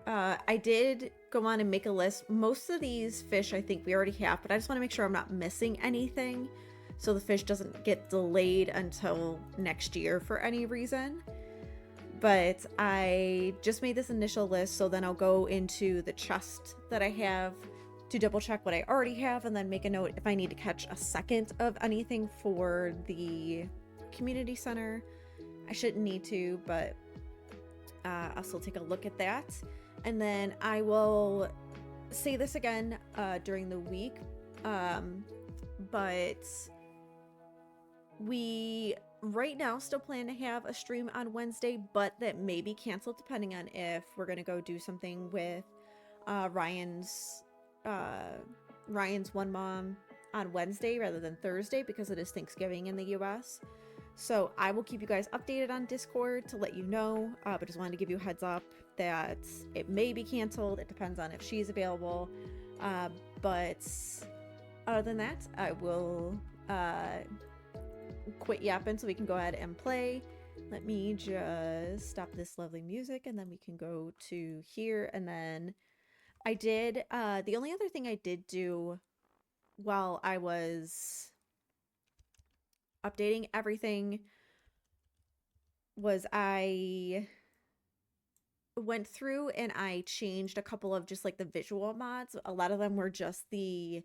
I did go on and make a list. Most of these fish I think we already have, but I just want to make sure I'm not missing anything so the fish doesn't get delayed until next year for any reason. But I just made this initial list, so then I'll go into the chest that I have to double check what I already have and then make a note if I need to catch a second of anything for the community center. I shouldn't need to, but I'll still take a look at that. And then I will say this again during the week, but we right now still plan to have a stream on Wednesday, but that may be canceled depending on if we're gonna go do something with Ryan's one mom on Wednesday rather than Thursday because it is Thanksgiving in the US. So I will keep you guys updated on Discord to let you know, but just wanted to give you a heads up that it may be canceled. It depends on if she's available. But other than that, I will quit yapping so we can go ahead and play. Let me just stop this lovely music and then we can go to here. And then I did, the only other thing I did do while I was updating everything was I went through and I changed a couple of just like the visual mods. A lot of them were just a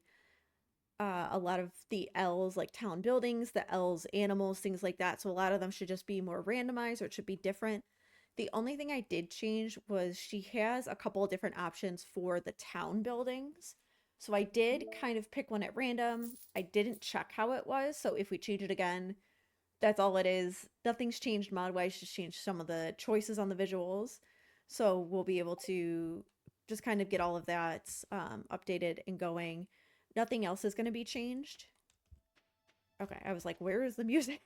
lot of the L's like town buildings, the L's animals, things like that. So a lot of them should just be more randomized or it should be different. The only thing I did change was she has a couple of different options for the town buildings. So I did kind of pick one at random. I didn't check how it was. So if we change it again, that's all it is. Nothing's changed mod-wise, just changed some of the choices on the visuals. So we'll be able to just kind of get all of that updated and going. Nothing else is going to be changed. Okay, I was like, where is the music?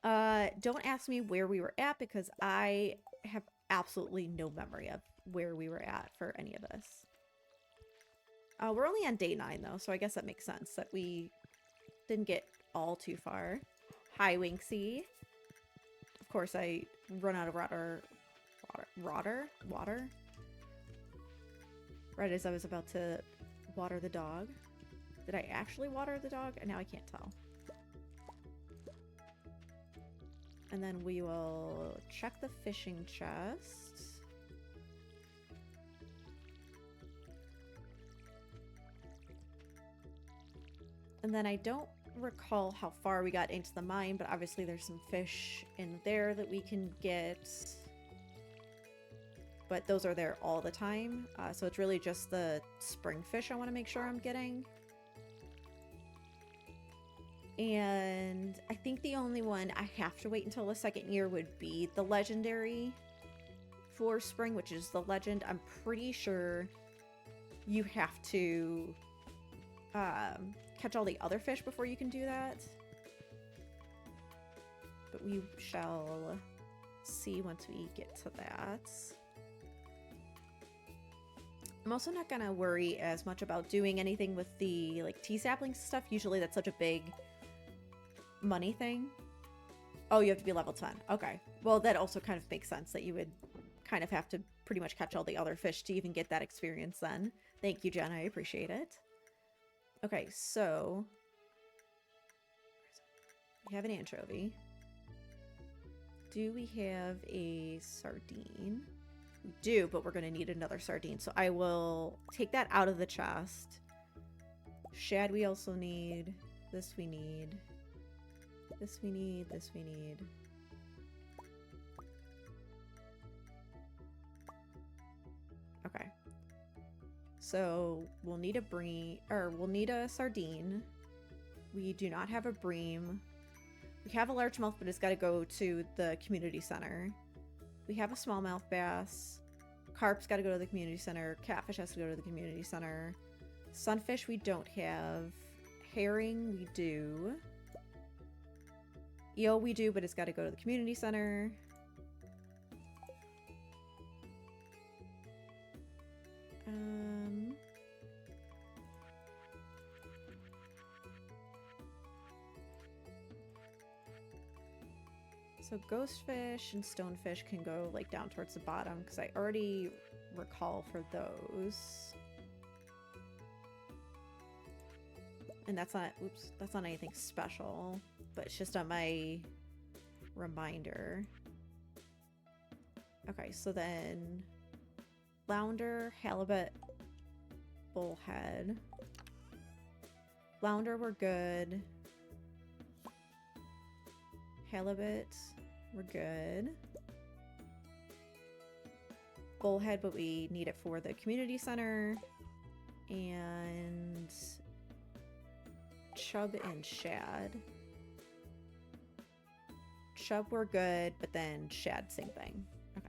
Don't ask me where we were at because I have absolutely no memory of where we were at for any of this. We're only on day 9 though, so I guess that makes sense that we didn't get all too far. Hi, Winksy. Of course, I run out of water. Right as I was about to water the dog. Did I actually water the dog? And now I can't tell. And then we will check the fishing chest. And then I don't recall how far we got into the mine, but obviously there's some fish in there that we can get. But those are there all the time. So it's really just the spring fish I want to make sure I'm getting. And I think the only one I have to wait until the second year would be the legendary for spring, which is the legend. I'm pretty sure you have to catch all the other fish before you can do that. But we shall see once we get to that. I'm also not gonna worry as much about doing anything with the like tea saplings stuff. Usually that's such a big money thing. Oh, you have to be level 10. Okay. Well, that also kind of makes sense that you would kind of have to pretty much catch all the other fish to even get that experience then. Thank you, Jen. I appreciate it. Okay, so we have an anchovy. Do we have a sardine? We do, but we're going to need another sardine. So I will take that out of the chest. Shad we also need. This we need. This we need. This we need. Okay. So we'll need a bream, or we'll need a sardine. We do not have a bream. We have a largemouth, but it's got to go to the community center. We have a smallmouth bass. Carp's got to go to the community center. Catfish has to go to the community center. Sunfish we don't have. Herring we do. Eel we do, but it's got to go to the community center. So ghostfish and stonefish can go like down towards the bottom because I already recall for those. And that's not, oops, that's not anything special, but it's just on my reminder. Okay, so then flounder, halibut, bullhead. Flounder, we're good. Halibut, we're good. Bullhead, but we need it for the community center. And chub and shad. Chub, we're good, but then shad, same thing. Okay.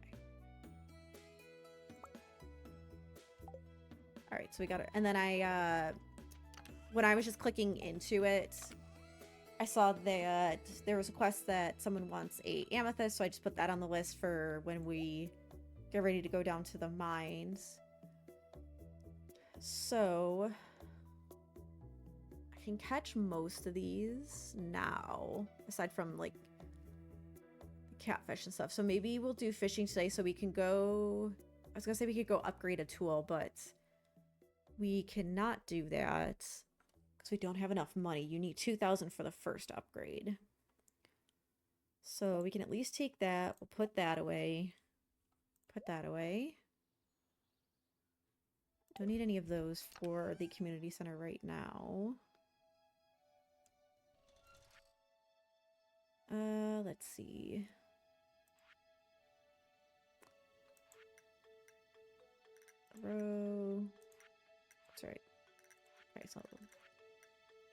All right, so we got it. And then when I was just clicking into it, I saw that there was a quest that someone wants a amethyst, so I just put that on the list for when we get ready to go down to the mines. So I can catch most of these now, aside from like catfish and stuff. So maybe we'll do fishing today so we can go... I was gonna say we could go upgrade a tool, but we cannot do that because we don't have enough money. You need 2,000 for the first upgrade. So we can at least take that. We'll put that away. Put that away. Don't need any of those for the community center right now. Let's see. Row. That's right. Okay,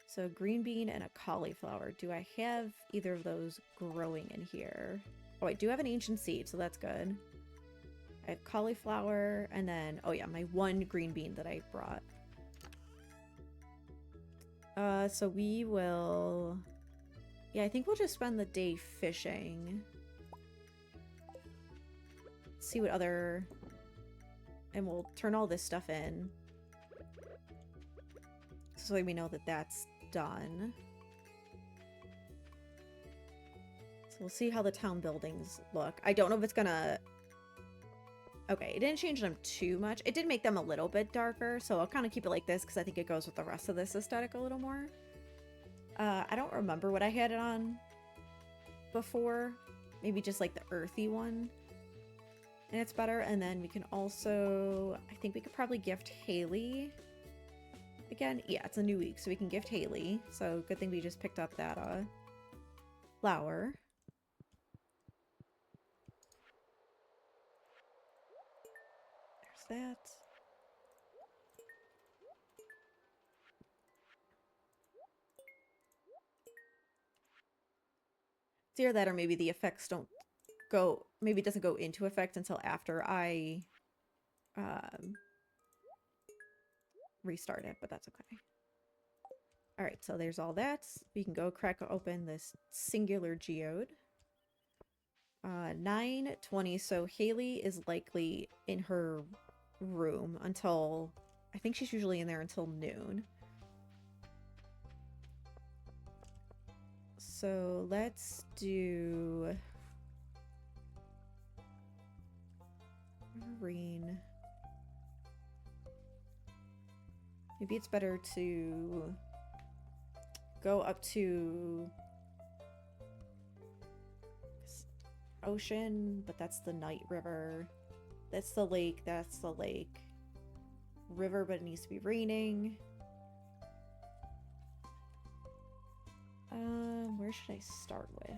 so green bean and a cauliflower. Do I have either of those growing in here? Oh, I do have an ancient seed, so that's good. I have cauliflower, and then, oh yeah, my one green bean that I brought. So we will... Yeah, I think we'll just spend the day fishing. See what other... And we'll turn all this stuff in. So we know that that's done. So we'll see how the town buildings look. I don't know if it's gonna... Okay, it didn't change them too much. It did make them a little bit darker, so I'll kind of keep it like this because I think it goes with the rest of this aesthetic a little more. I don't remember what I had it on before. Maybe just like the earthy one. And it's better. And then we can also... I think we could probably gift Haley. Again, yeah, it's a new week, so we can gift Haley. So good thing we just picked up that flower. There's that. It's either that or maybe the effects don't go... Maybe it doesn't go into effect until after I restart it, but that's okay. Alright, so there's all that. We can go crack open this singular geode. 9:20, so Haley is likely in her room until... I think she's usually in there until noon. So let's do... Marine. Maybe it's better to go up to ocean, but that's the night river. That's the lake, that's the lake. River, but it needs to be raining. Where should I start with?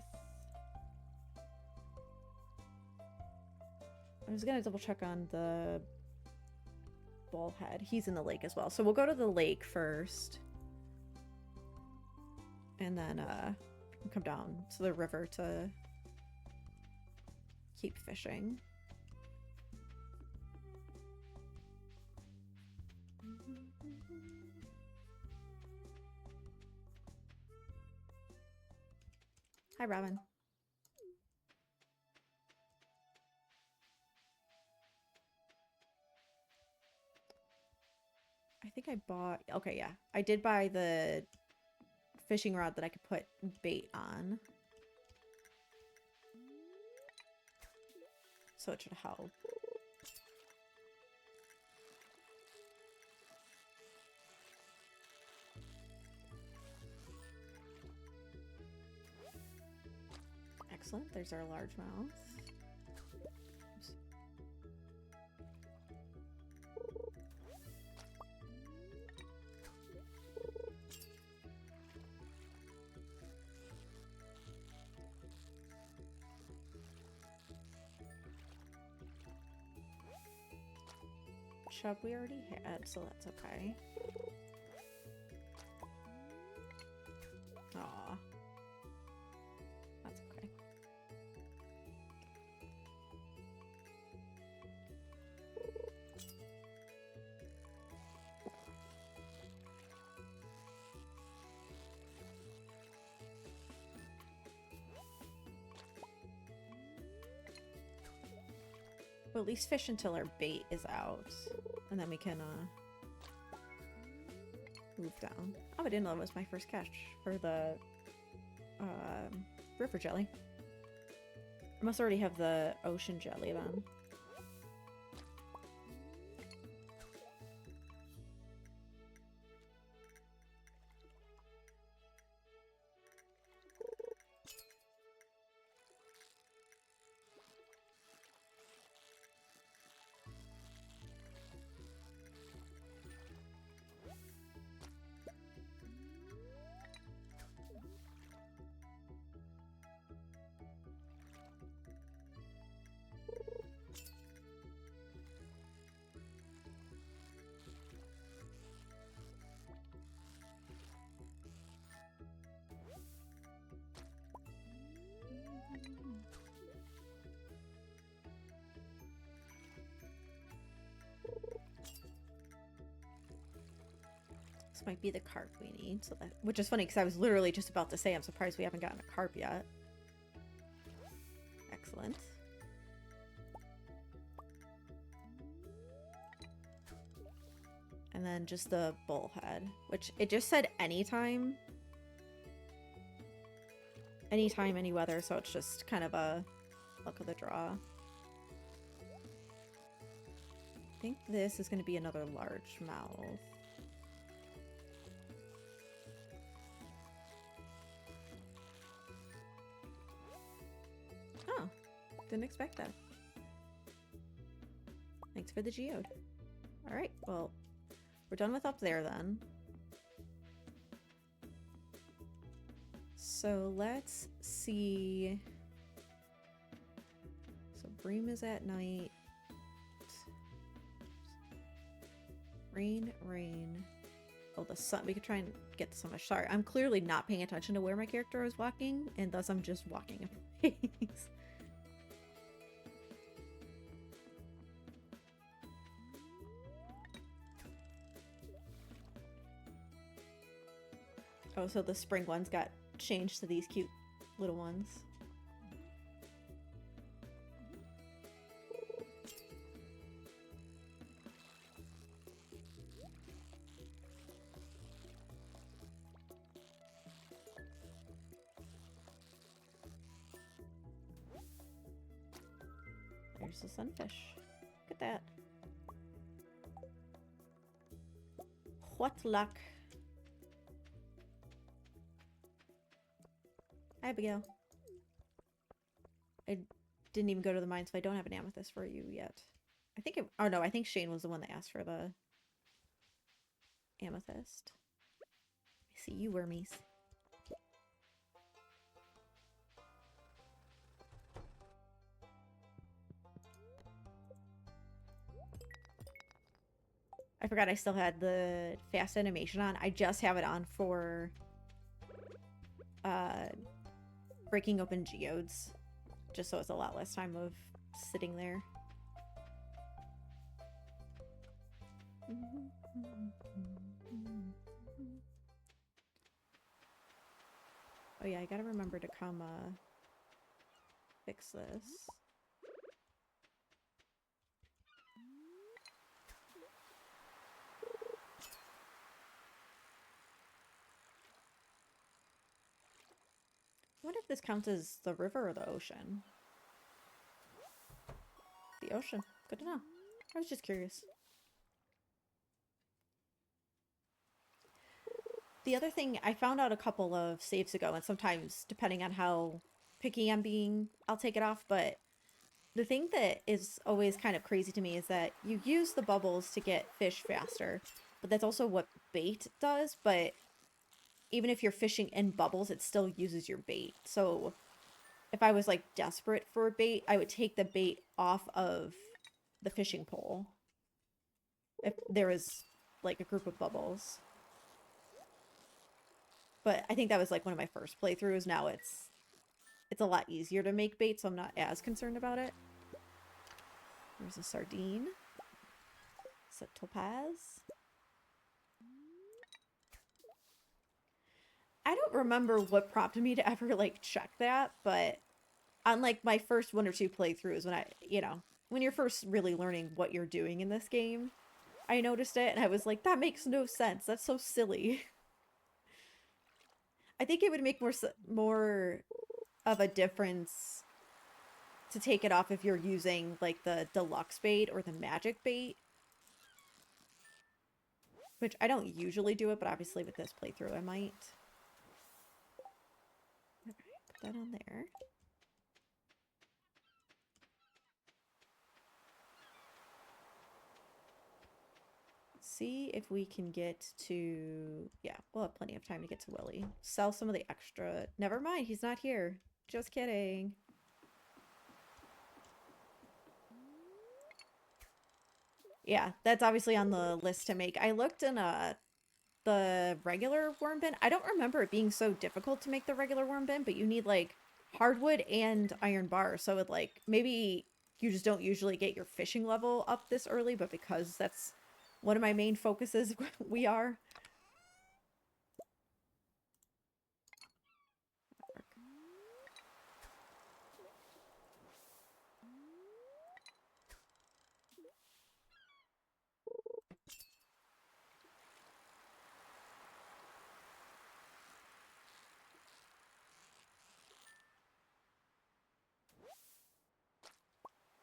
I was gonna double check on the bullhead. He's in the lake as well. So we'll go to the lake first. And then come down to the river to keep fishing. Hi, Robin. I think I bought... Okay, yeah. I did buy the fishing rod that I could put bait on. so it should help. Excellent. There's our largemouth. Oops. Chub we already had, so that's okay. Aw. That's okay. Well, at least fish until our bait is out. And then we can move down. Oh, I didn't know that was my first catch for the river jelly. I must already have the ocean jelly then. This might be the carp we need, so that, which is funny because I was literally just about to say I'm surprised we haven't gotten a carp yet. Excellent. And then just the bullhead, which it just said anytime. Anytime, any weather, so it's just kind of a luck of the draw. I think this is going to be another largemouth. Oh, didn't expect that. Thanks for the geode. Alright, well, we're done with up there then. So let's see. So Bream is at night. Rain, rain. Oh, the sun. We could try and get the sun. Sorry, I'm clearly not paying attention to where my character is walking, and thus I'm just walking in place. Oh, so the spring ones got changed to these cute little ones. There's the sunfish. Look at that. What luck. Hi, Abigail. I didn't even go to the mine, so I don't have an amethyst for you yet. I think it... Oh, no, I think Shane was the one that asked for the amethyst. I see you, wormies. I forgot I still had the fast animation on. I just have it on for breaking open geodes, just so it's a lot less time of sitting there. Oh yeah, I gotta remember to come fix this. I wonder if this counts as the river or the ocean. the ocean. Good to know. I was just curious. The other thing, I found out a couple of saves ago, and sometimes, depending on how picky I'm being, I'll take it off, but the thing that is always kind of crazy to me is that you use the bubbles to get fish faster, but that's also what bait does, but even if you're fishing in bubbles, it still uses your bait. So if I was like desperate for a bait, I would take the bait off of the fishing pole if there was like a group of bubbles. But I think that was like one of my first playthroughs. Now it's a lot easier to make bait, so I'm not as concerned about it. There's a sardine. It's a topaz. I don't remember what prompted me to ever like check that, but on like my first one or two playthroughs when when you're first really learning what you're doing in this game, I noticed it and I was like, that makes no sense. That's so silly. I think it would make more of a difference to take it off if you're using like the deluxe bait or the magic bait. Which I don't usually do it, but obviously with this playthrough I might. Okay, put that on there. See if we can get to... Yeah, we'll have plenty of time to get to Willy. Sell some of the extra... Never mind, he's not here. Just kidding. Yeah, that's obviously on the list to make. I looked in the regular worm bin. I don't remember it being so difficult to make the regular worm bin, but you need like hardwood and iron bars. So it like maybe you just don't usually get your fishing level up this early, but because that's one of my main focuses, we are.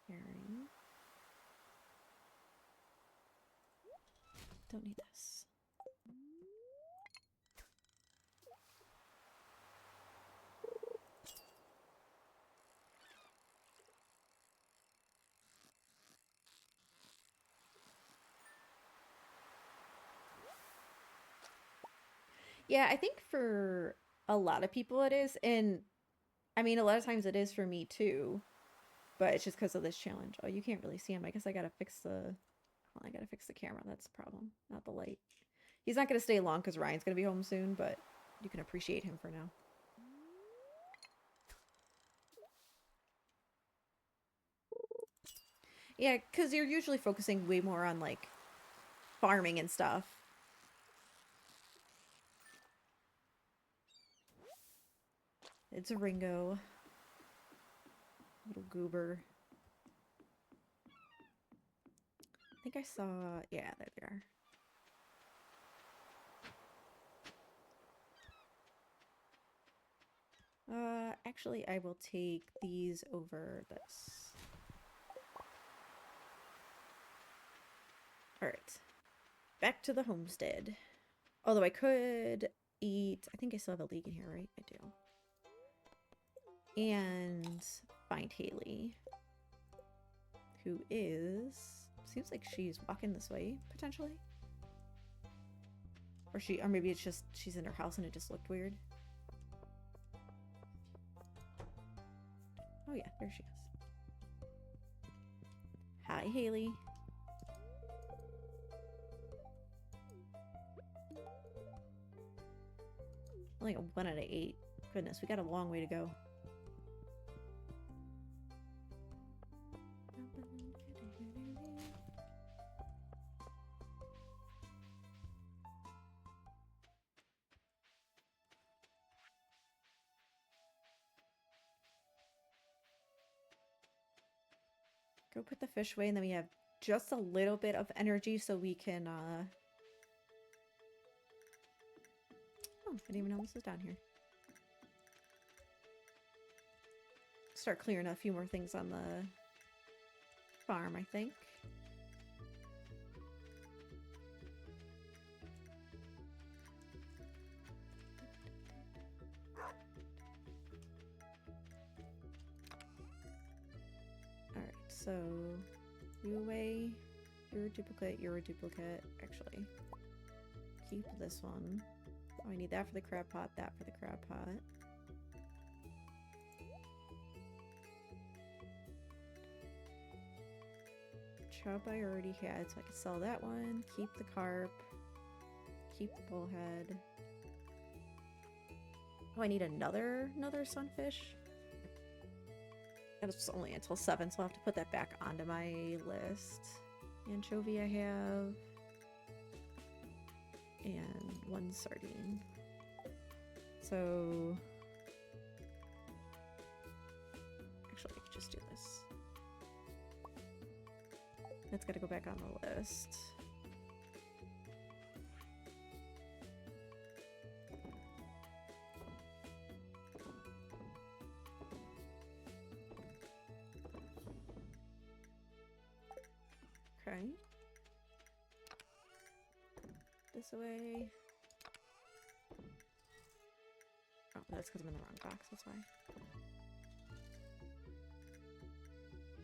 Herring. Don't need this. Yeah, I think for a lot of people it is, and I mean a lot of times it is for me too, but it's just because of this challenge. Oh, you can't really see him. I guess I gotta fix the... Well, I gotta fix the camera. That's the problem, not the light. He's not gonna stay long because Ryan's gonna be home soon, but you can appreciate him for now. Yeah, because you're usually focusing way more on like farming and stuff. It's a Ringo. Little goober. I think I saw... Yeah, there they are. Actually, I will take these over this. Alright. Back to the homestead. Although I could eat... I think I still have a leek in here, right? I do. And find Haley. Who is... Seems like she's walking this way, potentially. Or maybe it's just she's in her house and it just looked weird. Oh yeah, there she is. Hi, Haley. Only a 1 out of 8. Goodness, we got a long way to go. Go put the fish away, and then we have just a little bit of energy so we can, Oh, I didn't even know this was down here. Start clearing a few more things on the farm, I think. Alright, so you away, you're a duplicate, actually. Keep this one. Oh, I need that for the crab pot, that for the crab pot. Chub I already had, so I can sell that one. Keep the carp. Keep the bullhead. Oh, I need another sunfish? And it's only until 7, so I'll have to put that back onto my list. Anchovy I have. And 1 sardine. So... actually, I could just do this. That's gotta go back on the list. Okay. This way. Oh, that's because I'm in the wrong box, that's why.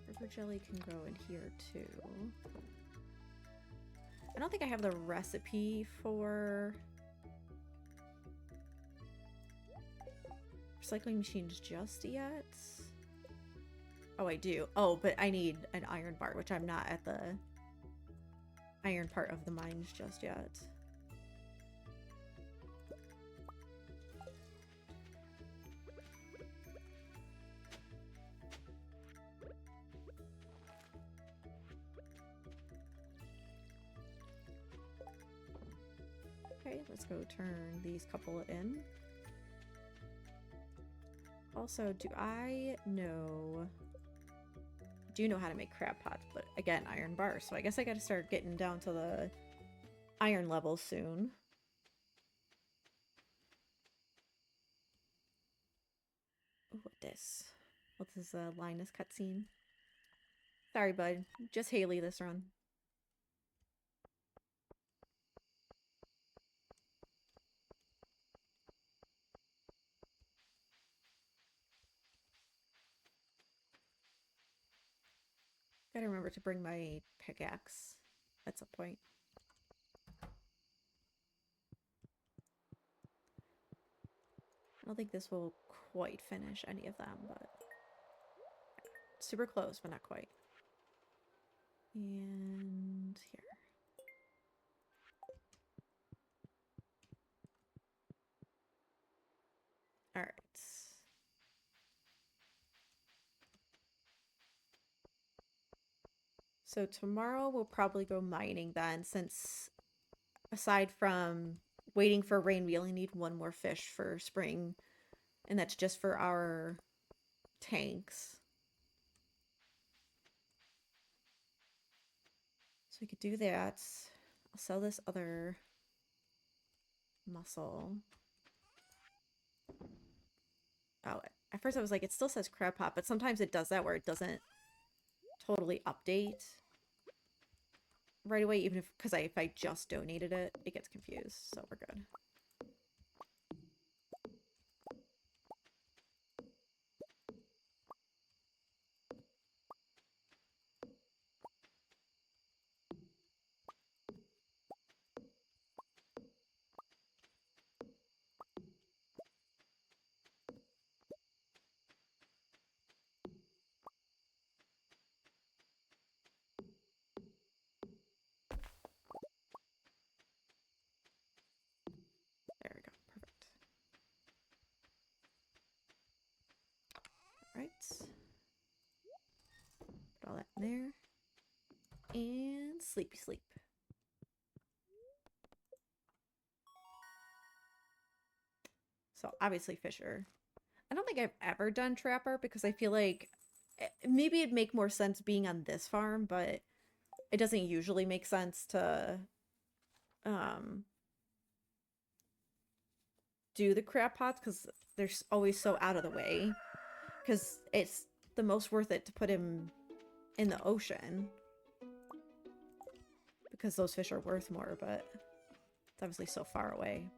River jelly can go in here too. I don't think I have the recipe for recycling machines just yet. Oh, I do. Oh, but I need an iron bar, which I'm not at the iron part of the mines just yet. Okay, let's go turn these couple in. Also, do I know... I do know how to make crab pots, but again, iron bars. So I guess I gotta start getting down to the iron level soon. Ooh, what this? What's this Linus cutscene? Sorry, bud. Just Haley this run. Gotta remember to bring my pickaxe at some point. I don't think this will quite finish any of them, but super close, but not quite. And here. All right. So tomorrow we'll probably go mining then, since aside from waiting for rain, we only need 1 more fish for spring, and that's just for our tanks. So we could do that. I'll sell this other mussel. Oh, at first I was like, it still says crab pot, but sometimes it does that where it doesn't totally update right away, even if, because if I just donated it, it gets confused, so we're good. There we go, perfect. All right. Put all that in there. And sleepy sleep. So obviously Fisher. I don't think I've ever done Trapper because I feel like maybe it'd make more sense being on this farm, but it doesn't usually make sense to do the crab pots because they're always so out of the way. Because it's the most worth it to put him in the ocean. Because those fish are worth more, but it's obviously so far away.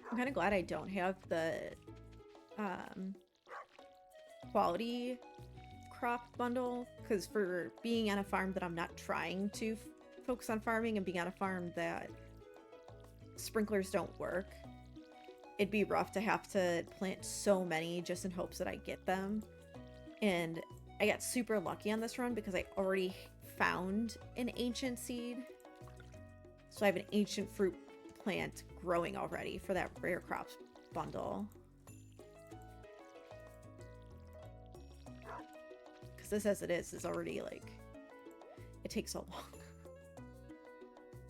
I'm kind of glad I don't have the quality crop bundle, because for being on a farm that I'm not trying to focus on farming and being on a farm that sprinklers don't work, it'd be rough to have to plant so many just in hopes that I get them. And I got super lucky on this run because I already found an ancient seed. So I have an ancient fruit plant growing already for that rare crops bundle. Because this as it is already like, it takes so long.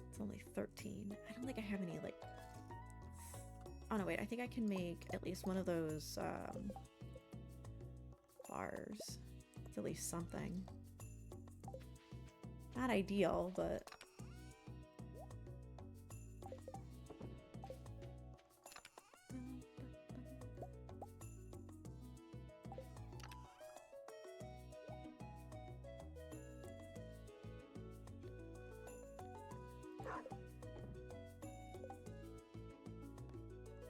It's only 13. I don't think I have any like, oh no wait, I think I can make at least one of those bars. It's at least something. Not ideal, but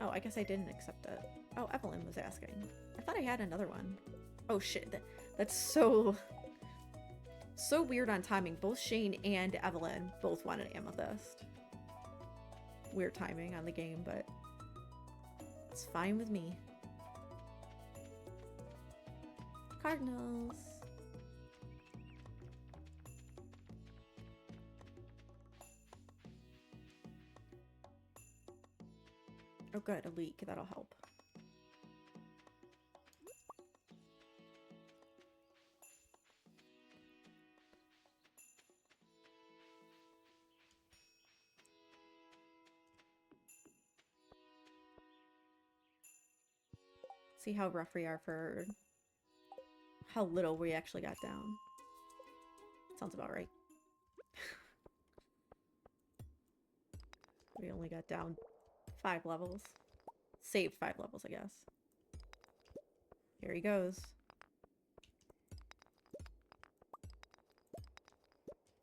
oh, I guess I didn't accept it. Oh, Evelyn was asking. I thought I had another one. Oh shit, that's so weird on timing. Both Shane and Evelyn both wanted amethyst. Weird timing on the game, but it's fine with me. Cardinals. Oh good, a leak. That'll help. See how rough we are for how little we actually got down. Sounds about right. We only got down 5 levels. Saved 5 levels, I guess. Here he goes.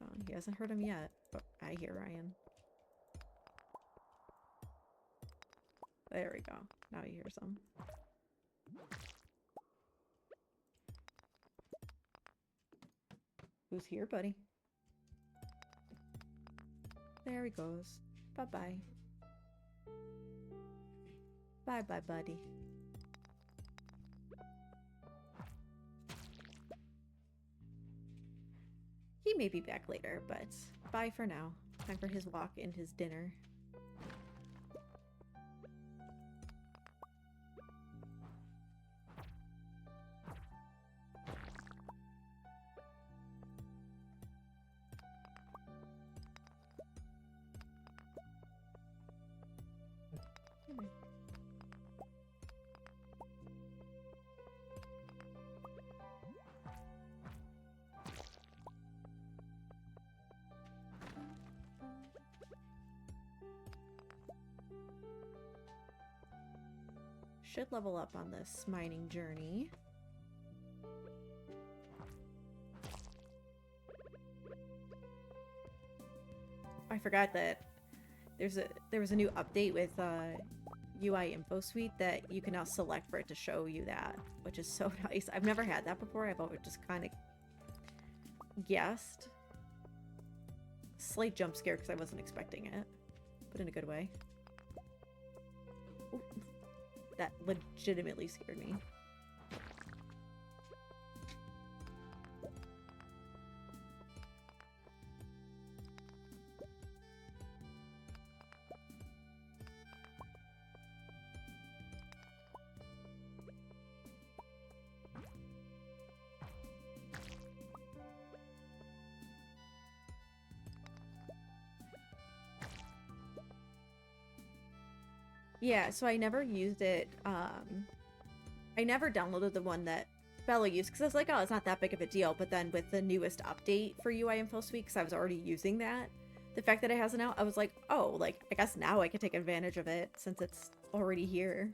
Oh, he hasn't heard him yet, but I hear Ryan. There we go. Now he hears him. Who's here, buddy? There he goes. Bye-bye. Bye-bye, buddy. He may be back later, but bye for now. Time for his walk and his dinner. Should level up on this mining journey. I forgot that there was a new update with UI Info Suite that you can now select for it to show you that, which is so nice. I've never had that before. I've always just kind of guessed. Slight jump scare because I wasn't expecting it, but in a good way. Ooh. That legitimately scared me. Yeah, so I never used it. I never downloaded the one that Bella used because I was like, oh, it's not that big of a deal. But then with the newest update for UI Info Suite, because I was already using that, the fact that it has it now, I was like, oh, like, I guess now I can take advantage of it since it's already here.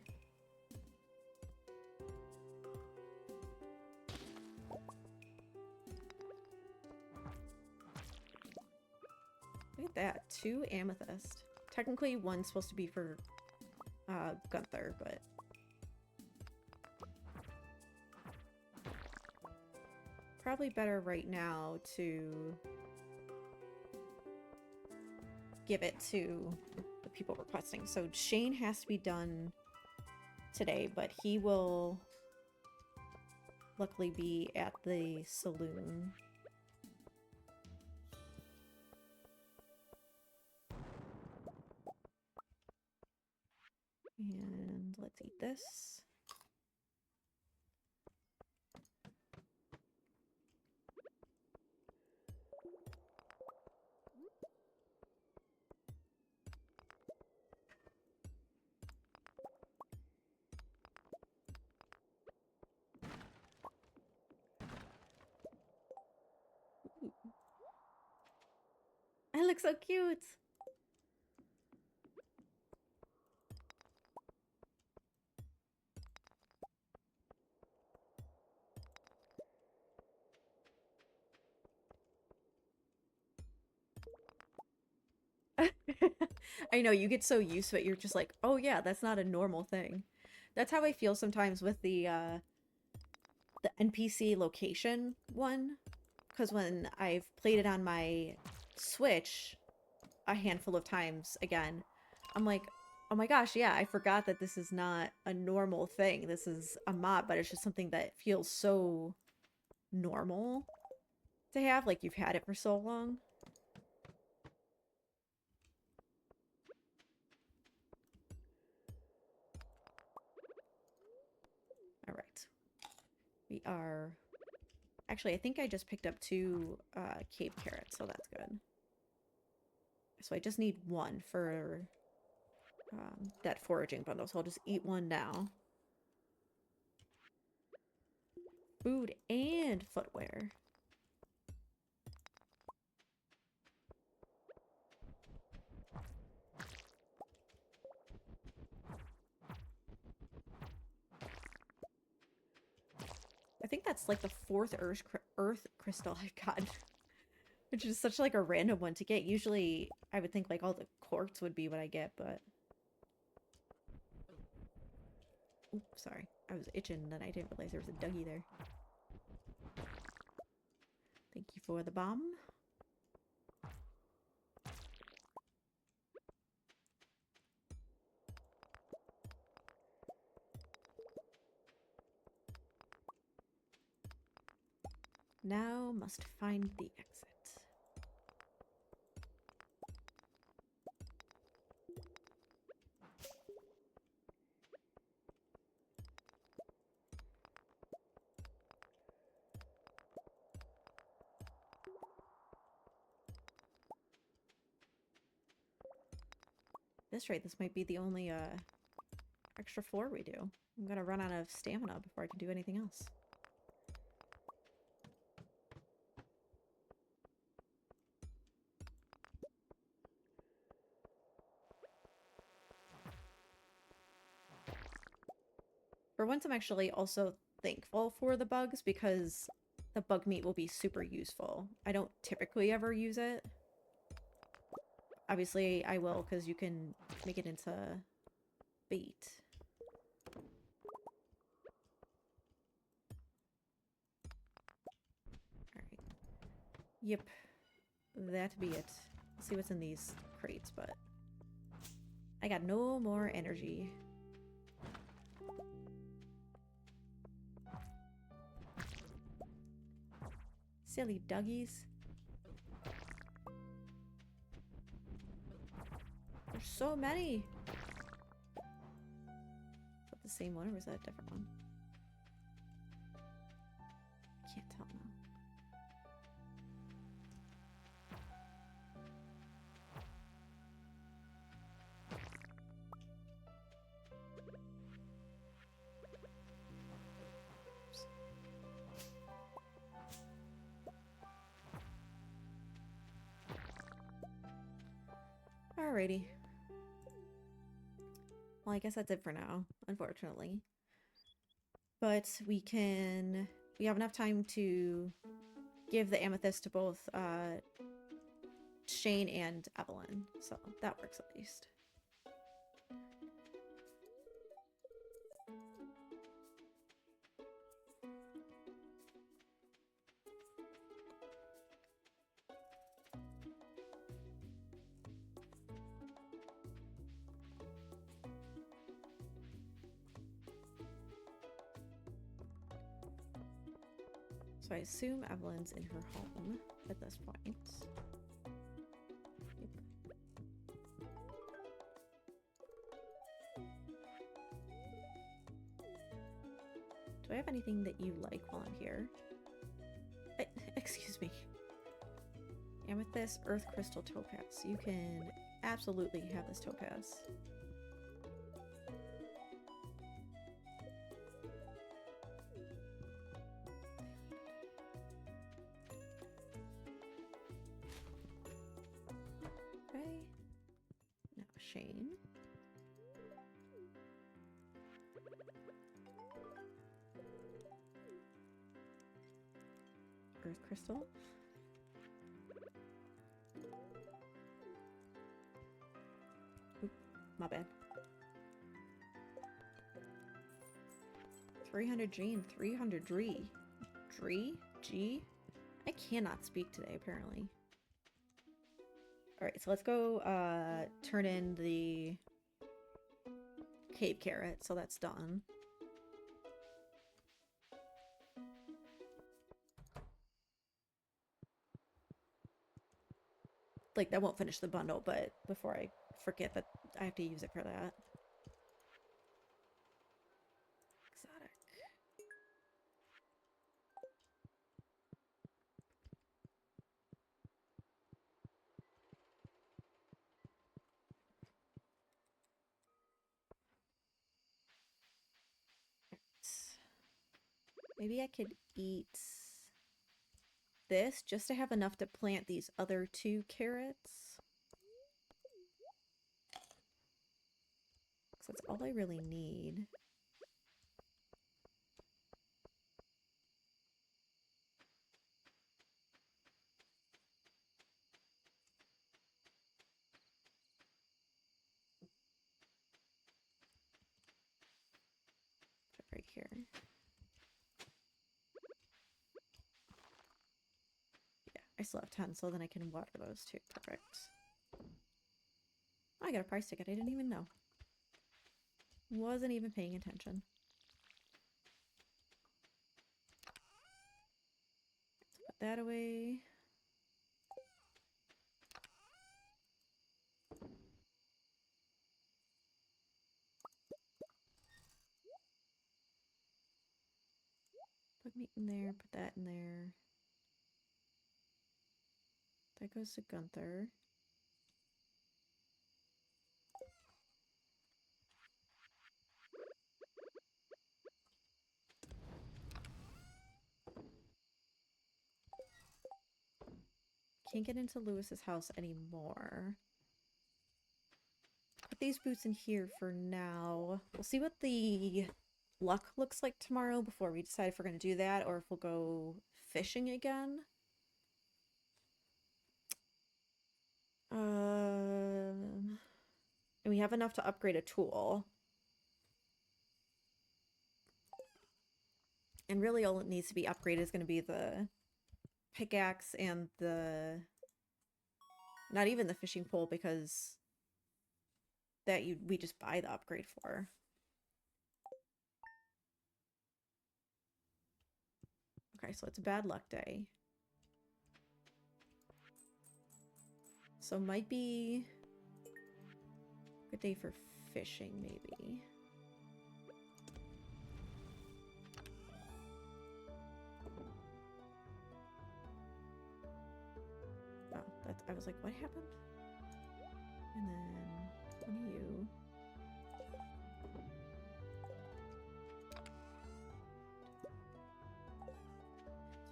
Look at that, 2 amethyst. Technically, one's supposed to be for Gunther, but probably better right now to give it to the people requesting. So Shane has to be done today, but he will luckily be at the saloon. And let's eat this. Ooh. I look so cute. I know, you get so used to it, you're just like, oh yeah, that's not a normal thing. That's how I feel sometimes with the NPC location one. Because when I've played it on my Switch a handful of times again, I'm like, oh my gosh, yeah, I forgot that this is not a normal thing. This is a mod, but it's just something that feels so normal to have, like you've had it for so long. All right. We are... Actually, I think I just picked up 2 cave carrots, so that's good. So I just need 1 for that foraging bundle, so I'll just eat 1 now. Food and footwear. I think that's like the 4th earth crystal I've gotten. Which is such like a random one to get. Usually I would think like all the quartz would be what I get, but... Oops, sorry. I was itching and then I didn't realize there was a Dougie there. Thank you for the bomb. Now must find the exit. This rate, this might be the only extra floor we do. I'm gonna run out of stamina before I can do anything else. For once, I'm actually also thankful for the bugs because the bug meat will be super useful. I don't typically ever use it. Obviously, I will because you can make it into bait. Alright. Yep. That be it. Let's see what's in these crates, but... I got no more energy. Silly duggies. There's so many! Is that the same one or was that a different one? Can't tell now. Alrighty. Well, I guess that's it for now, unfortunately. But we have enough time to give the amethyst to both Shane and Evelyn, so that works at least. So I assume Evelyn's in her home at this point. Yep. Do I have anything that you like while I'm here? Excuse me. Amethyst, earth crystal, topaz. You can absolutely have this topaz. Okay. Now Shane. Earth crystal. Oop, my bad. 300 G and 300 Dree. Dree? G? I cannot speak today, apparently. Alright, so let's go turn in the cave carrot, so that's done. Like, that won't finish the bundle, but before I forget that I have to use it for that. Exotic. Maybe I could eat this just to have enough to plant these other 2 carrots. So that's all I really need. Put it right here. Yeah, I still have 10, so then I can water those 2. Perfect. Oh, I got a price ticket. I didn't even know. Wasn't even paying attention. Let's put that away. Put meat in there, put that in there. That goes to Gunther. Can't get into Lewis's house anymore. Put these boots in here for now. We'll see what the luck looks like tomorrow before we decide if we're going to do that or if we'll go fishing again. And we have enough to upgrade a tool. And really all it needs to be upgraded is going to be the pickaxe and the... Not even the fishing pole, because that we just buy the upgrade for. Okay, so it's a bad luck day. So might be a good day for fishing, maybe. Oh, that's, I was like, what happened? And then one of you.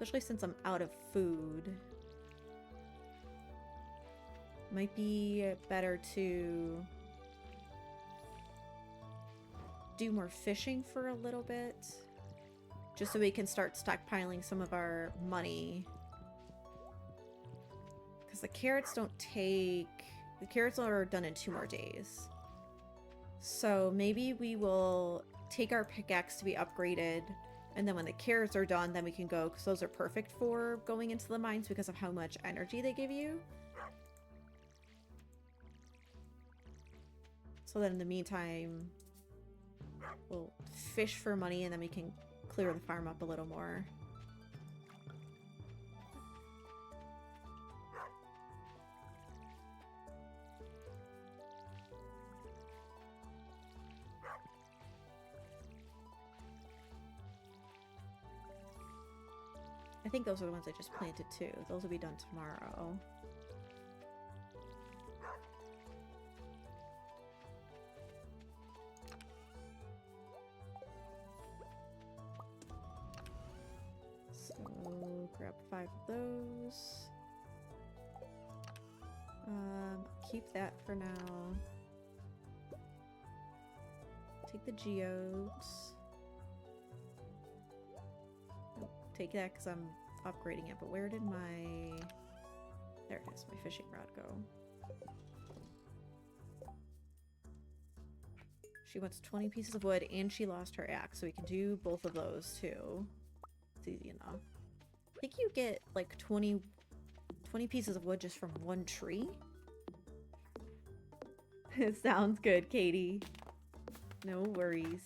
Especially since I'm out of food. might be better to do more fishing for a little bit. Just so we can start stockpiling some of our money. Because the carrots don't take... The carrots are done in 2 more days. So maybe we will take our pickaxe to be upgraded. And then when the carrots are done, then we can go. Because those are perfect for going into the mines because of how much energy they give you. So then in the meantime, we'll fish for money and then we can clear the farm up a little more. I think those are the ones I just planted too. Those will be done tomorrow. So grab 5 of those. Keep that for now. Take the geodes. Nope, take that because I'm upgrading it, but where did my... There it is, my fishing rod go. She wants 20 pieces of wood and she lost her axe, so we can do both of those too. It's easy enough. I think you get like 20 pieces of wood just from one tree. It sounds good, Katie. No worries.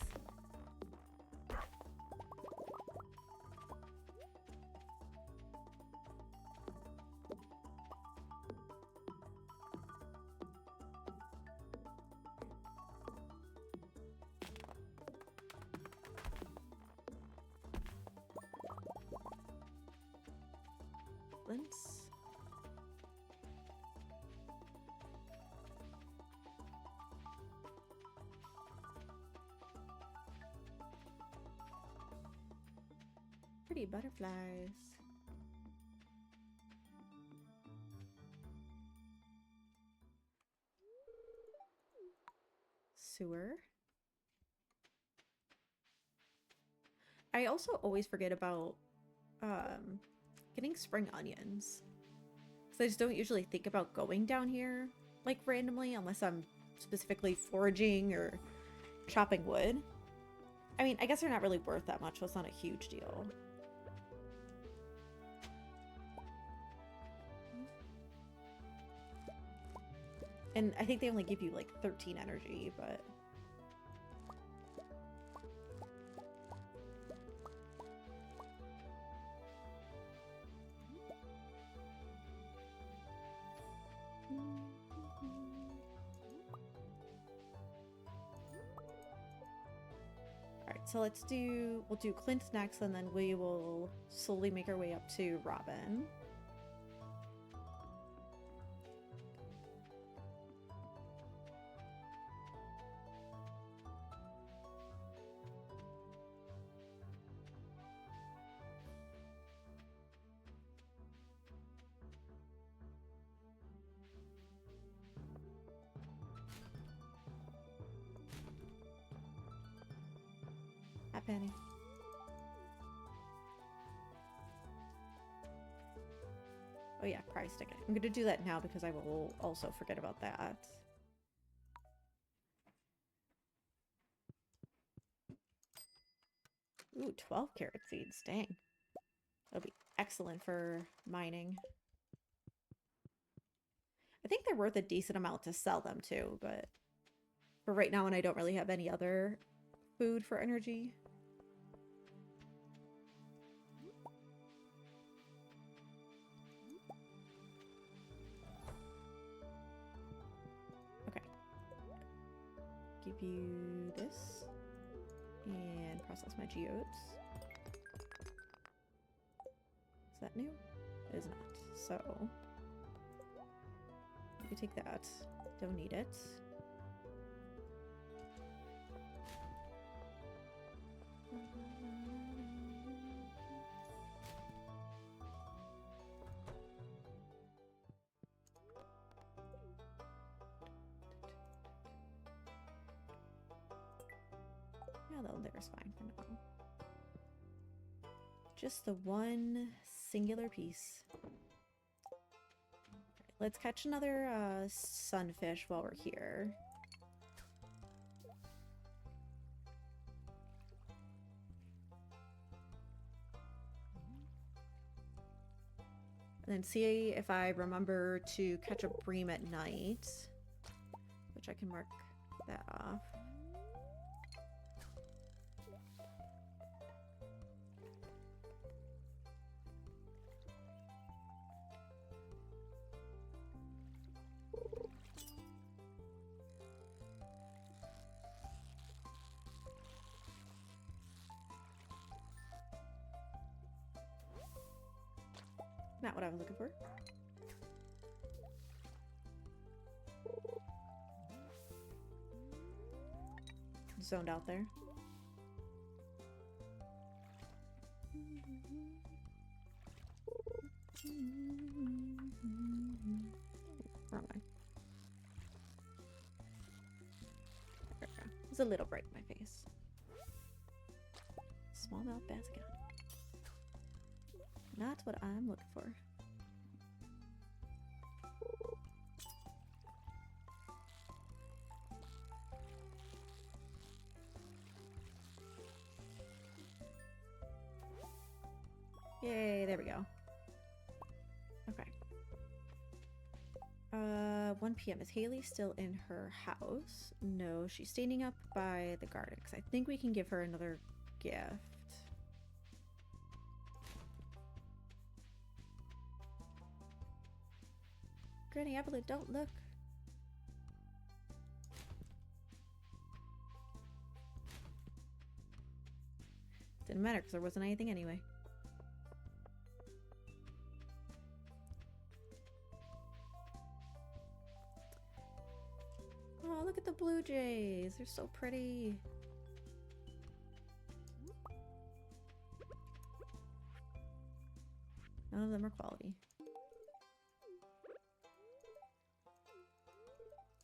Flints. Pretty butterflies. Sewer. I also always forget about getting spring onions. Because I just don't usually think about going down here like randomly unless I'm specifically foraging or chopping wood. I mean, I guess they're not really worth that much, so it's not a huge deal. And I think they only give you like 13 energy, but... Alright, so we'll do Clint next, and then we will slowly make our way up to Robin. Hi, Penny. Oh yeah, prize ticket. I'm gonna do that now because I will also forget about that. Ooh, 12 carrot seeds. Dang. That'll be excellent for mining. I think they're worth a decent amount to sell them too, but for right now, and I don't really have any other food for energy. Okay. Give you this and process my geodes. Is that new? It is not. So you take that. Don't need it. though there's fine for now. Just the one singular piece. Let's catch another sunfish while we're here. And then see if I remember to catch a bream at night, which I can mark that off. Not what I was looking for. Zoned out there. Wrong way. There we go. It's a little bright in my face. Smallmouth bass again. Not what I'm looking for. Yay, there we go. Okay. 1 p.m. Is Haley still in her house? No, she's standing up by the garden because I think we can give her another gift. Granny Evelyn, don't look. Didn't matter because there wasn't anything anyway. Oh, look at the blue jays. They're so pretty. None of them are quality.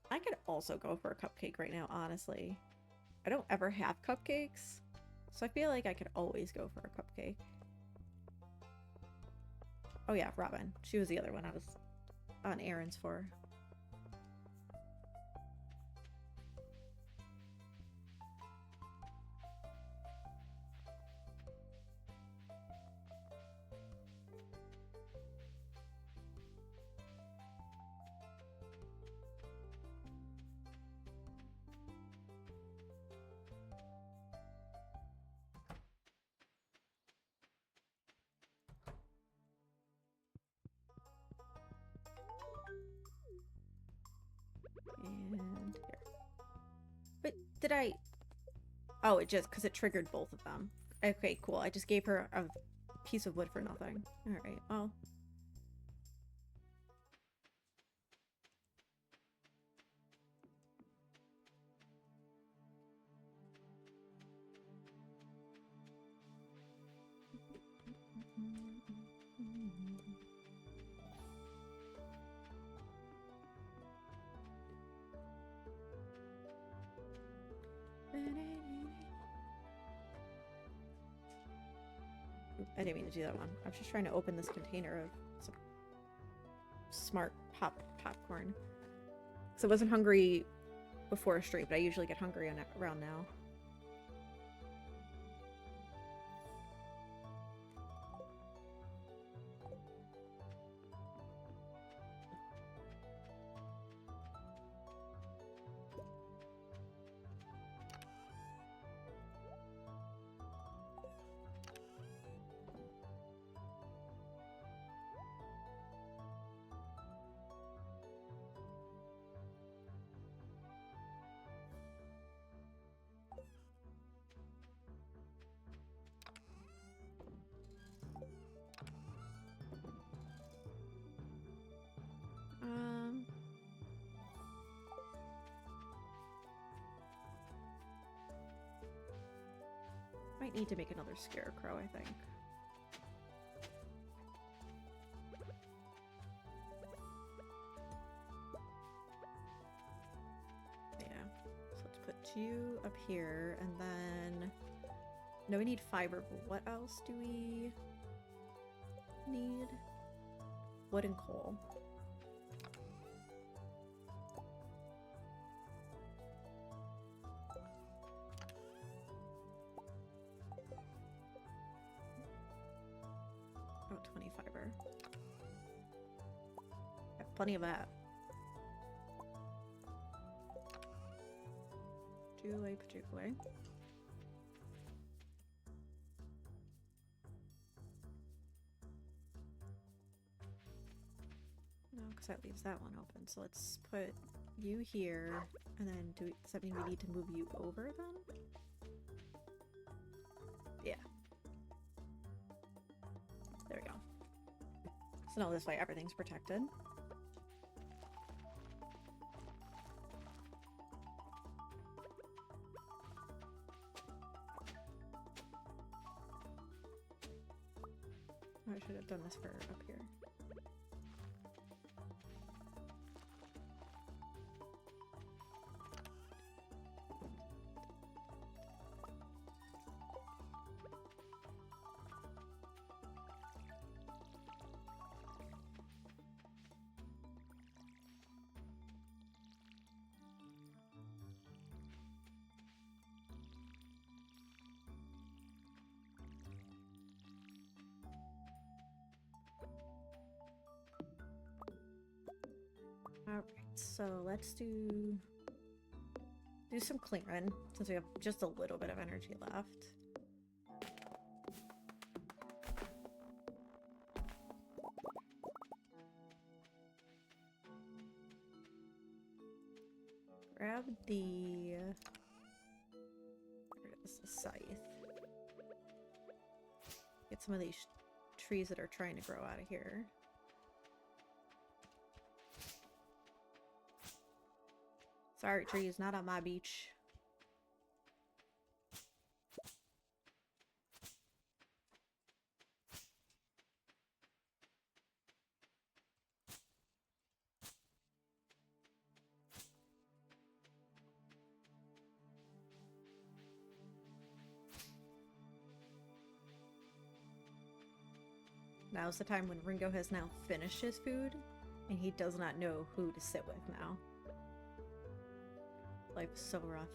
I could also go for a cupcake right now, honestly. I don't ever have cupcakes, so I feel like I could always go for a cupcake. Oh yeah, Robin. She was the other one I was on errands for. And here. But did I... Oh, it just... because it triggered both of them. Okay, cool. I just gave her a piece of wood for nothing. Alright, well... I didn't mean to do that one. I was just trying to open this container of some smart popcorn. So I wasn't hungry before a stream, but I usually get hungry around now. Might need to make another scarecrow, I think. Yeah. So let's put 2 up here, and then No, we need fiber, but what else do we need? Wood and coal. Oh, 20 fiber. Got plenty of that. Do a particular. No, because that leaves that one open. So let's put you here, and then does that mean we need to move you over then? Yeah. There we go. So now this way everything's protected. I should have done this for up here. Alright, so let's do some clearing since we have just a little bit of energy left. Grab the scythe. Get some of these trees that are trying to grow out of here. Sorry, trees, not on my beach. Now's the time when Ringo has now finished his food, and he does not know who to sit with now. Life is so rough.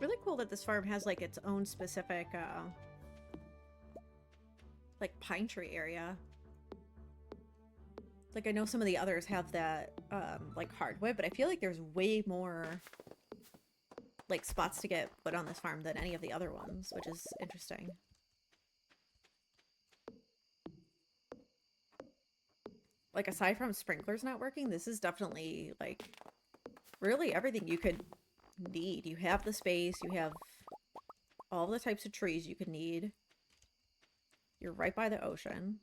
Really cool that this farm has like its own specific like pine tree area. Like I know some of the others have that like hardwood, but I feel like there's way more like spots to get put on this farm than any of the other ones, which is interesting. Like aside from sprinklers not working, this is definitely like really everything you could need. You have the space, you have all the types of trees you could need. You're right by the ocean.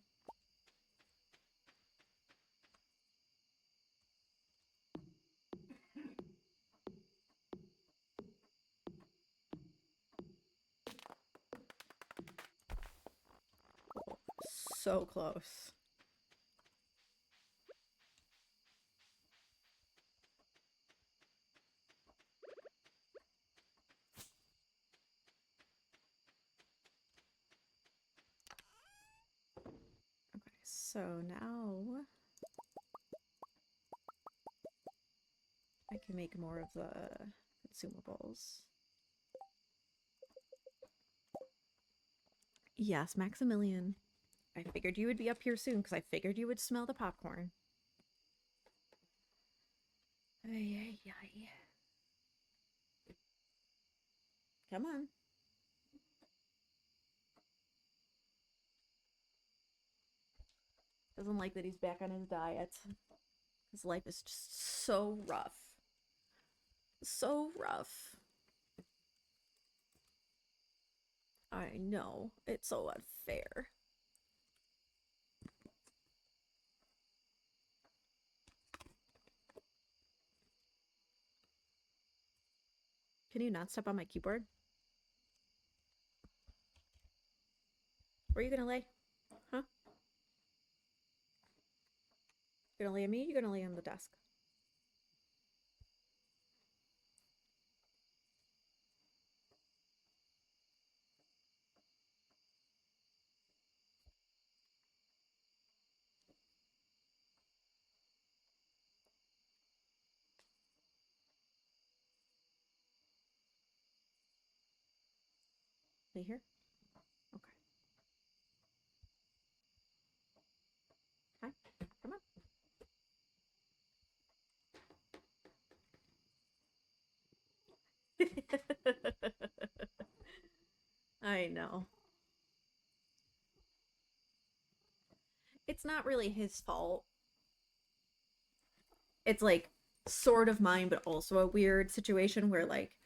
So close. Okay, so now I can make more of the consumables. Yes, Maximilian. I figured you would be up here soon because I figured you would smell the popcorn. Ay, ay, ay. Come on. Doesn't like that he's back on his diet. His life is just so rough. So rough. I know. It's so unfair. Can you not step on my keyboard? Where are you gonna lay? Huh? You gonna lay on me? You gonna lay on the desk? Lay here? Okay. Hi. Come on. I know. It's not really his fault. It's like sort of mine, but also a weird situation where, like,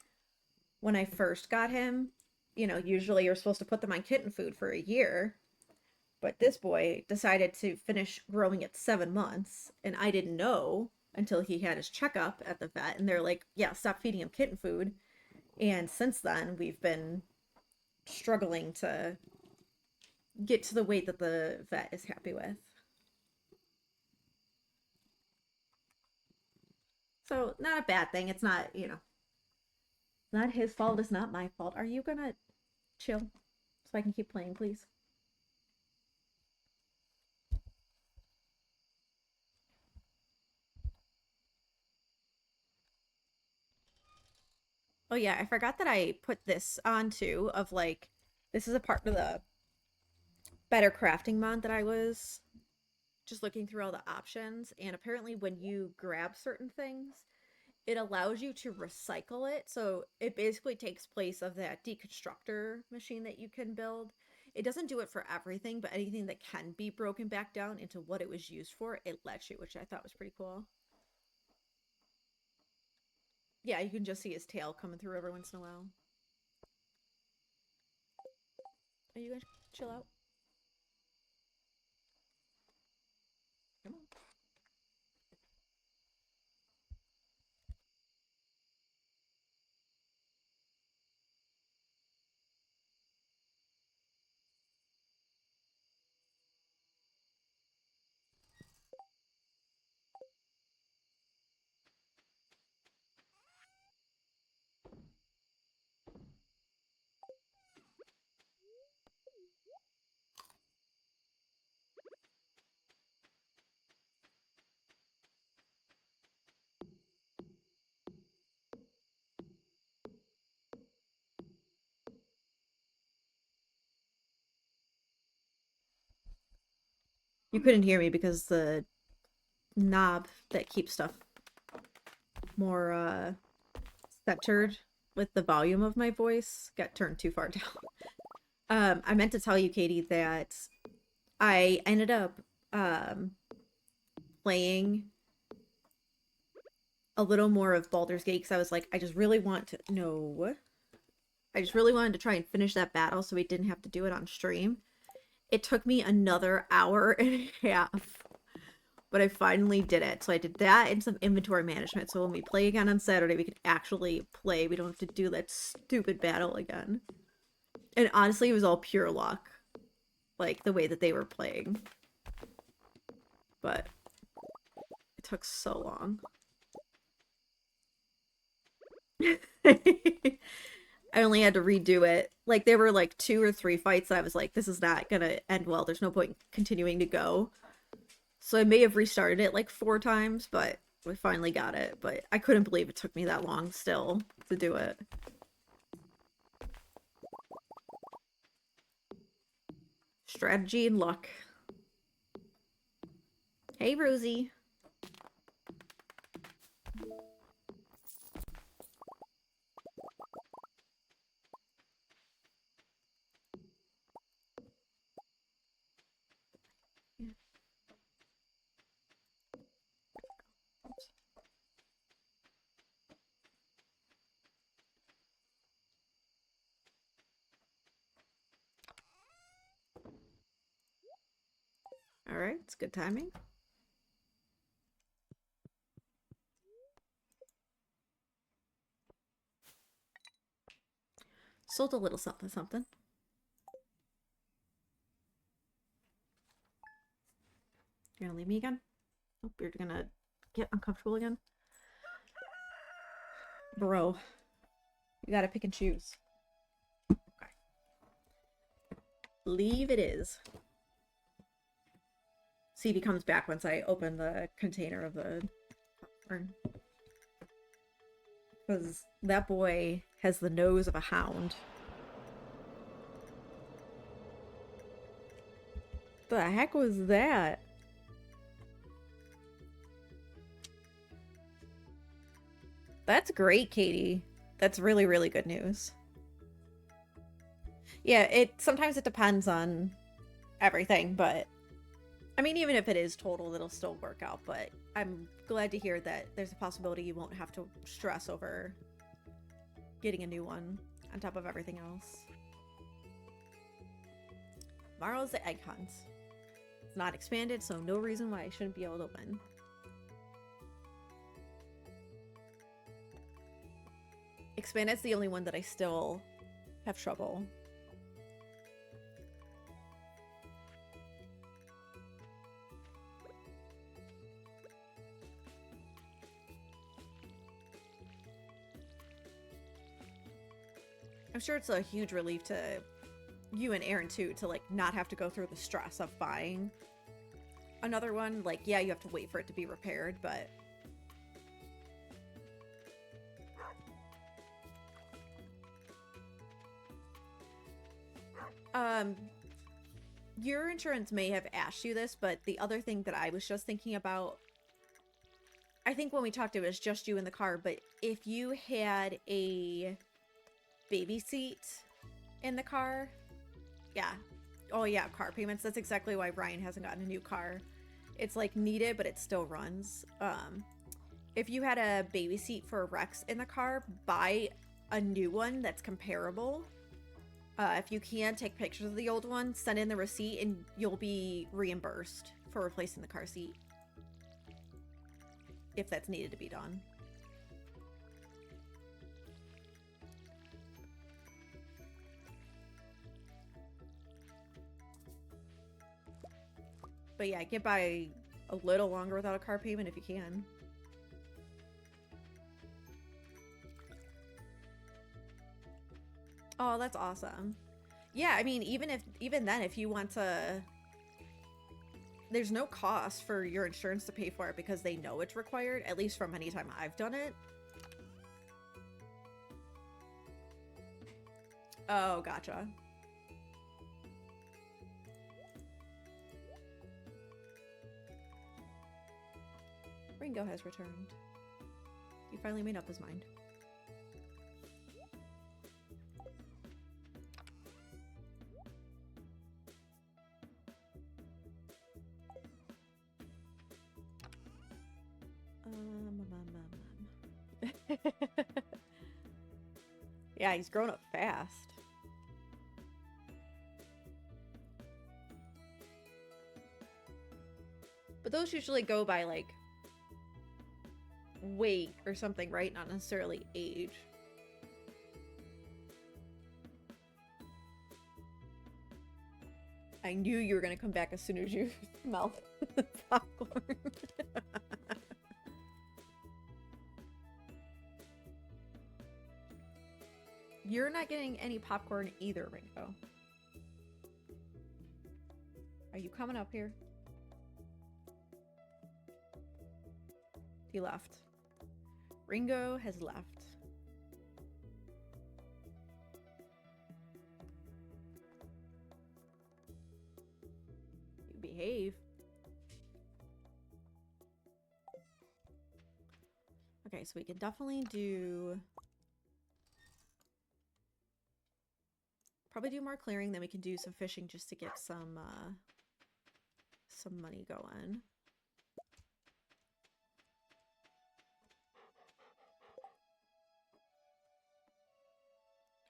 when I first got him, usually you're supposed to put them on kitten food for a year, but this boy decided to finish growing at 7 months, and I didn't know until he had his checkup at the vet, and they're like, yeah, stop feeding him kitten food. And since then, we've been struggling to get to the weight that the vet is happy with. So, not a bad thing. It's not, not his fault. It's not my fault. Are you gonna chill so I can keep playing, please? Oh yeah, I forgot that I put this on too of like this is a part of the better crafting mod that I was just looking through all the options, and apparently when you grab certain things, it allows you to recycle it. So it basically takes place of that deconstructor machine that you can build. It doesn't do it for everything, but anything that can be broken back down into what it was used for, it lets you, which I thought was pretty cool. Yeah, you can just see his tail coming through every once in a while. Are you guys chill out? Come on. You couldn't hear me because the knob that keeps stuff more centered with the volume of my voice got turned too far down. I meant to tell you, Katie, that I ended up um playing a little more of Baldur's Gate because I was like, I just really want to know. I just really wanted to try and finish that battle so we didn't have to do it on stream. It took me another hour and a half, but I finally did it. So I did that and some inventory management. So when we play again on Saturday, we can actually play. We don't have to do that stupid battle again. And honestly, it was all pure luck, like the way that they were playing. But it took so long. I only had to redo it. Like there were like 2 or 3 fights that I was like, this is not gonna end well. There's no point continuing to go. So I may have restarted it like 4 times, but we finally got it. But I couldn't believe it took me that long still to do it. Strategy and luck. Hey, Rosie. All right, it's good timing. Sold a little something something. You're gonna leave me again? Oh, you're gonna get uncomfortable again? Bro, you gotta pick and choose. Okay. Leave it is. See if he comes back once I open the container of the popcorn. Because that boy has the nose of a hound. The heck was that? That's great, Katie. That's really, really good news. Yeah, sometimes it depends on everything, but I mean, even if it is total, it'll still work out. But I'm glad to hear that there's a possibility you won't have to stress over getting a new one on top of everything else. Tomorrow's the egg hunt. It's not expanded, so no reason why I shouldn't be able to win. Expanded's the only one that I still have trouble. I'm sure it's a huge relief to you and Aaron too, to like not have to go through the stress of buying another one. Like, yeah, you have to wait for it to be repaired, but your insurance may have asked you this, but the other thing that I was just thinking about, I think when we talked, it was just you in the car, but if you had a baby seat in the car, yeah. Oh yeah, car payments. That's exactly why Ryan hasn't gotten a new car. It's like needed, but it still runs. If you had a baby seat for Rex in the car, buy a new one that's comparable. If you can, take pictures of the old one, send in the receipt, and you'll be reimbursed for replacing the car seat. If that's needed to be done. But yeah, get by a little longer without a car payment if you can. Oh, that's awesome. Yeah, I mean, even then, if you want to, there's no cost for your insurance to pay for it because they know it's required, at least from any time I've done it. Oh, gotcha. Ringo has returned. He finally made up his mind. Yeah, he's grown up fast. But those usually go by, like, weight or something, right? Not necessarily age. I knew you were going to come back as soon as you smelled the popcorn. You're not getting any popcorn either, Ringo. Are you coming up here? He left. Ringo has left. You behave. Okay, so we can definitely do... Probably do more clearing, then we can do some fishing just to get some money going.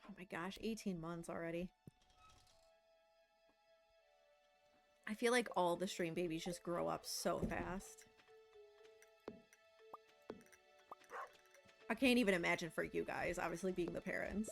Oh my gosh, 18 months already. I feel like all the stream babies just grow up so fast. I can't even imagine for you guys, obviously being the parents.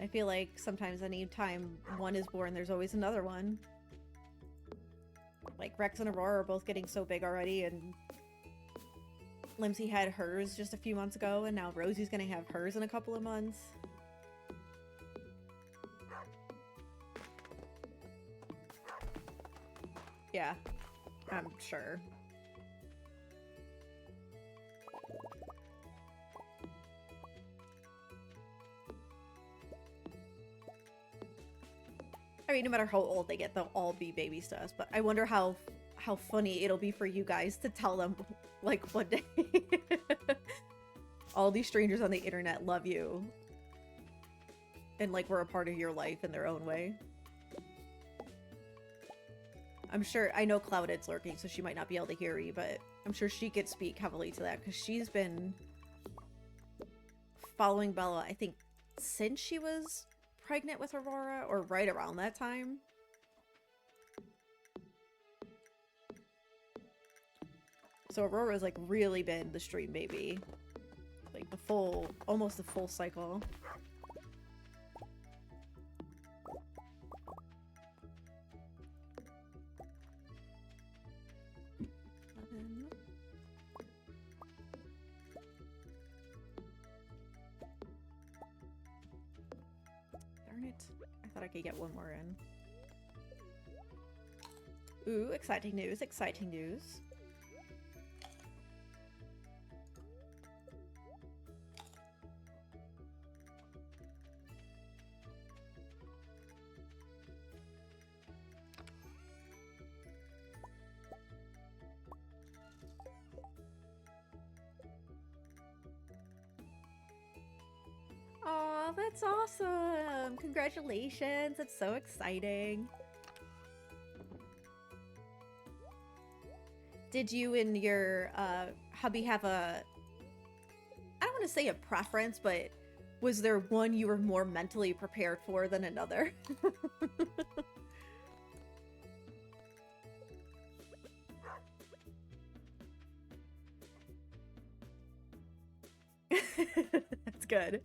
I feel like sometimes anytime one is born, there's always another one. Like, Rex and Aurora are both getting so big already, and Limsey had hers just a few months ago, and now Rosie's gonna have hers in a couple of months. Yeah, I'm sure. I mean, no matter how old they get, they'll all be babies to us, but I wonder how funny it'll be for you guys to tell them, like, one day. All these strangers on the internet love you. And, like, we're a part of your life in their own way. I'm sure, I know Clouded's lurking, so she might not be able to hear me, but I'm sure she could speak heavily to that, because she's been following Bella, I think, since she was pregnant with Aurora, or right around that time. So Aurora's, like, really been the stream baby. Like, the full, almost the full cycle. Darn it. I thought I could get one more in. Ooh, exciting news, exciting news. Aw, that's awesome! Congratulations! That's so exciting. Did you and your hubby have a... I don't want to say a preference, but was there one you were more mentally prepared for than another? That's good.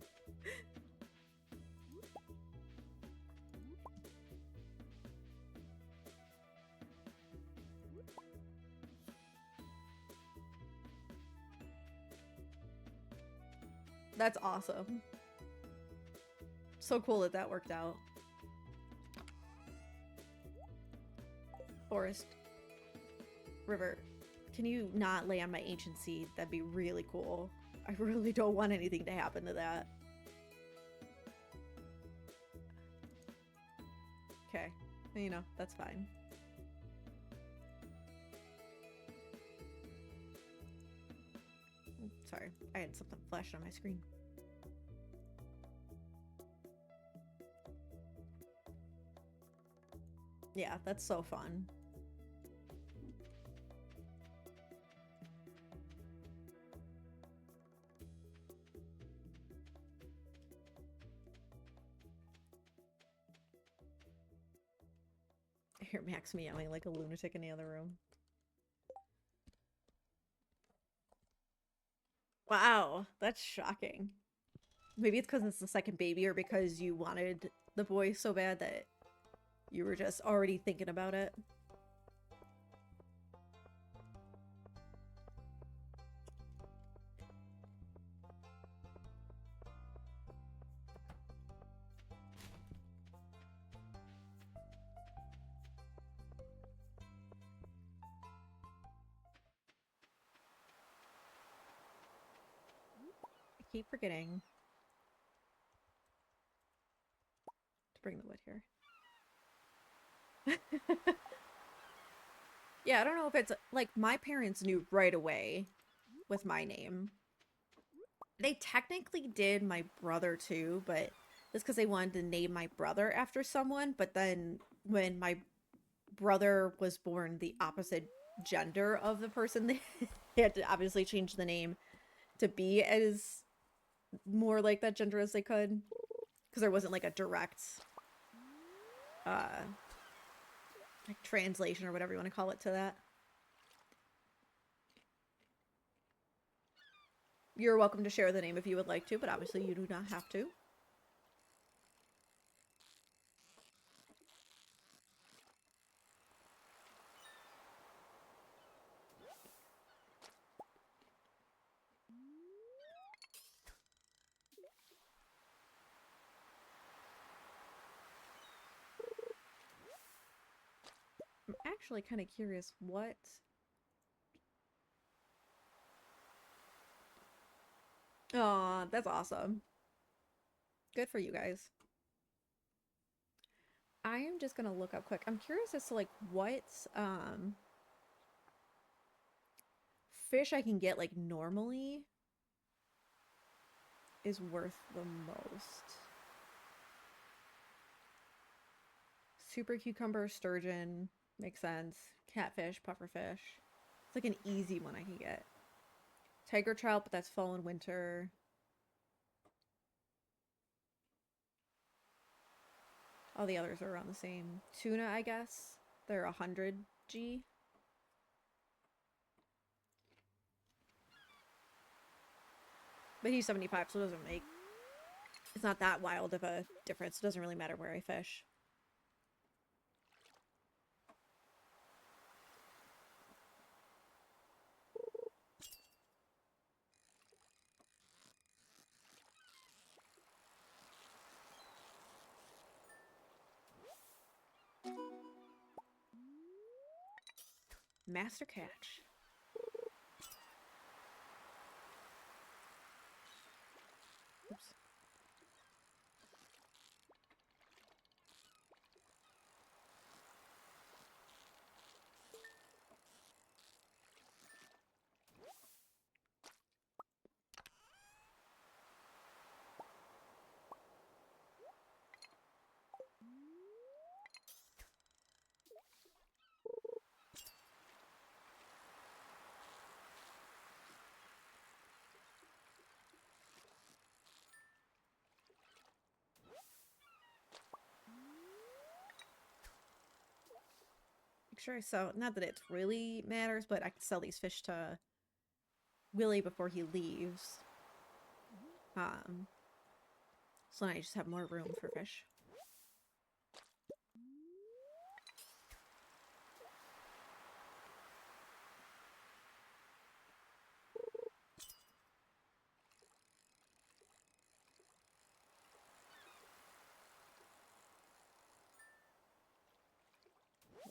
That's awesome. So cool that that worked out. Forest. River. Can you not lay on my ancient seed? That'd be really cool. I really don't want anything to happen to that. Okay. You know, that's fine. Sorry, I had something flash on my screen. Yeah, that's so fun. I hear Max meowing like a lunatic in the other room. Wow, that's shocking. Maybe it's because it's the second baby, or because you wanted the boy so bad that you were just already thinking about it. I keep forgetting to bring the wood here. Yeah, I don't know if it's like my parents knew right away with my name. They technically did my brother too, but That's because they wanted to name my brother after someone, but then when my brother was born the opposite gender of the person, they had to obviously change the name to be as more like that gender as they could, because there wasn't like a direct uh like translation or whatever you want to call it to that. You're welcome to share the name if you would like to, but obviously you do not have to. I'm actually kind of curious what... Aw, that's awesome. Good for you guys. I am just gonna look up quick. I'm curious as to like what fish I can get like normally is worth the most. Super cucumber, sturgeon, makes sense. Catfish, pufferfish. It's like an easy one I can get. Tiger trout, but that's fall and winter. All the others are around the same. Tuna, I guess. They're 100 G. But he's 75, so it doesn't make... It's not that wild of a difference. It doesn't really matter where I fish. Master catch. Oops. Make sure I sell... Not that it really matters, but I can sell these fish to Willie before he leaves. So now I just have more room for fish.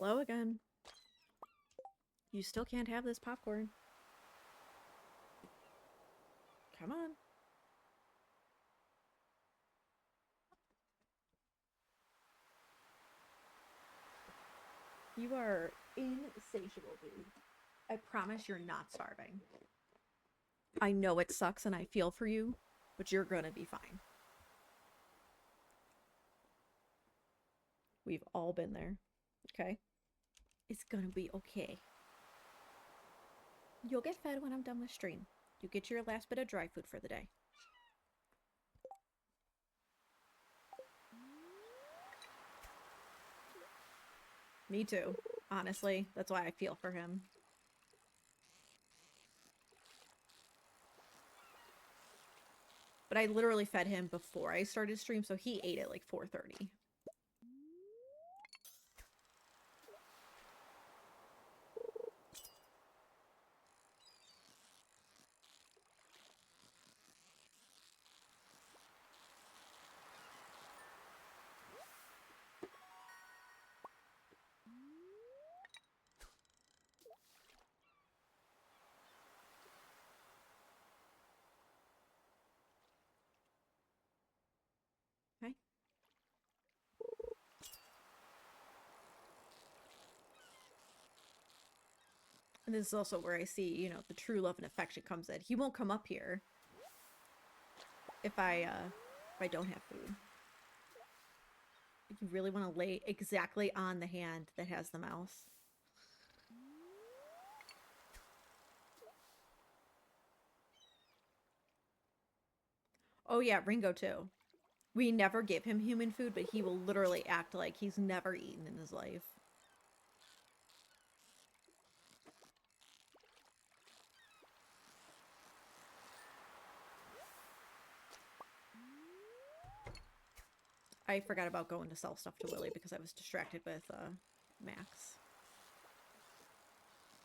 Hello again. You still can't have this popcorn. Come on. You are insatiable, dude. I promise you're not starving. I know it sucks and I feel for you, but you're gonna be fine. We've all been there. Okay? It's gonna be okay. You'll get fed when I'm done with stream. You get your last bit of dry food for the day. Me too, honestly. That's why I feel for him. But I literally fed him before I started stream, so he ate at like 4:30. Okay? And this is also where I see, you know, the true love and affection comes in. He won't come up here if I don't have food. You really want to lay exactly on the hand that has the mouse. Oh yeah, Ringo too. We never give him human food, but he will literally act like he's never eaten in his life. I forgot about going to sell stuff to Willie because I was distracted with Max,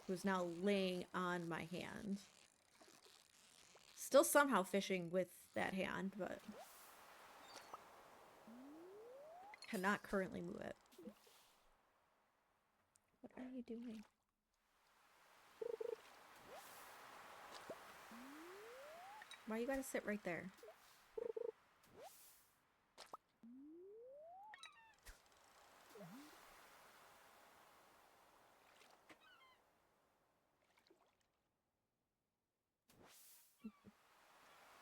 who's now laying on my hand. Still somehow fishing with that hand, but cannot currently move it. What are you doing? Why you gotta sit right there?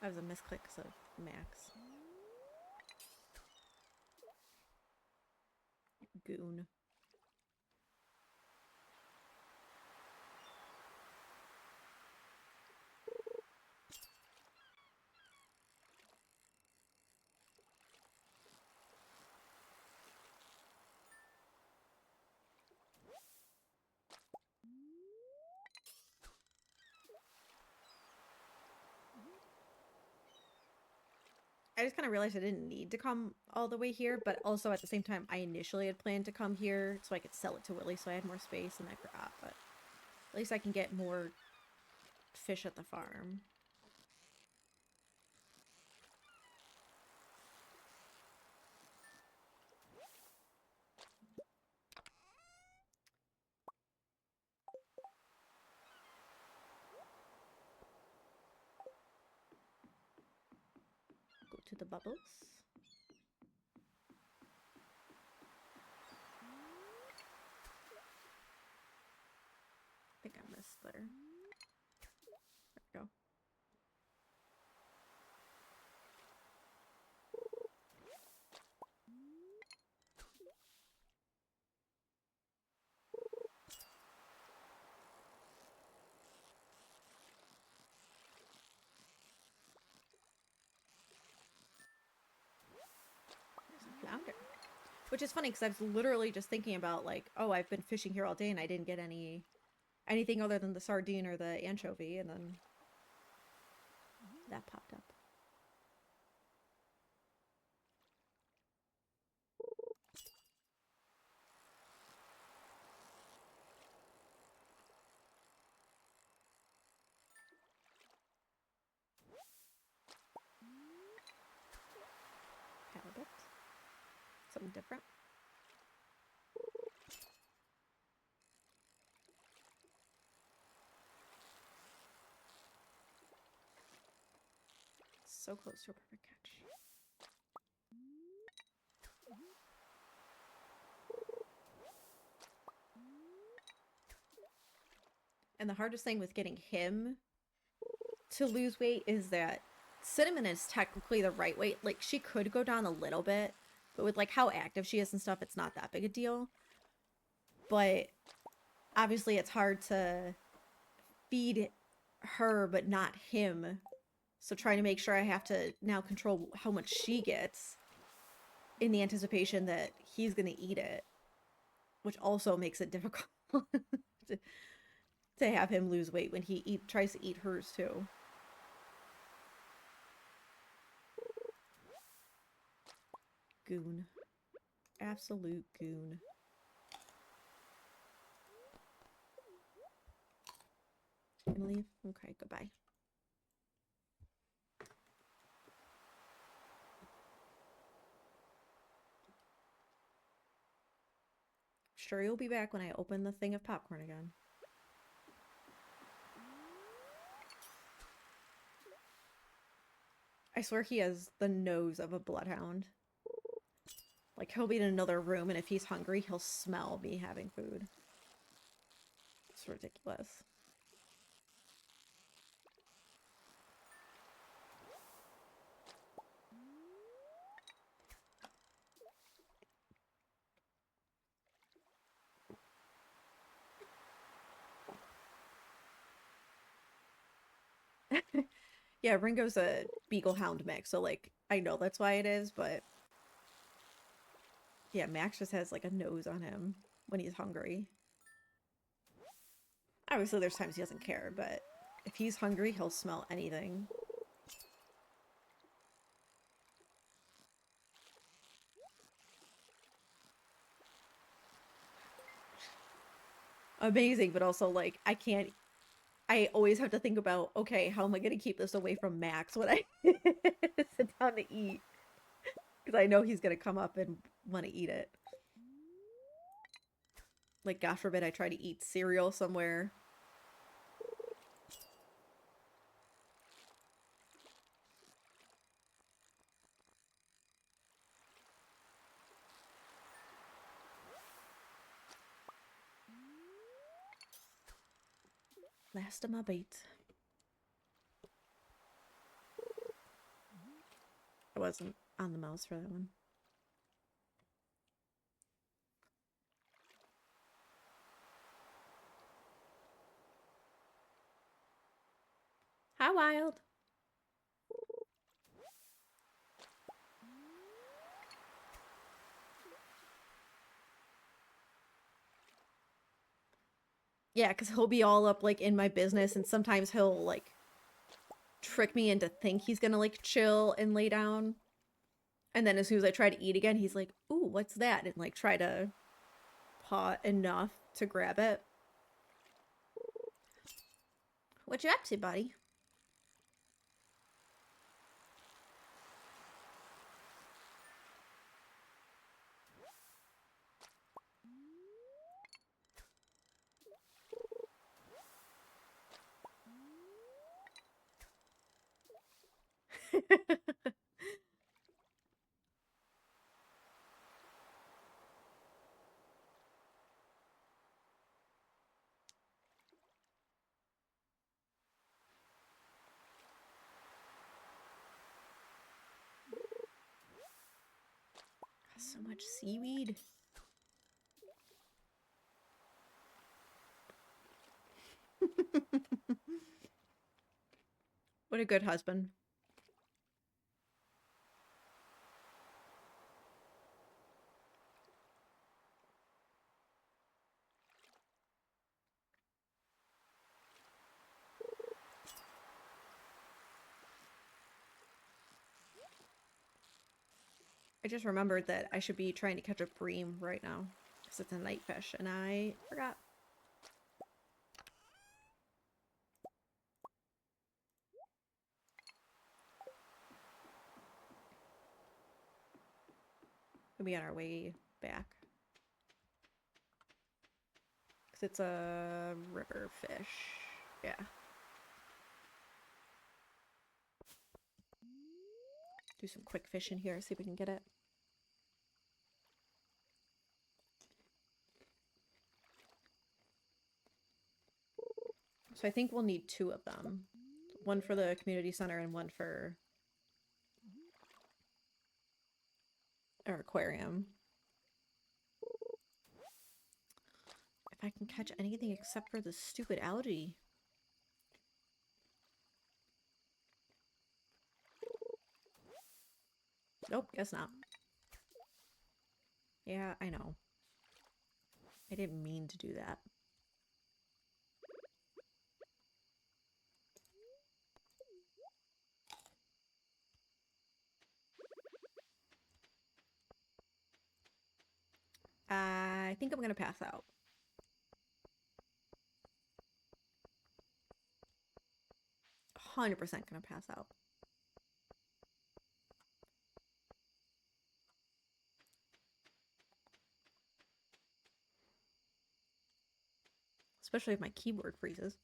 That was a misclick of Max. Goon. I just kind of realized I didn't need to come all the way here, but also at the same time, I initially had planned to come here so I could sell it to Willie so I had more space, and I forgot, but at least I can get more fish at the farm. Go to the bubbles. I think I missed there. There we go. There's a flounder. Which is funny because I was literally just thinking about like, oh, I've been fishing here all day and I didn't get anything other than the sardine or the anchovy, and then that popped up. Halibut. Something different. So close to a perfect catch. And the hardest thing with getting him to lose weight is that Cinnamon is technically the right weight. Like, she could go down a little bit, but with like how active she is and stuff, it's not that big a deal. But obviously it's hard to feed her but not him. So trying to make sure I have to now control how much she gets in the anticipation that he's going to eat it, which also makes it difficult to have him lose weight when he tries to eat hers too. Goon. Absolute goon. Gonna leave? Okay, goodbye. Sure, you'll be back when I open the thing of popcorn again. I swear he has the nose of a bloodhound. Like, he'll be in another room, and if he's hungry, he'll smell me having food. It's ridiculous. Yeah, Ringo's a Beagle Hound mix, so like I know that's why it is, but yeah, Max just has like a nose on him when he's hungry. Obviously, there's times he doesn't care, but if he's hungry, he'll smell anything. Amazing, but also like I always have to think about, okay, how am I gonna keep this away from Max when I sit down to eat? Because I know he's gonna come up and want to eat it. Like, God forbid I try to eat cereal somewhere. Last of my bait. I wasn't on the mouse for that one. Hi, Wild. Yeah, because he'll be all up like in my business, and sometimes he'll like trick me into think he's gonna like chill and lay down. And then as soon as I try to eat again, he's like, "Ooh, what's that?" And like try to paw enough to grab it. What you up to, buddy? So much seaweed. What a good husband. I just remembered that I should be trying to catch a bream right now because it's a night fish, and I forgot. We'll be on our way back because it's a river fish. Yeah. Do some quick fishing here, see if we can get it. So I think we'll need 2 of them. One for the community center and one for our aquarium. If I can catch anything except for the stupid algae. Nope, guess not. Yeah, I know. I didn't mean to do that. I think I'm gonna pass out. 100% gonna pass out. Especially if my keyboard freezes.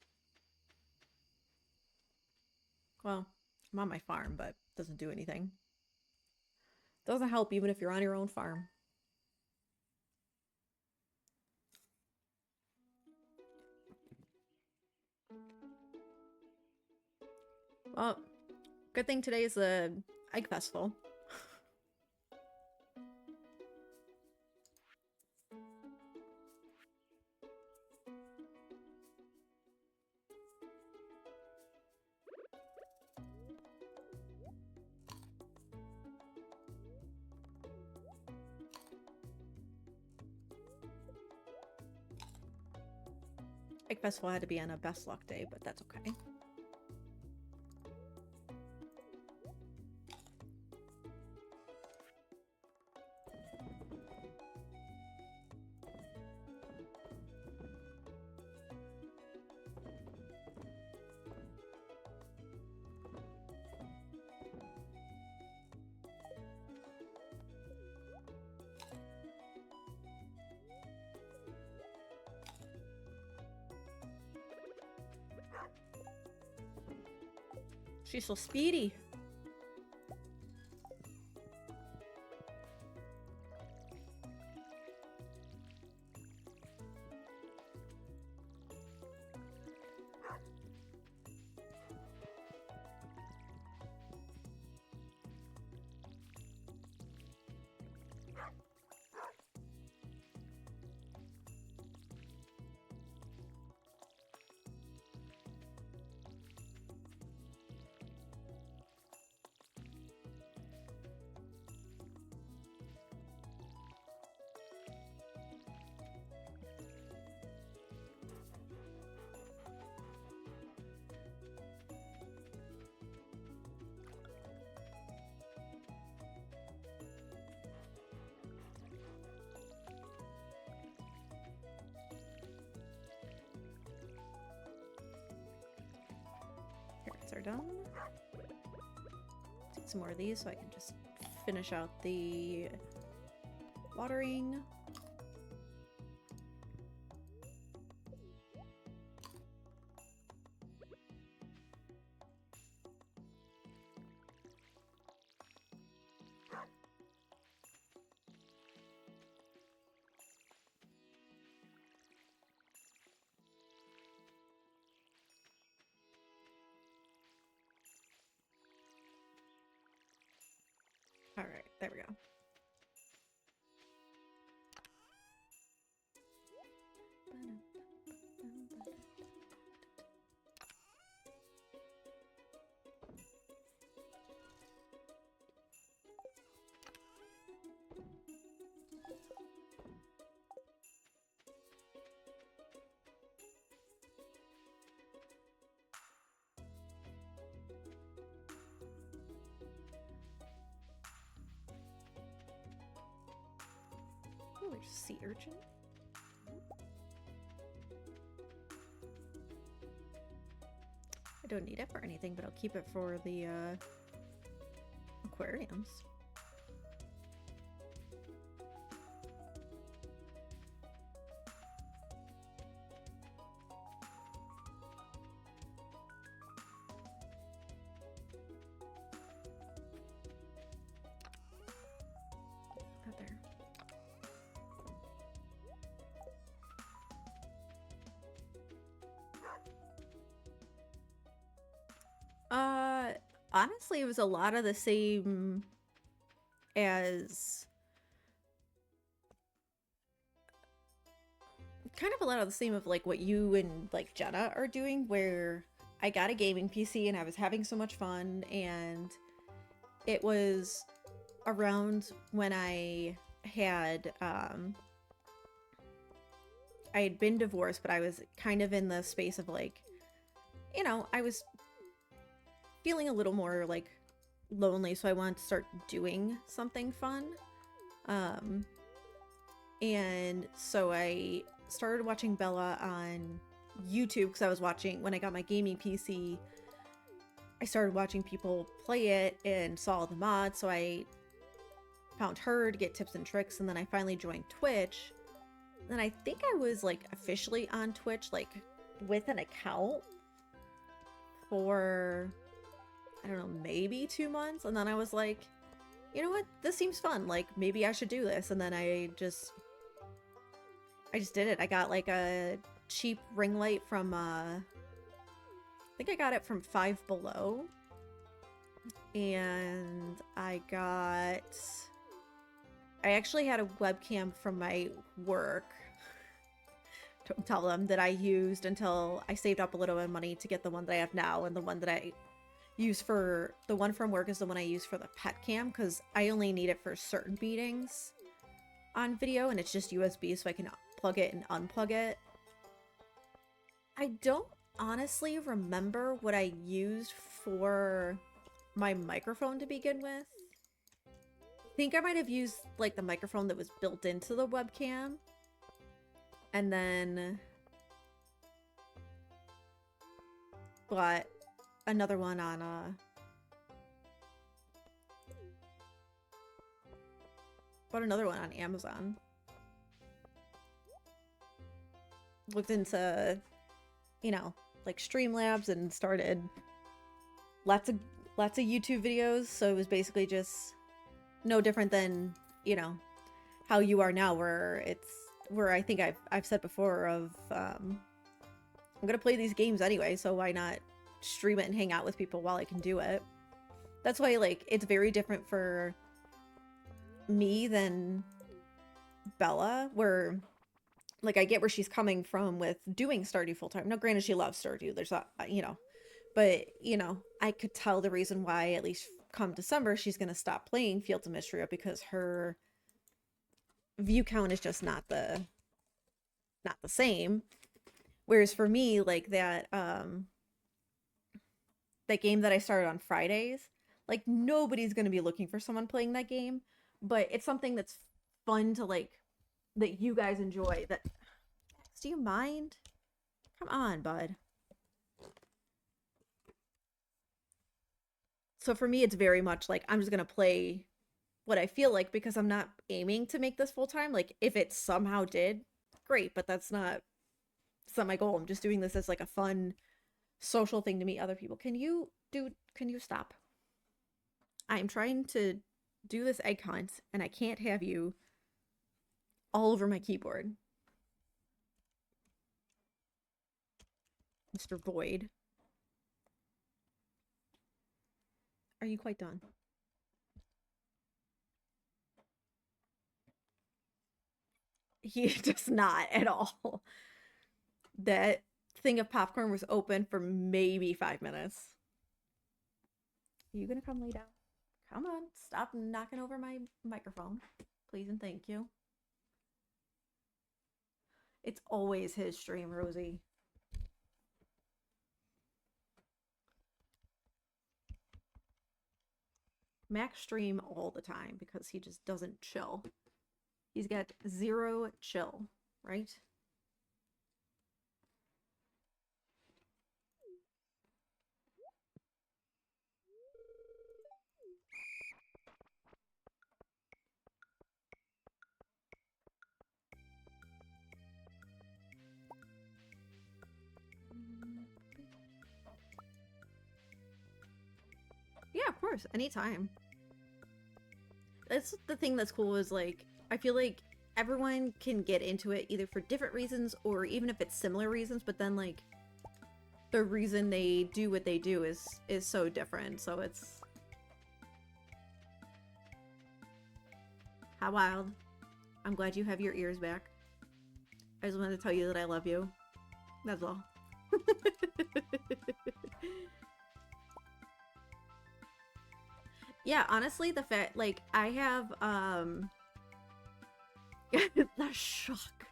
Well, I'm on my farm, but it doesn't do anything. Doesn't help even if you're on your own farm. Well, good thing today is the Egg Festival. Egg Festival had to be on a best luck day, but that's okay. She's so speedy. Carrots are done. Take some more of these so I can just finish out the watering. All right, there we go. Oh, there's a sea urchin. I don't need it for anything, but I'll keep it for the aquariums. Out there. Honestly, it was a lot of the same as kind of a lot of the same of like what you and like Jenna are doing, where I got a gaming PC and I was having so much fun, and it was around when I had been divorced, but I was kind of in the space of like, you know, I was feeling a little more like lonely, so I wanted to start doing something fun. And so I started watching Bella on YouTube because I was watching, when I got my gaming PC, I started watching people play it and saw the mods, so I found her to get tips and tricks, and then I finally joined Twitch. And I think I was like officially on Twitch like with an account for, I don't know, maybe 2 months, and then I was like, you know what, this seems fun, like maybe I should do this. And then I just did it. I got like a cheap ring light from I think I got it from Five Below, and I actually had a webcam from my work. Don't tell them, that I used until I saved up a little bit of money to get the one that I have now, and the one that I use for, the one from work is the one I use for the pet cam, because I only need it for certain beatings on video, and it's just USB, so I can plug it and unplug it. I don't honestly remember what I used for my microphone to begin with. I think I might have used like the microphone that was built into the webcam. And then bought another one on Amazon. Looked into, you know, like Streamlabs and started lots of YouTube videos, so it was basically just no different than, you know, how you are now, where I think I've said before of I'm gonna play these games anyway, so why not stream it and hang out with people while I can do it. That's why, like, it's very different for me than Bella, where like I get where she's coming from with doing Stardew full time. Now, granted, she loves Stardew. There's not, you know, but you know, I could tell the reason why at least come December she's gonna stop playing Fields of Mystria, because her view count is just not the same. Whereas for me, like that game that I started on Fridays, like nobody's gonna be looking for someone playing that game, but it's something that's fun to like, that you guys enjoy. That, do you mind? Come on, bud. So for me, it's very much like I'm just gonna play what I feel like, because I'm not aiming to make this full time. Like if it somehow did, great, but that's not my goal. I'm just doing this as like a fun social thing to meet other people. Can you stop? I'm trying to do this egg hunt and I can't have you all over my keyboard. Mr. Void. Are you quite done? He does not at all. That thing of popcorn was open for maybe 5 minutes. Are you gonna come lay down? Come on, stop knocking over my microphone. Please and thank you. It's always his stream, Rosie. Max stream all the time because he just doesn't chill. He's got zero chill, right? Yeah, of course, anytime. That's the thing that's cool, is like, I feel like everyone can get into it either for different reasons or even if it's similar reasons, but then like the reason they do what they do is so different. So it's how wild. I'm glad you have your ears back. I just wanted to tell you that I love you. That's all. Yeah, honestly, the fact, like, I have the shock.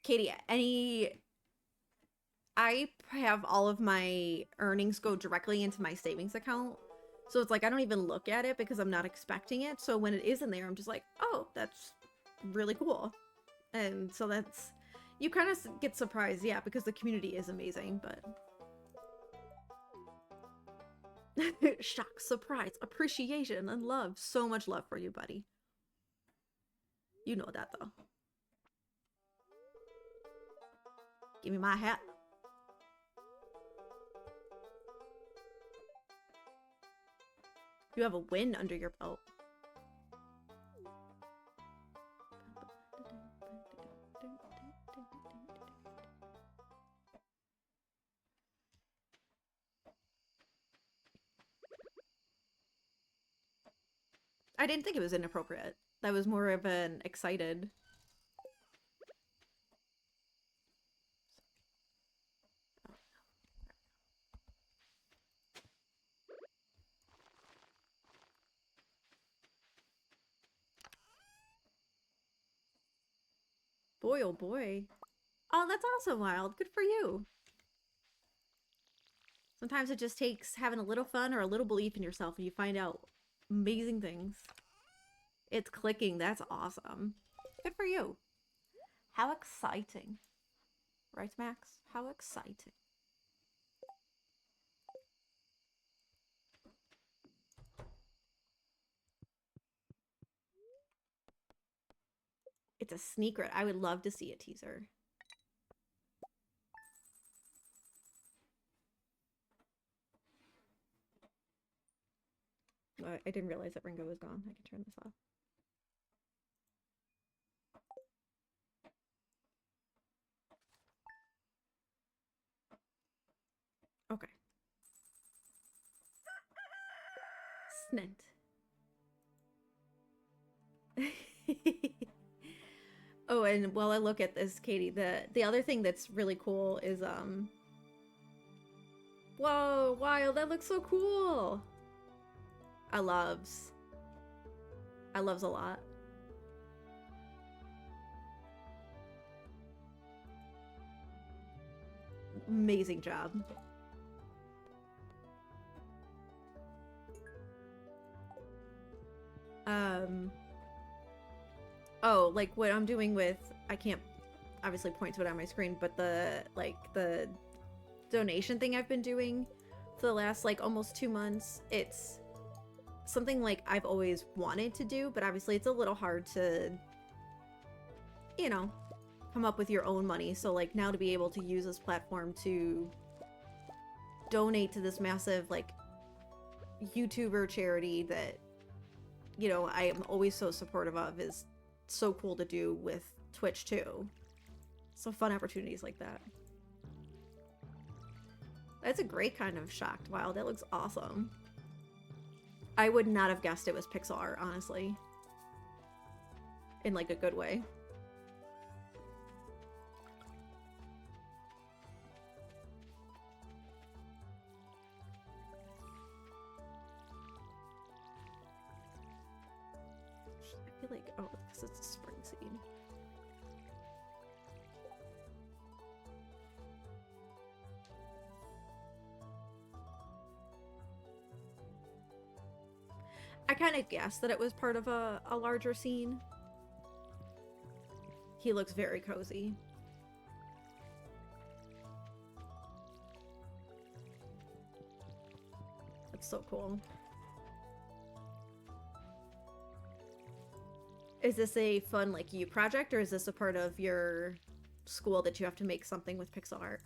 Katie, I have all of my earnings go directly into my savings account. So it's like I don't even look at it because I'm not expecting it. So when it is in there, I'm just like, oh, that's really cool. And so that's, you kind of get surprised, yeah, because the community is amazing, but shock, surprise, appreciation, and love. So much love for you, buddy. You know that, though. Give me my hat. You have a win under your belt. I didn't think it was inappropriate. That was more of an excited. Boy, oh boy. Oh, that's awesome, Wild. Good for you. Sometimes it just takes having a little fun or a little belief in yourself and you find out amazing things. It's clicking. That's awesome. Good for you. How exciting. Right, Max? How exciting. It's a sneaker. I would love to see a teaser. I didn't realize that Ringo was gone. I can turn this off. Okay. Snent. Oh, and while I look at this, Katie, the other thing that's really cool is whoa, Wild, that looks so cool. I loves a lot. Amazing job. Oh, like what I'm doing with, I can't obviously point to it on my screen, but the donation thing I've been doing for the last like almost 2 months, it's something like I've always wanted to do, but obviously it's a little hard to, you know, come up with your own money. So like now to be able to use this platform to donate to this massive like YouTuber charity that, you know, I am always so supportive of is so cool to do with Twitch too. So fun opportunities like that. That's a great kind of shocked Wild. That looks awesome. I would not have guessed it was pixel art, honestly. In like a good way. I feel like, oh, because it's a spring seed. I kind of guessed that it was part of a larger scene. He looks very cozy. That's so cool. Is this a fun, like, you project, or is this a part of your school that you have to make something with pixel art?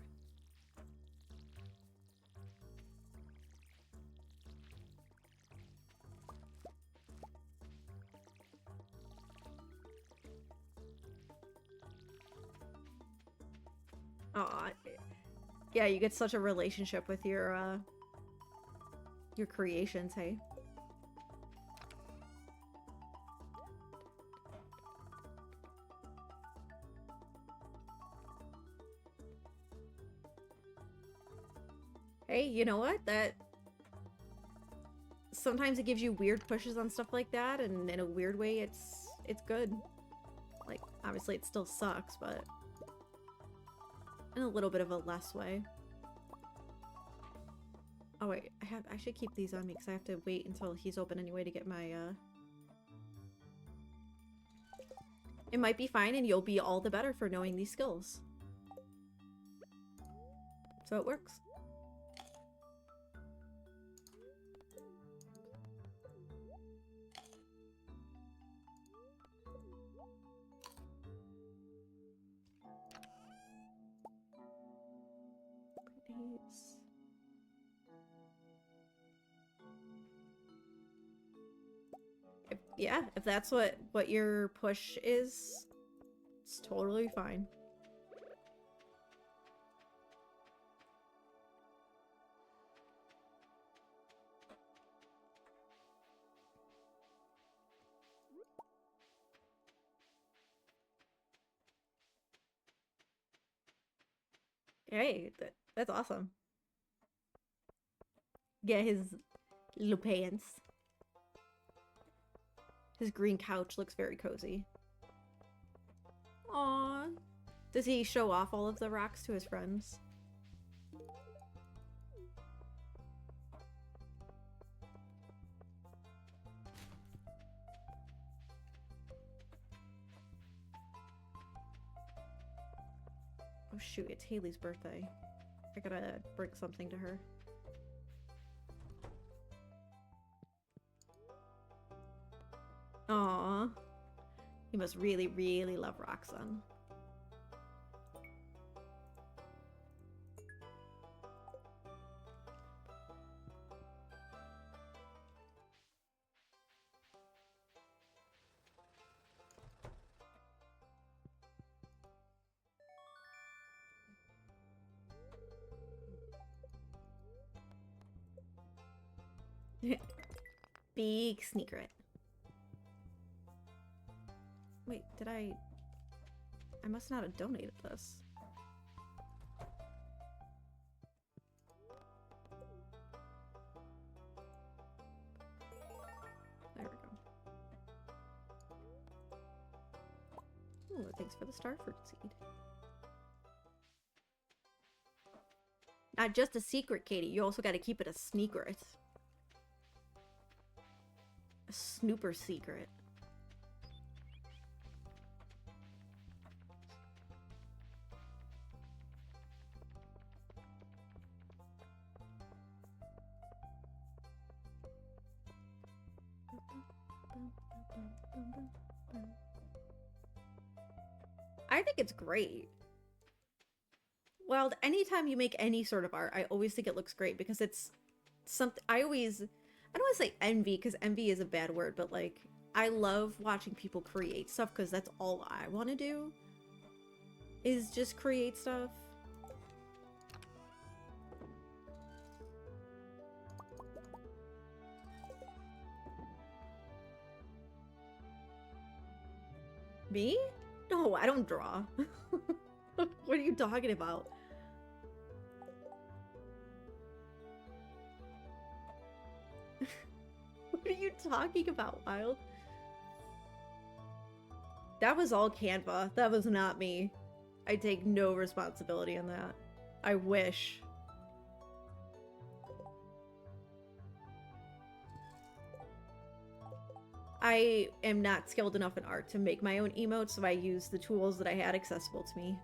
Aw, yeah, you get such a relationship with your creations, hey? Hey, you know what? That sometimes it gives you weird pushes on stuff like that, and in a weird way, it's good. Like, obviously it still sucks, but in a little bit of a less way. Oh wait, I should keep these on me because I have to wait until he's open anyway to get my It might be fine and you'll be all the better for knowing these skills. So it works. Yeah, if that's what your push is, it's totally fine. Hey, that's awesome. Yeah, his little pants. His green couch looks very cozy. Aw. Does he show off all of the rocks to his friends? Oh shoot, it's Haley's birthday. I gotta bring something to her. Aww. He must really, really love Roxanne. Big secret. Wait, did I must not have donated this. There we go. Ooh, thanks for the starfruit seed. Not just a secret, Katie. You also got to keep it a secret. A snooper secret. I think it's great. Well, anytime you make any sort of art, I always think it looks great because it's something I don't want to say envy because envy is a bad word, but like I love watching people create stuff because that's all I want to do is just create stuff. Me? No, I don't draw. What are you talking about? What are you talking about, Wild? That was all Canva. That was not me. I take no responsibility in that. I wish. I am not skilled enough in art to make my own emotes, so I use the tools that I had accessible to me.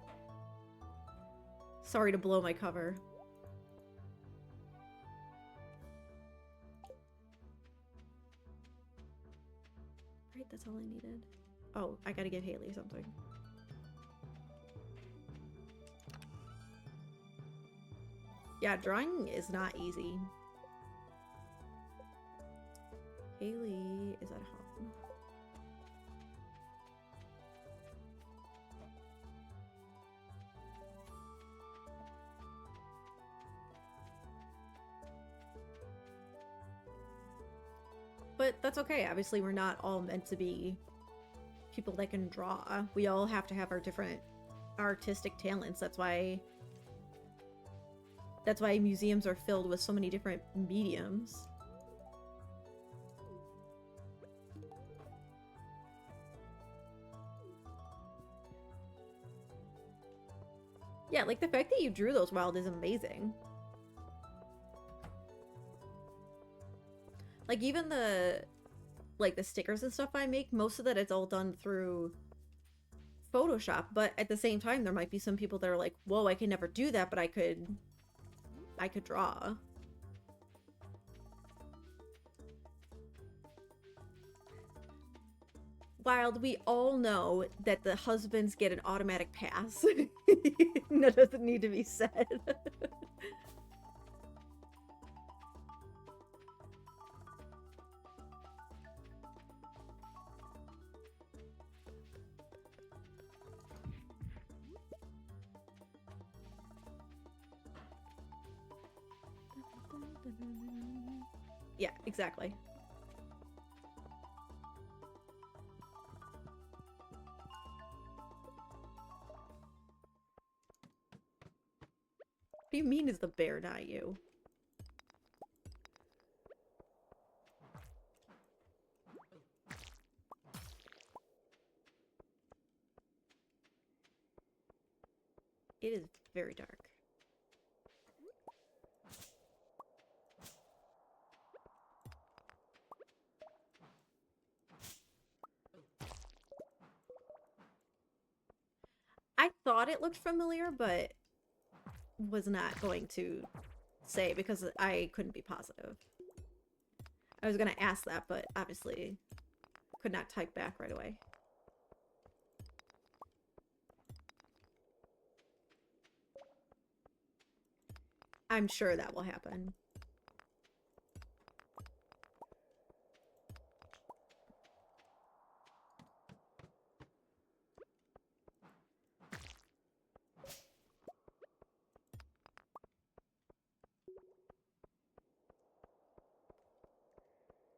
Sorry to blow my cover. Right, that's all I needed. Oh, I gotta give Haley something. Yeah, drawing is not easy. Haley is at home. But that's okay. Obviously, we're not all meant to be people that can draw. We all have to have our different artistic talents. That's why museums are filled with so many different mediums. Yeah, like the fact that you drew those wild is amazing. Like even the stickers and stuff I make, most of that it's all done through Photoshop, but at the same time there might be some people that are like, whoa, I can never do that, but I could draw. Wild, we all know that the husbands get an automatic pass. That doesn't need to be said. Yeah, exactly. What do you mean is the bear, not you? It is very dark. I thought it looked familiar, but was not going to say because I couldn't be positive. I was going to ask that, but obviously could not type back right away. I'm sure that will happen.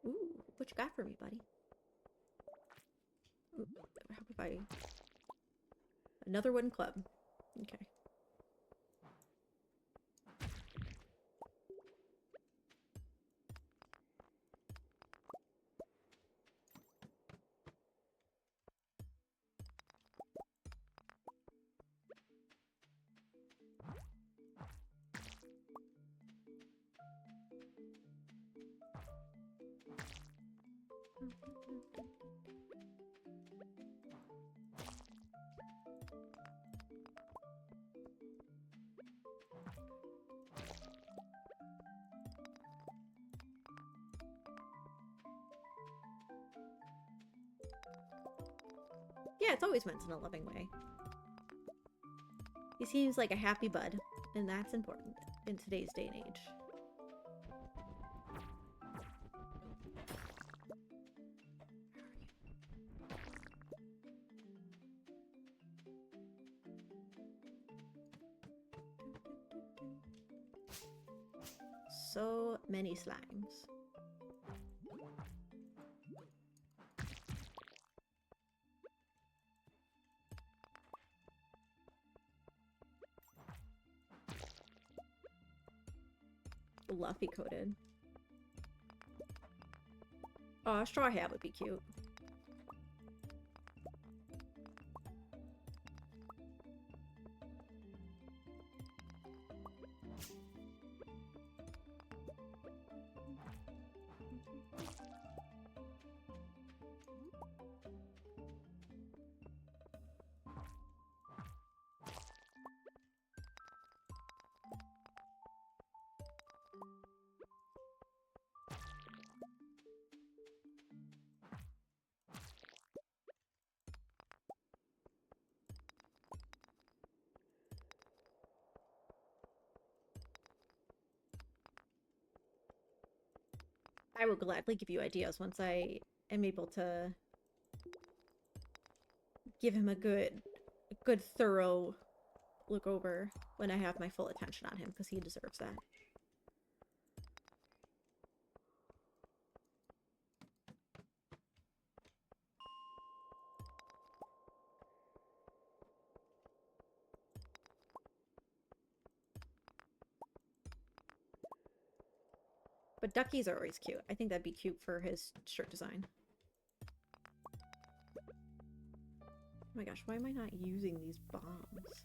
Ooh, what you got for me, buddy? Ooh, how if I... Another wooden club. Okay. Yeah, it's always meant in a loving way. He seems like a happy bud, and that's important in today's day and age. So many slimes. Fluffy coated. Oh, a straw hat would be cute. I will gladly give you ideas once I am able to give him a good thorough look over when I have my full attention on him, because he deserves that. But duckies are always cute. I think that'd be cute for his shirt design. Oh my gosh, why am I not using these bombs?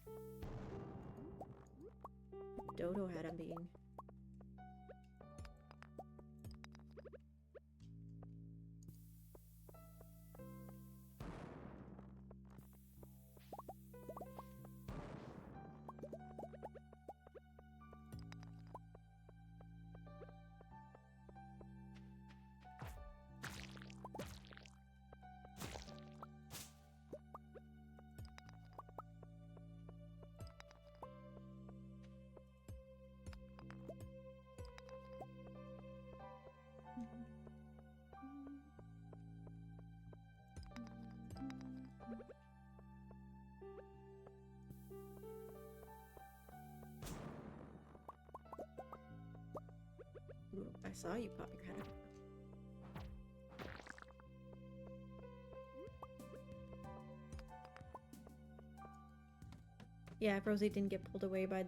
Dodo had him being. Ooh, I saw you pop your head up. Yeah, if Rosie didn't get pulled away by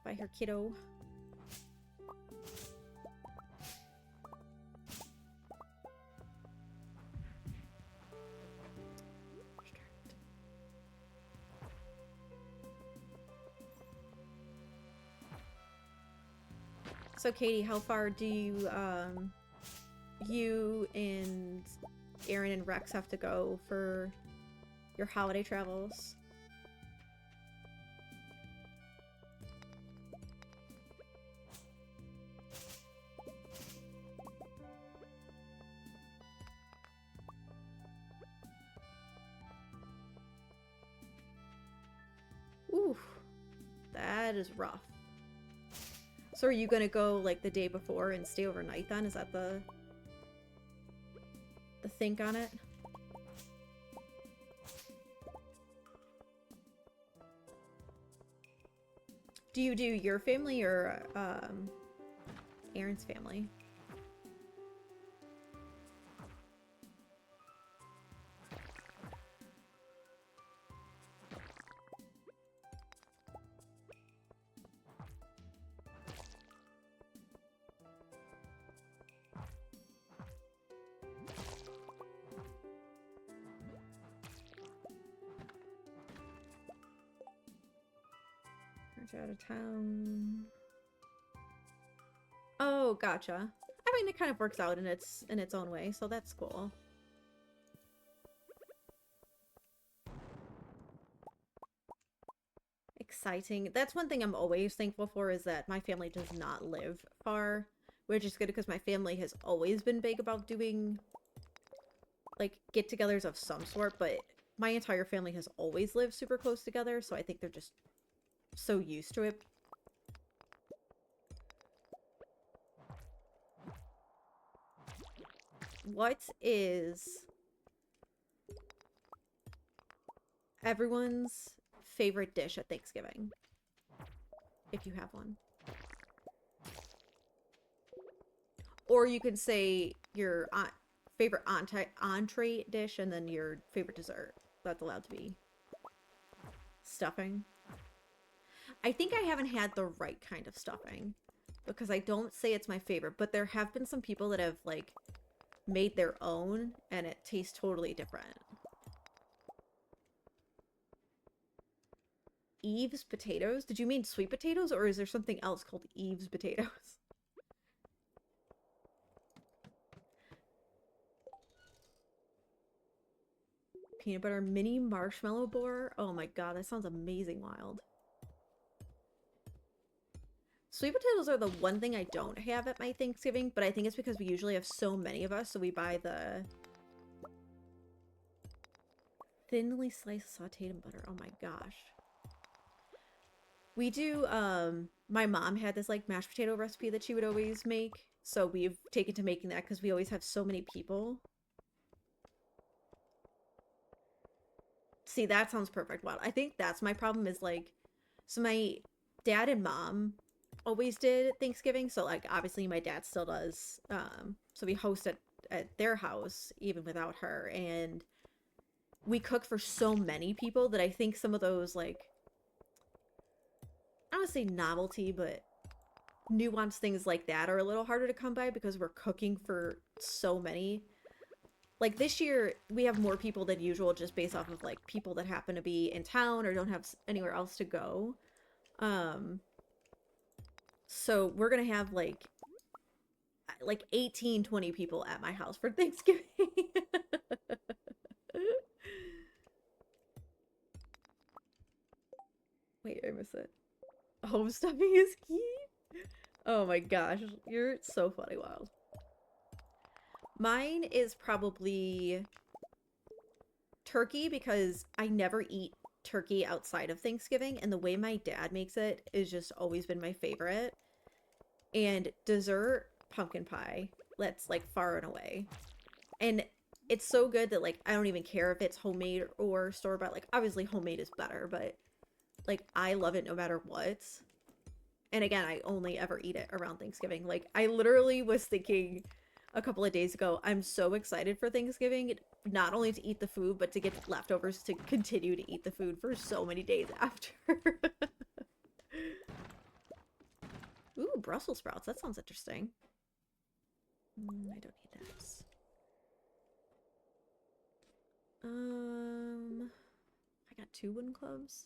her kiddo. So Katie, how far do you and Aaron and Rex have to go for your holiday travels? Ooh, that is rough. So are you gonna go like the day before and stay overnight then? Is that the think on it? Do you do your family or Aaron's family? Out of town. Oh, gotcha. I mean, it kind of works out in its own way, so that's cool. Exciting. That's one thing I'm always thankful for, is that my family does not live far, which is good because my family has always been big about doing like get-togethers of some sort, but my entire family has always lived super close together, so I think they're just so used to it. What is everyone's favorite dish at Thanksgiving? If you have one. Or you can say your favorite entree dish and then your favorite dessert. That's allowed to be stuffing. I think I haven't had the right kind of stuffing because I don't say it's my favorite, but there have been some people that have like made their own and it tastes totally different. Eve's potatoes? Did you mean sweet potatoes, or is there something else called Eve's potatoes? Peanut butter mini marshmallow borer? Oh my god, that sounds amazing wild. Sweet potatoes are the one thing I don't have at my Thanksgiving, but I think it's because we usually have so many of us, so we buy the thinly sliced sauteed in butter. Oh my gosh. We do, my mom had this like mashed potato recipe that she would always make, so we've taken to making that because we always have so many people. See, that sounds perfect. Wow. I think that's my problem is like, so my dad and mom always did Thanksgiving, so like obviously my dad still does. So we host at their house even without her, and we cook for so many people that I think some of those like, I don't want to say novelty, but nuanced things like that are a little harder to come by because we're cooking for so many. Like this year, we have more people than usual just based off of like people that happen to be in town or don't have anywhere else to go. So we're gonna have like 18, 20 people at my house for Thanksgiving. Wait, I missed it. Home stuffing is key? Oh my gosh, you're so funny, Wild. Mine is probably turkey because I never eat turkey outside of Thanksgiving, and the way my dad makes it is just always been my favorite. And dessert, pumpkin pie. That's like far and away. And it's so good that like I don't even care if it's homemade or store-bought. Like obviously homemade is better, but like I love it no matter what. And again, I only ever eat it around Thanksgiving. Like I literally was thinking a couple of days ago, I'm so excited for Thanksgiving, not only to eat the food, but to get leftovers to continue to eat the food for so many days after. Ooh, Brussels sprouts. That sounds interesting. I don't need that. I got 2 wooden clubs.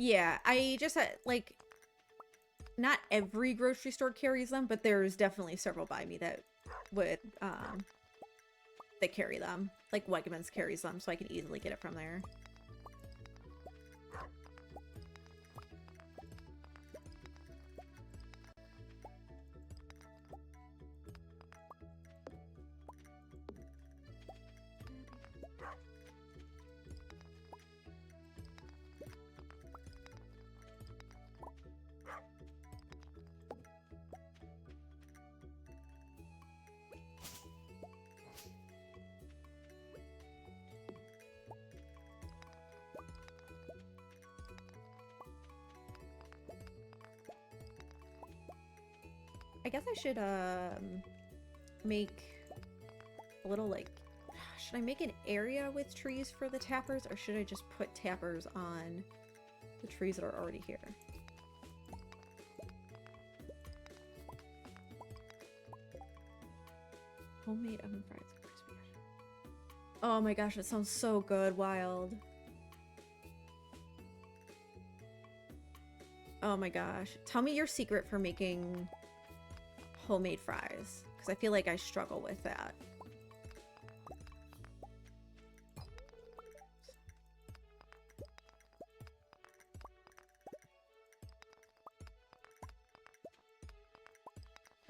Yeah, I just like not every grocery store carries them, but there's definitely several by me that would that carry them. Like Wegmans carries them, so I can easily get it from there. I guess I should make a little like, should I make an area with trees for the tappers, or should I just put tappers on the trees that are already here? Homemade oven fries crispy. Oh my gosh, it sounds so good, Wild. Oh my gosh. Tell me your secret for making homemade fries, because I feel like I struggle with that.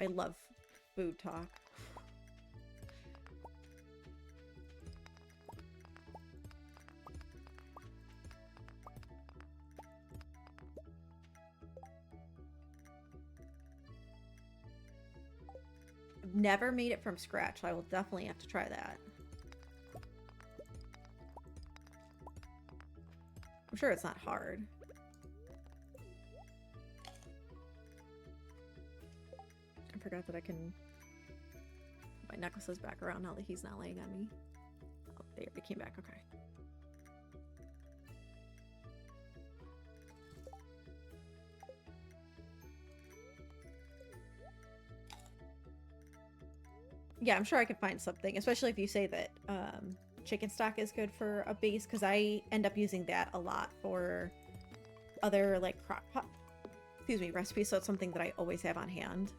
I love food talk. I've never made it from scratch, so I will definitely have to try that. I'm sure it's not hard. I forgot that I can put my necklaces back around now that he's not laying on me. Oh, they already came back. Okay. Yeah, I'm sure I could find something, especially if you say that chicken stock is good for a base, because I end up using that a lot for other like crock pot, excuse me, recipes, so it's something that I always have on hand.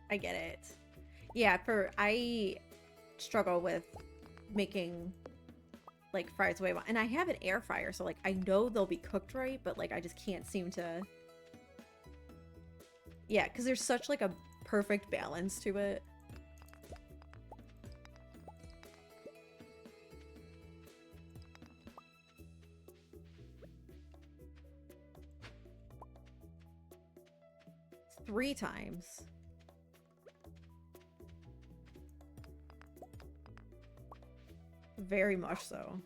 I get it. Yeah, I struggle with making like fries the way I want. And I have an air fryer, so like I know they'll be cooked right, but like I just can't seem to. Yeah, because there's such like a perfect balance to it. Three times. Very much so.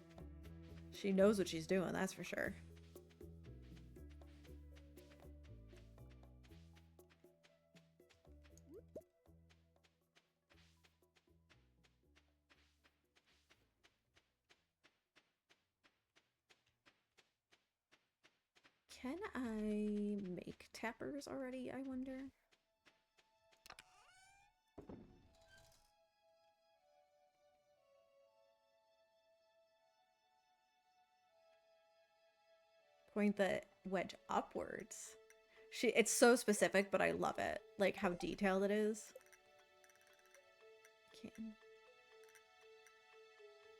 She knows what she's doing, that's for sure. Can I make tappers already, I wonder? Point the wedge upwards. It's so specific, but I love it. Like how detailed it is. Can.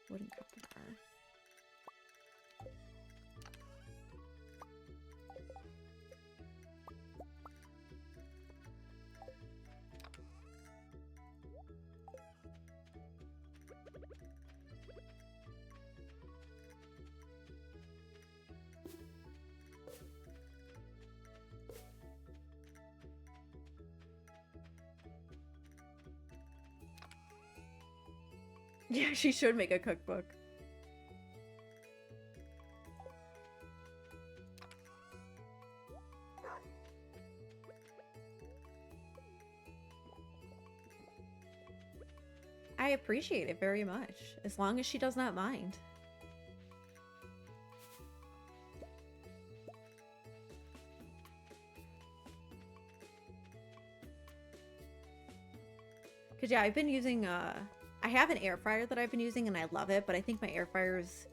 Wooden cup bar. Yeah, she should make a cookbook. I appreciate it very much, as long as she does not mind. Cause yeah, I've been using I have an air fryer that I've been using and I love it, but I think my air fryer is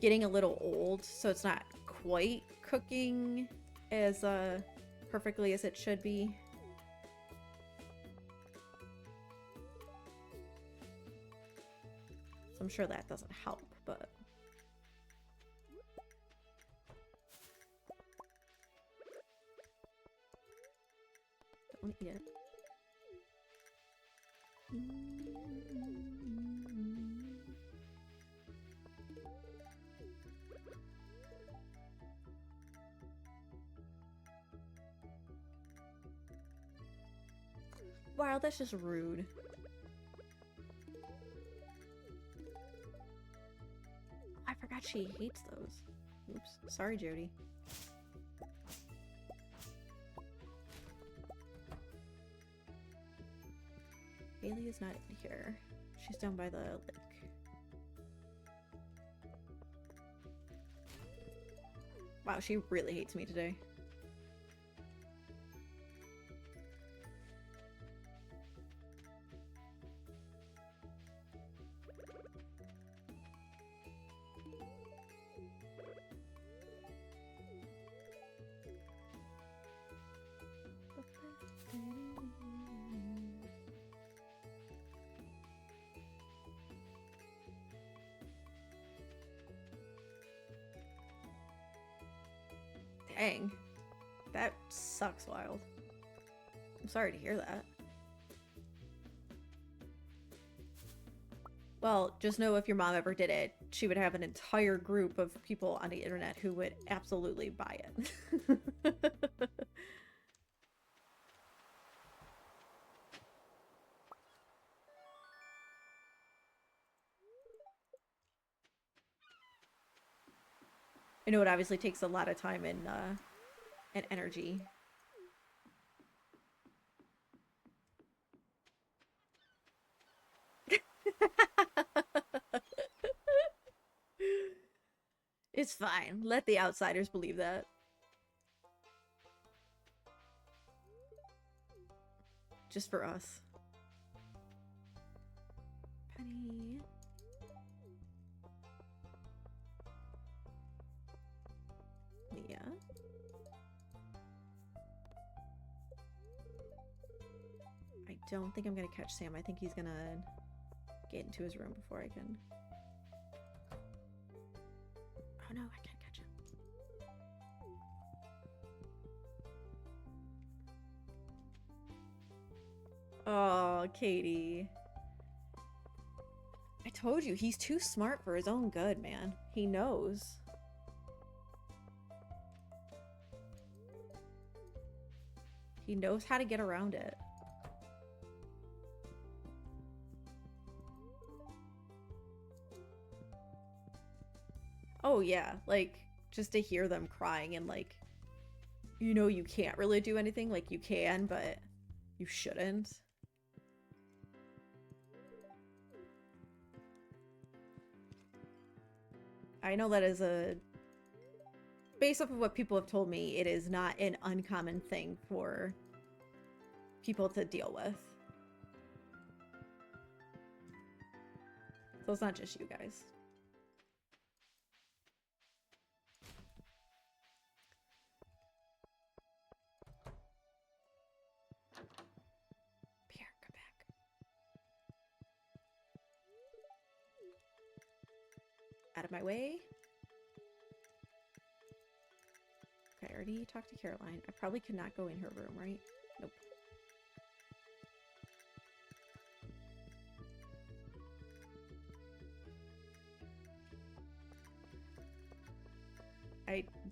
getting a little old, so it's not quite cooking as perfectly as it should be. So I'm sure that doesn't help, but don't eat it. Wow, that's just rude. I forgot she hates those. Oops. Sorry, Jody. Haley is not here. She's down by the lake. Wow, she really hates me today. Dang. That sucks wild. I'm sorry to hear that. Well, just know if your mom ever did it, she would have an entire group of people on the internet who would absolutely buy it. I know it obviously takes a lot of time and energy. It's fine. Let the outsiders believe that. Just for us. Penny. Leah. I don't think I'm gonna catch Sam. I think he's gonna get into his room before I can. Oh no, I can't catch him. Oh, Katie. I told you, he's too smart for his own good, man. He knows. He knows how to get around it. Oh yeah, like, just to hear them crying and like, you know you can't really do anything, like you can, but you shouldn't. I know that is a... Based off of what people have told me, it is not an uncommon thing for people to deal with. So it's not just you guys. Pierre, come back. Out of my way. Okay, I already talked to Caroline. I probably could not go in her room, right? Nope.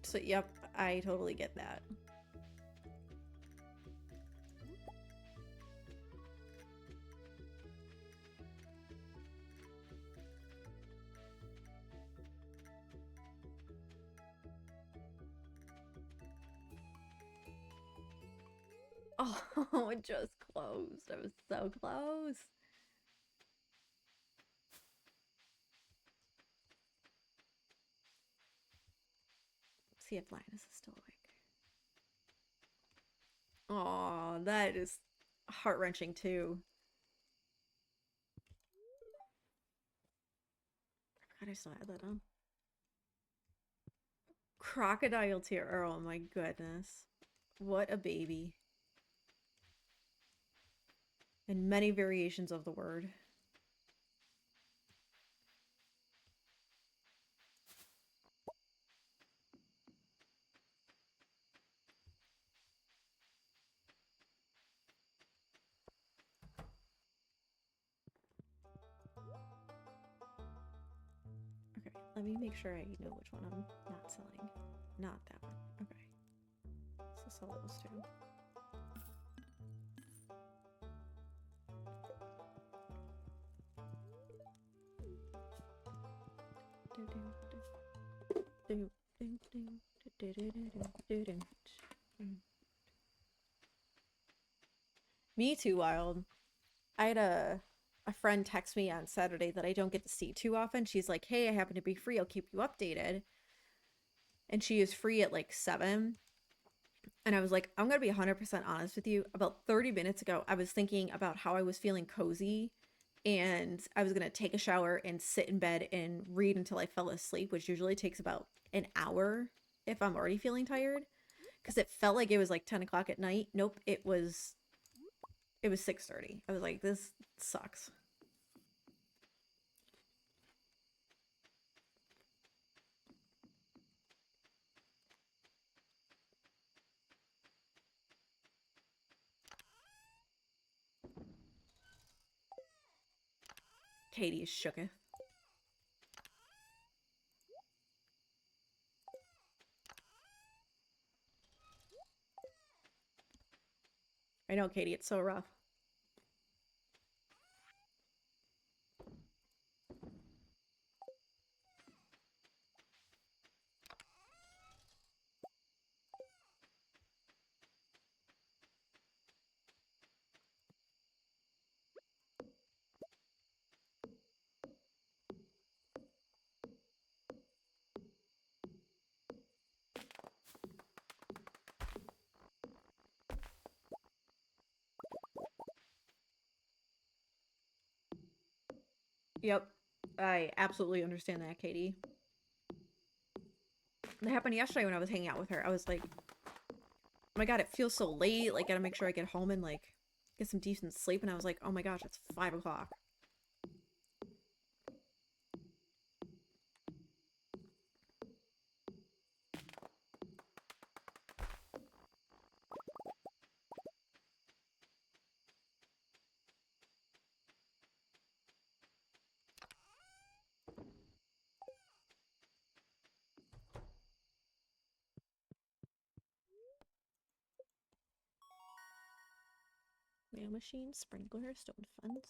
So yep, I totally get that. Oh, it just closed. I was so close. See if Linus is still awake. Oh, that is heart-wrenching too. I forgot I still had that on. Crocodile tear. Oh my goodness. What a baby. And many variations of the word. Okay, let me make sure I know which one I'm not selling. Not that one. Okay. So sell those two. Me too, Wild. I had a friend text me on Saturday that I don't get to see too often. She's like, "Hey, I happen to be free. I'll keep you updated." And she is free at like 7. And I was like, I'm going to be 100% honest with you. About 30 minutes ago, I was thinking about how I was feeling cozy and I was going to take a shower and sit in bed and read until I fell asleep, which usually takes about an hour if I'm already feeling tired. Because it felt like it was like 10 o'clock at night. Nope, it was 6:30. I was like, this sucks. Katie is shooketh. I know, Katie, it's so rough. Yep. I absolutely understand that, Katie. That happened yesterday when I was hanging out with her. I was like, oh my god, it feels so late. Like, gotta make sure I get home and like get some decent sleep. And I was like, oh my gosh, it's 5 o'clock. Mail machine, sprinkler, stone fence.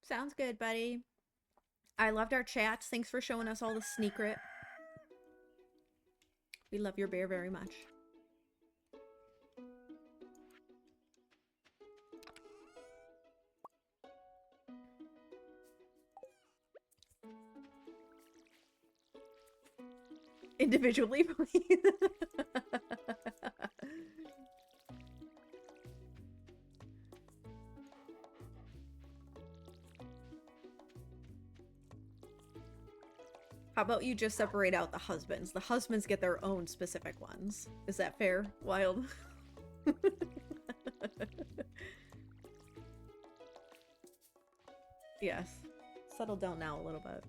Sounds good, buddy. I loved our chats. Thanks for showing us all the secret. We love your bear very much. Individually, please. How about you just separate out the husbands? The husbands get their own specific ones. Is that fair, Wild? Yes. Settle down now a little bit.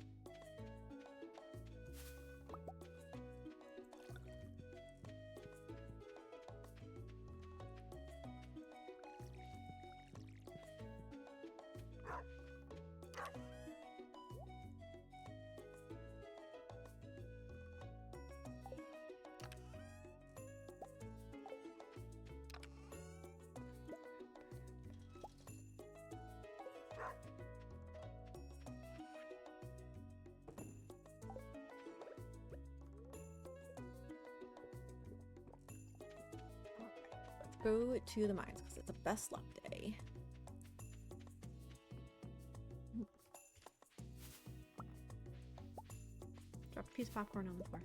Go to the mines because it's a best luck day. Drop a piece of popcorn on the floor.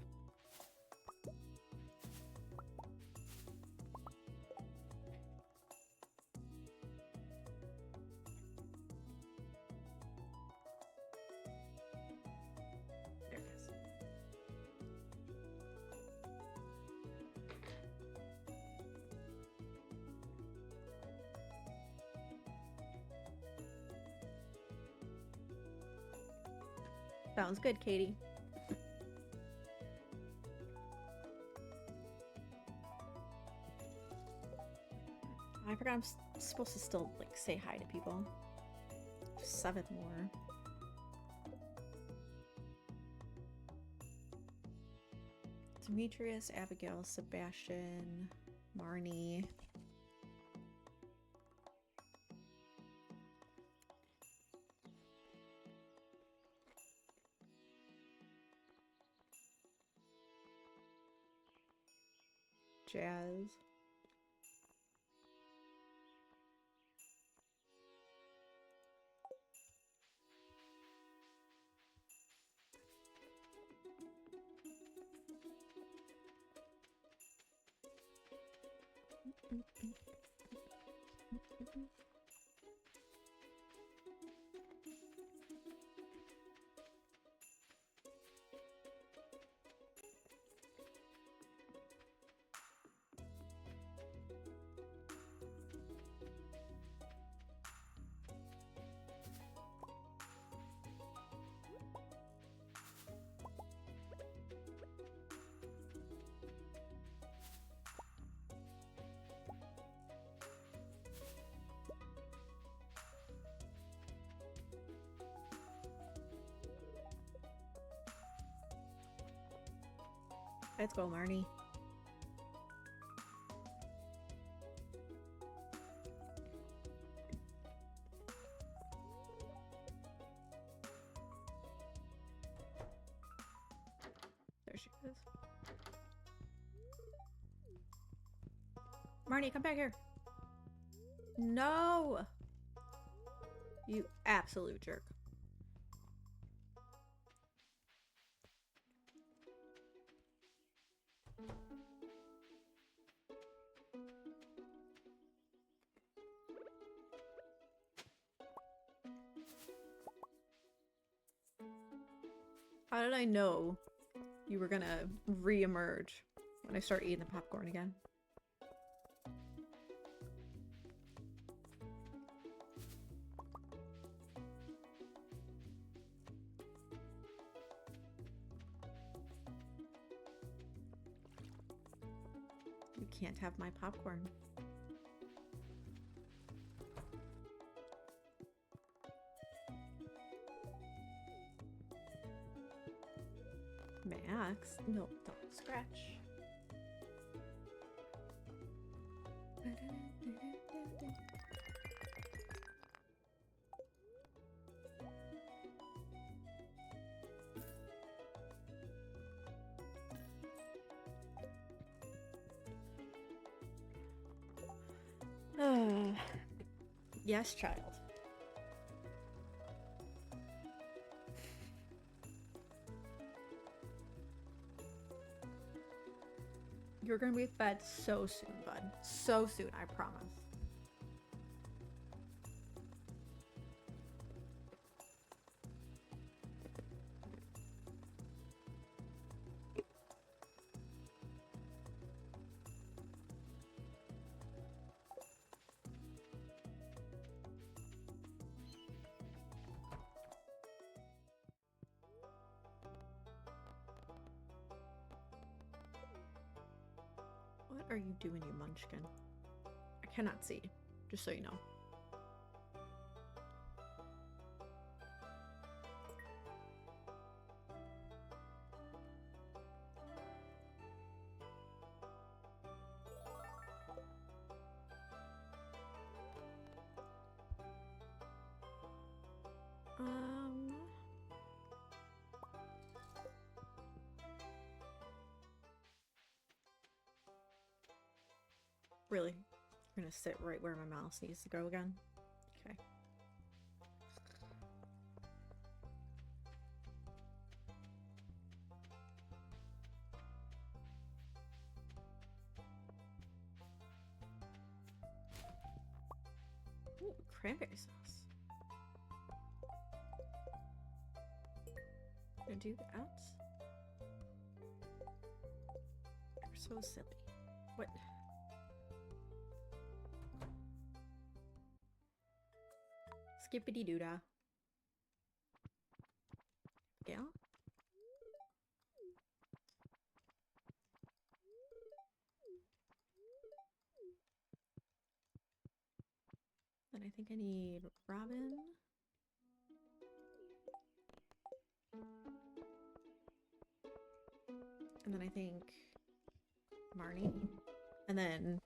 There it is. Sounds good, Katie. I forgot I'm supposed to still like say hi to people. 7 more. Demetrius, Abigail, Sebastian, Marnie. Jazz. Let's go, Marnie. There she is. Marnie, come back here. No! You absolute jerk. How did I know you were gonna re-emerge when I start eating the popcorn again? You can't have my popcorn. Max? No, don't scratch. Yes, child. You're gonna be fed so soon, bud. So soon, I promise. What are you doing, you munchkin? I cannot see, just so you know. Really? We're gonna sit right where my mouse needs to go again. Okay. Ooh, cranberry sauce. Gonna do that. You're so silly. What? Skippity doodah. Yeah. Then I think I need Robin. And then I think Marnie. And then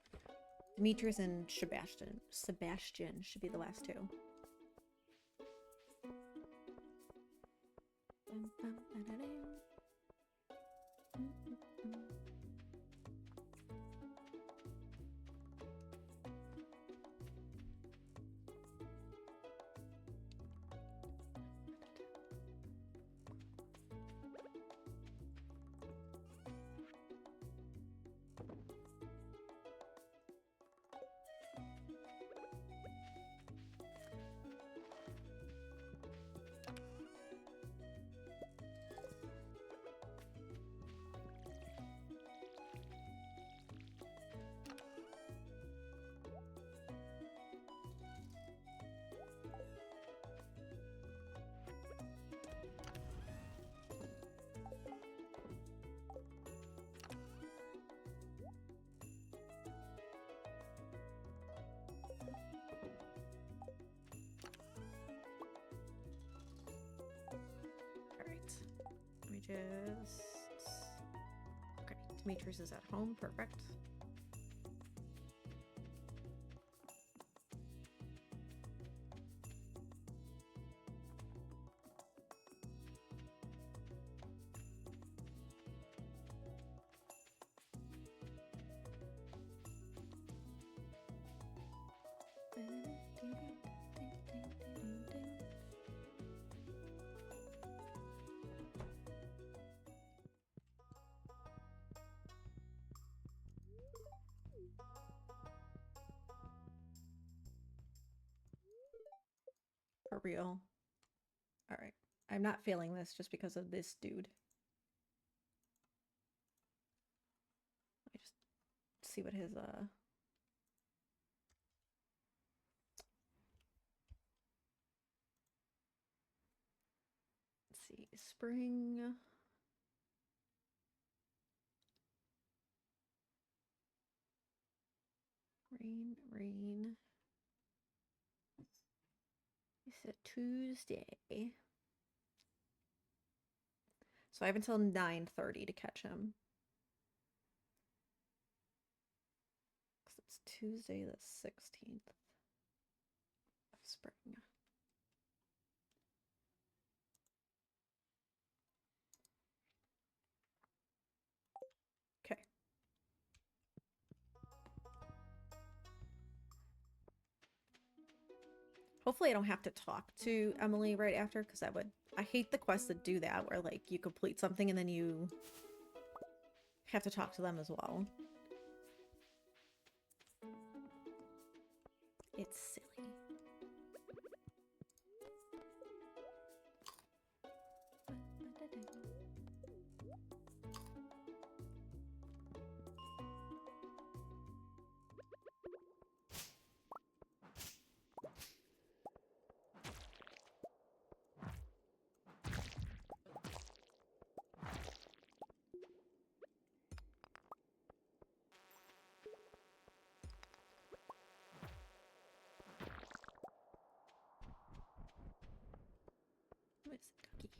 Demetrius and Sebastian. Sebastian should be the last two. Just... Okay, Demetrius is at home. Perfect. For real. Alright. I'm not failing this just because of this dude. Let me just see what his, Let's see. Spring... Rain. It's a Tuesday. So I have until 9:30 to catch him. Because it's Tuesday the 16th of spring. Okay. Hopefully I don't have to talk to Emily right after, because I hate the quests that do that, where like you complete something and then you have to talk to them as well. It's silly. What is it, cookie?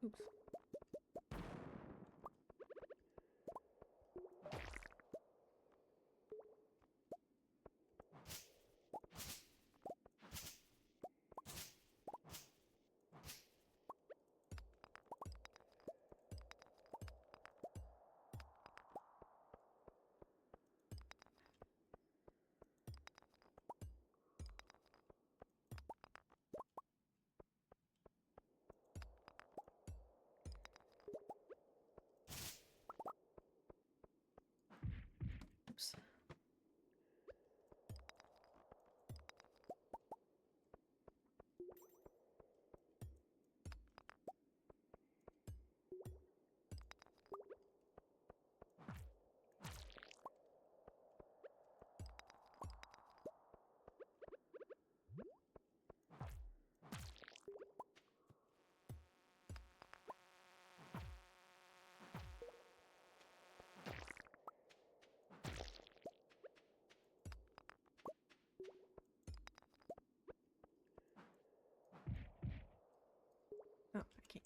Oops.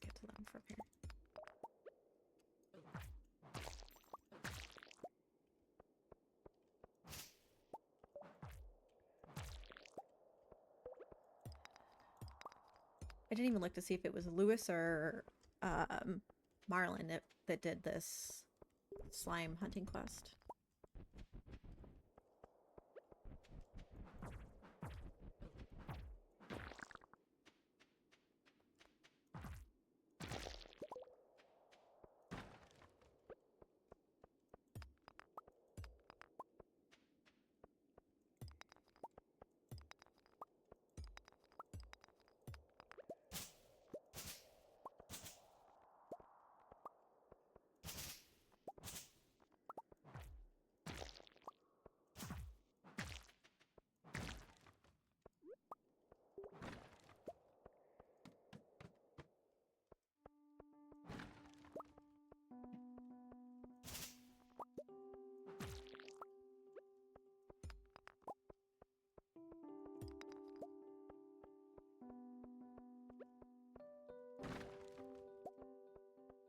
can't get to them from here. I didn't even look to see if it was Lewis or Marlin that did this slime hunting quest.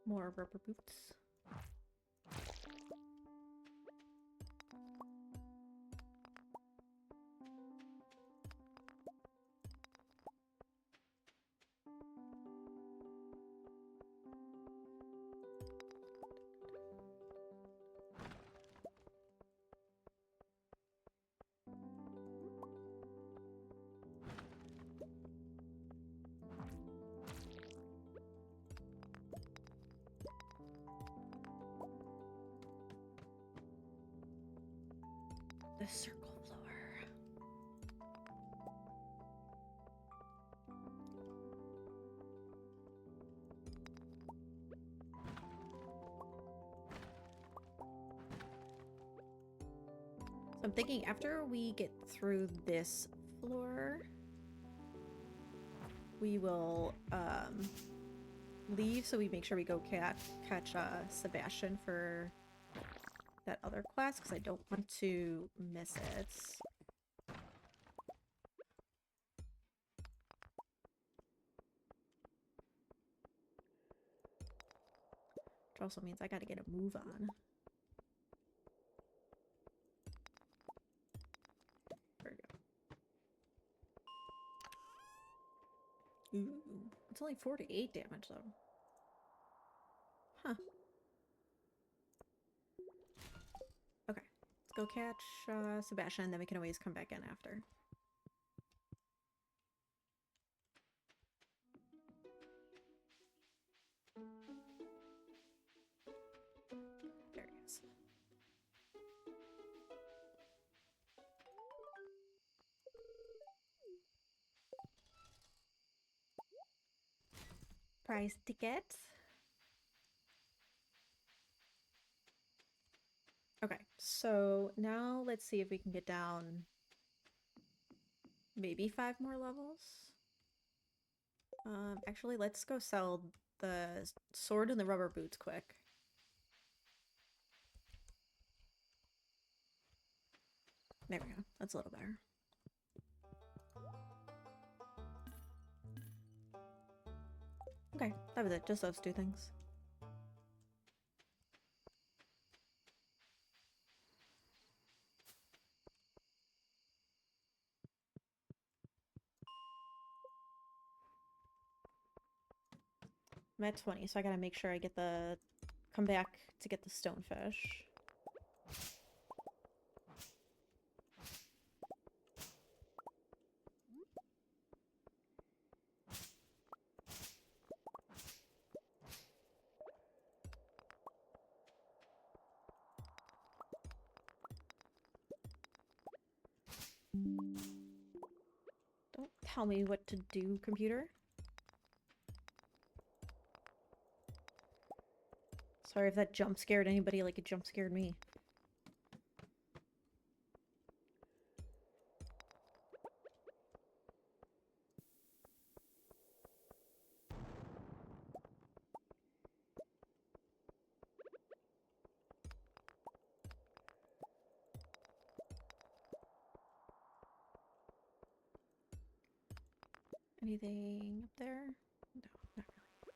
More rubber boots. The circle floor. So I'm thinking after we get through this floor, we will leave so we make sure we go catch Sebastian for that other quest because I don't want to miss it. Which also means I gotta get a move on. There we go. Ooh, it's only 4 to 8 damage though. Huh. Okay, let's go catch Sebastian, then we can always come back in after. There he is. Prize ticket. Okay, so now let's see if we can get down maybe 5 more levels. Actually, let's go sell the sword and the rubber boots quick. There we go. That's a little better. Okay, that was it. Just those 2 things. I'm at 20, so I gotta make sure I get the... come back to get the stonefish. Don't tell me what to do, computer. Sorry if that jump scared anybody like it jump scared me. Anything up there? No, not really.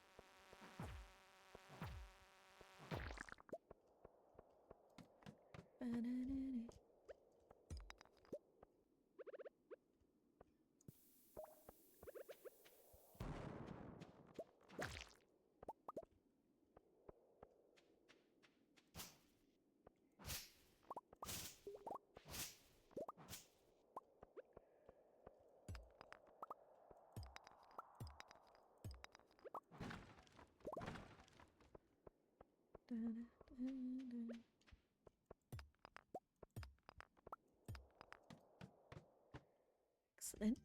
Excellent.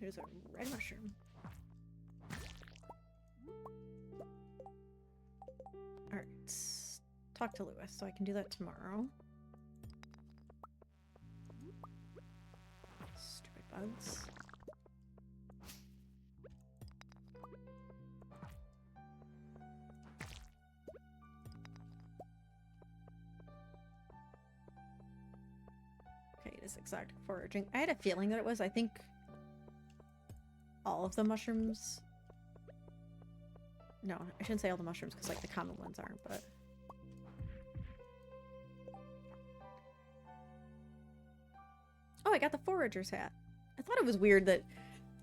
There's a red mushroom. Alright. Talk to Lewis, so I can do that tomorrow. Stupid bugs. Okay, it is exotic foraging. I had a feeling that it was. I think all of the mushrooms... No, I shouldn't say all the mushrooms because like the common ones aren't, but... Oh, I got the forager's hat. I thought it was weird that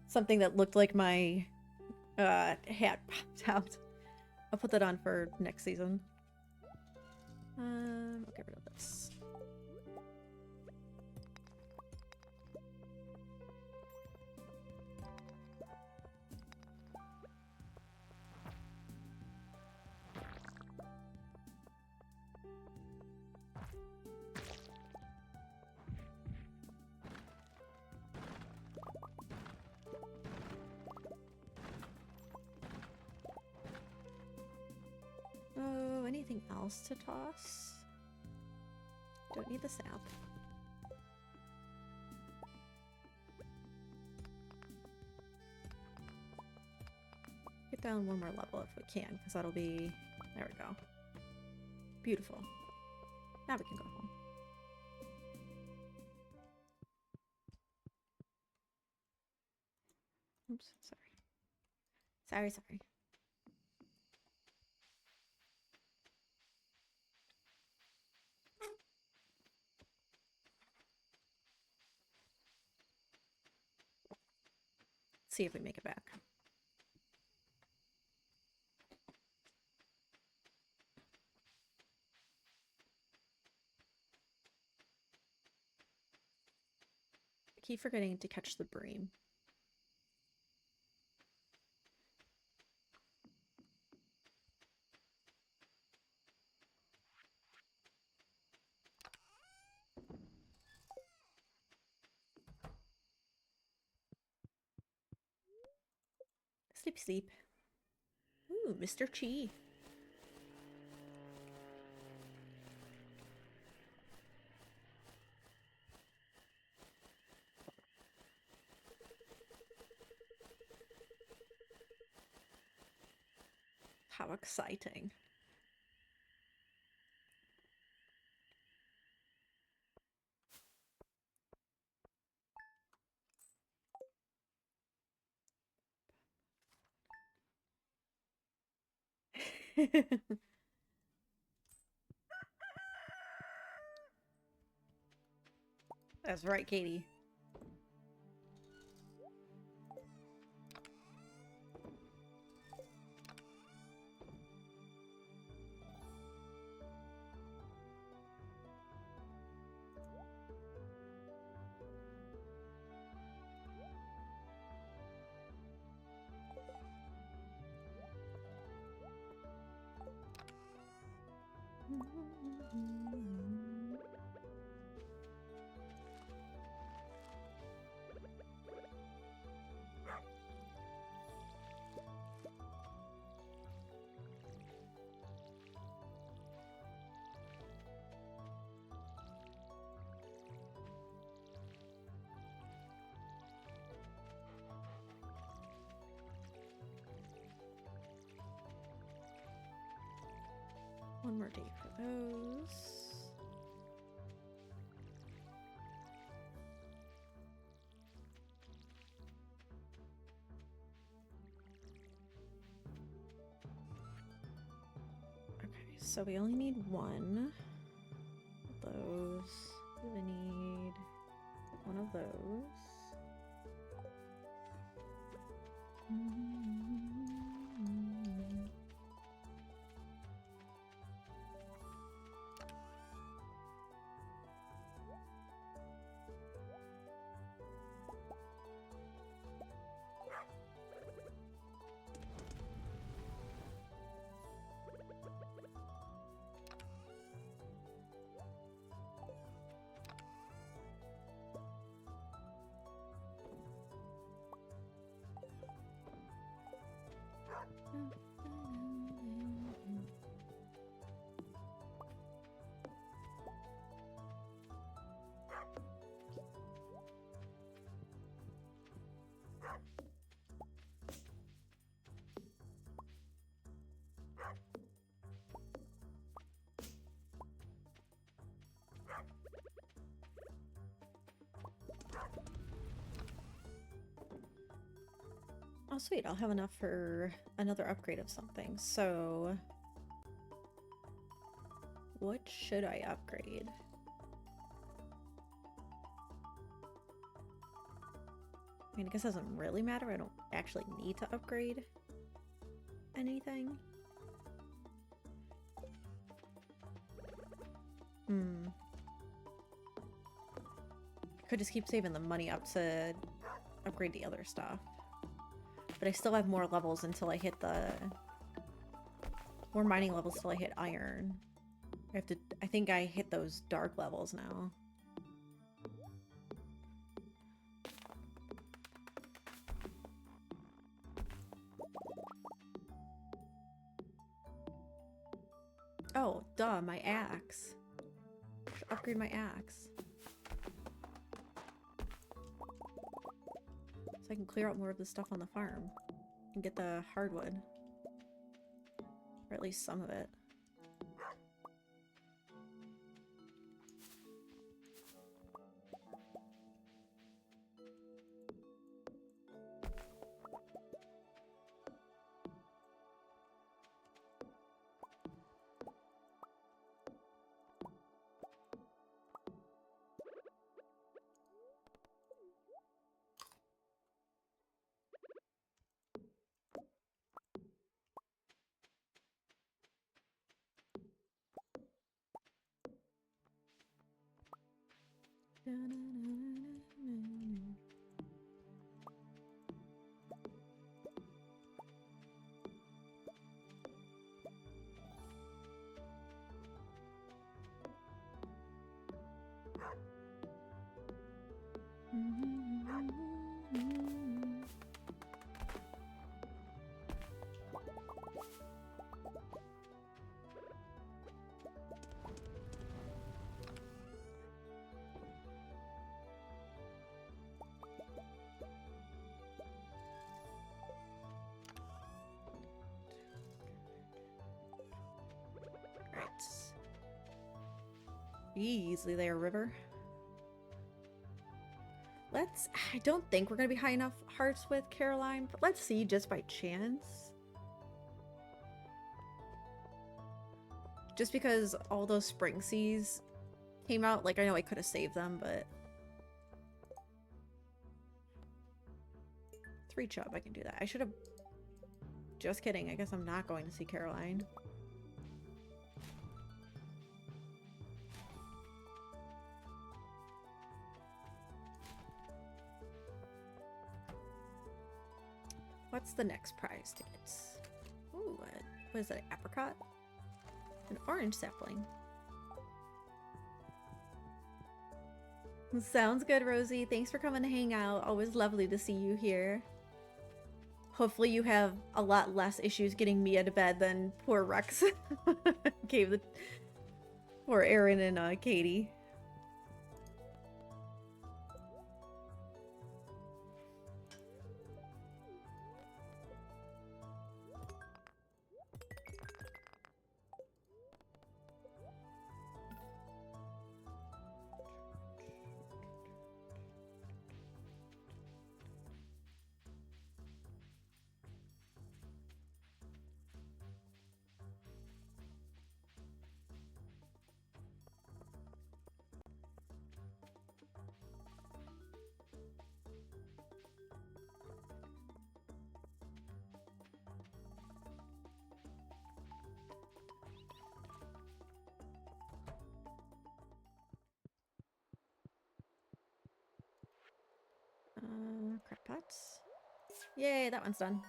something that looked like my hat popped out. I'll put that on for next season. I'll get rid of this. Oh, anything else to toss? Don't need the sap. Get down one more level if we can, because that'll be... There we go. Beautiful. Now we can go home. Oops, sorry. Sorry. See if we make it back. I keep forgetting to catch the bream. Sleep, sleep. Ooh, Mr. Chi. How exciting. That's right, Katie. One more day for those. Okay, so we only need one. those. Really need one of those. Oh, sweet. I'll have enough for another upgrade of something. So, what should I upgrade? I mean, I guess it doesn't really matter. I don't actually need to upgrade anything. Could just keep saving the money up to upgrade the other stuff. But I still have more levels until I hit more mining levels till I hit iron. I think I hit those dark levels now. Oh, duh, my axe. I should upgrade my axe. So I can clear out more of the stuff on the farm and get the hardwood. Or at least some of it. Easily there, River. I don't think we're gonna be high enough hearts with Caroline, but let's see just by chance. Just because all those spring seas came out, like I know I could have saved them, but 3 chub, I can do that. I should have, just kidding, I guess I'm not going to see Caroline. What's the next prize tickets? Ooh, what is that, an apricot? An orange sapling. Sounds good, Rosie. Thanks for coming to hang out. Always lovely to see you here. Hopefully you have a lot less issues getting Mia to bed than poor Rex gave the poor Aaron and Katie. Yay, that one's done.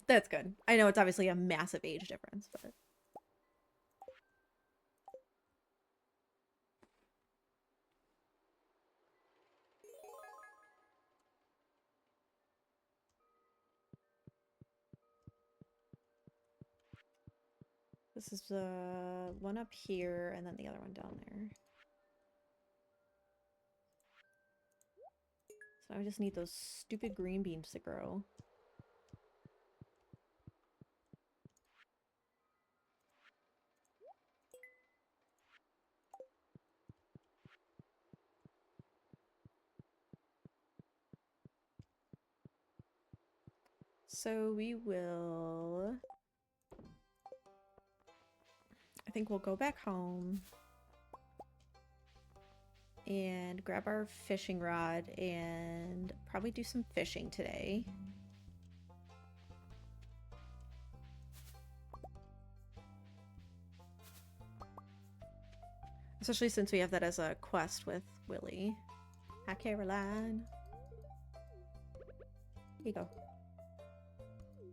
That's good. I know it's obviously a massive age difference, but... This is the one up here, and then the other one down there. So I just need those stupid green beans to grow. So we will... I think we'll go back home and grab our fishing rod and probably do some fishing today. Especially since we have that as a quest with Willy. Hi, Caroline. Here you go.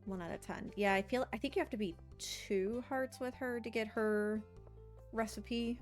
1 out of 10. Yeah, I think you have to be 2 hearts with her to get her recipe.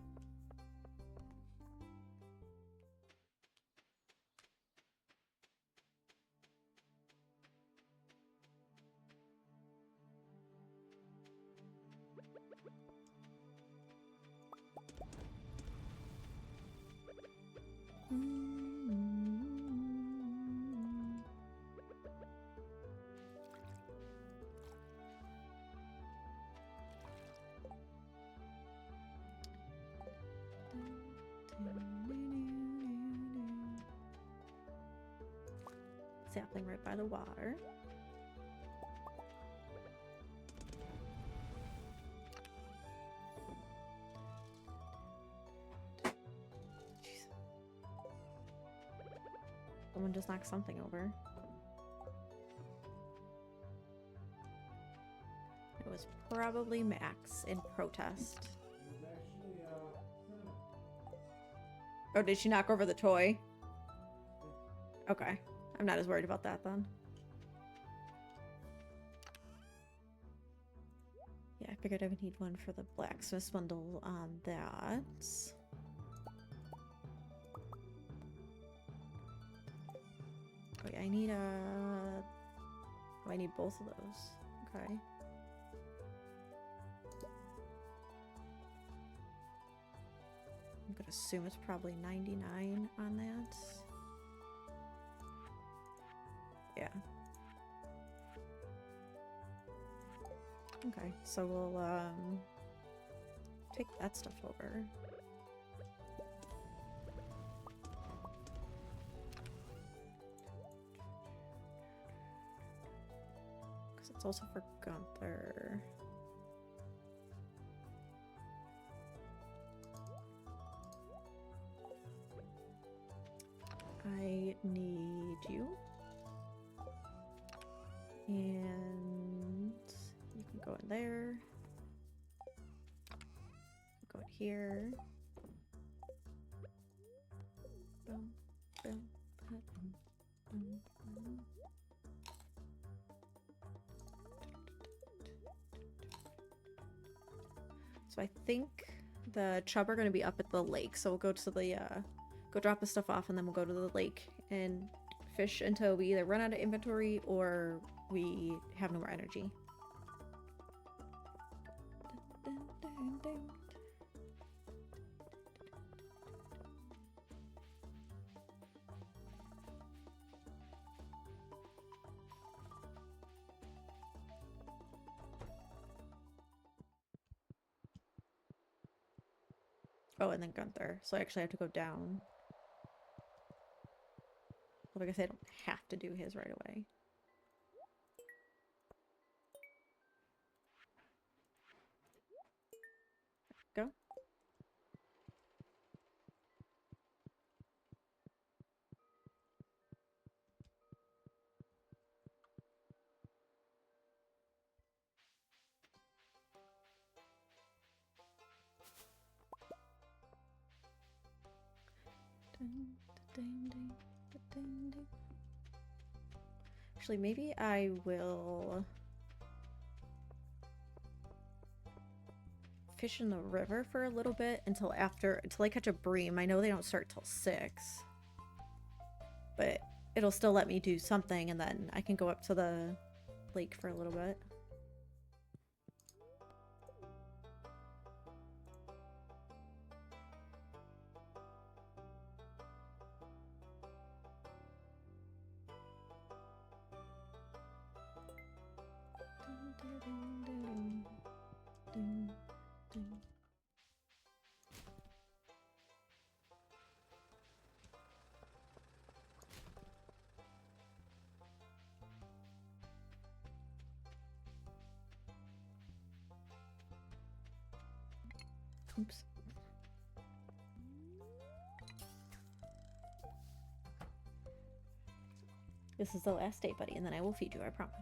Sapling right by the water. Jeez. Someone just knocked something over. It was probably Max in protest. Oh, did she knock over the toy? Okay. I'm not as worried about that then. Yeah, I figured I would need one for the blacksmith bundle on that. Oh yeah, I need oh, I need both of those. Okay. I'm gonna assume it's probably 99 on that. Yeah. Okay, so we'll take that stuff over. Because it's also for Gunther. I need you. And you can go in there. Go in here. Boom, boom, boom, boom, boom. So I think the chub are going to be up at the lake. So we'll go to the go drop the stuff off, and then we'll go to the lake and fish until we either run out of inventory or we have no more energy. Oh, and then Gunther. So I actually have to go down. Well, like I said, I don't have to do his right away. Go. Actually, maybe I will fish in the river for a little bit until I catch a bream. I know they don't start till 6, but it'll still let me do something, and then I can go up to the lake for a little bit. Oops. This is the last day, buddy, and then I will feed you, I promise.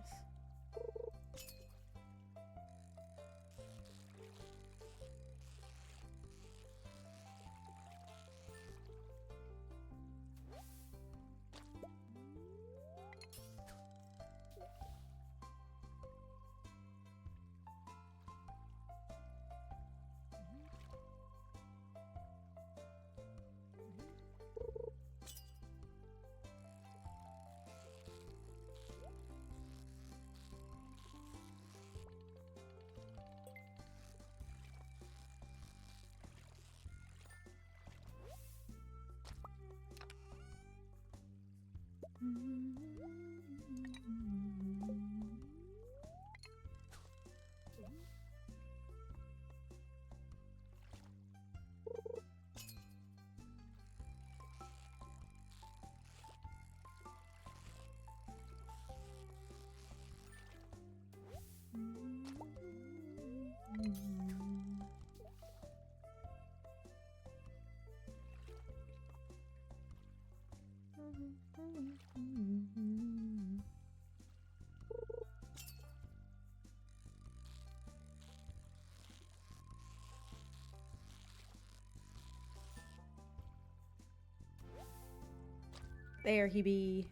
There he be.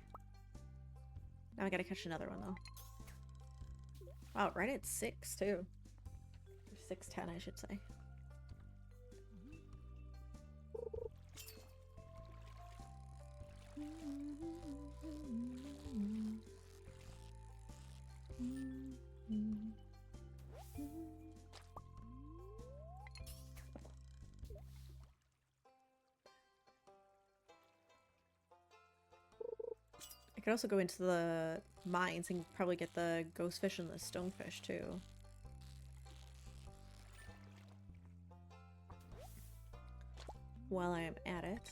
Now I gotta catch another one though. Wow, right at 6 too. 6:10, I should say. I could also go into the mines and probably get the ghost fish and the stonefish too. While I am at it.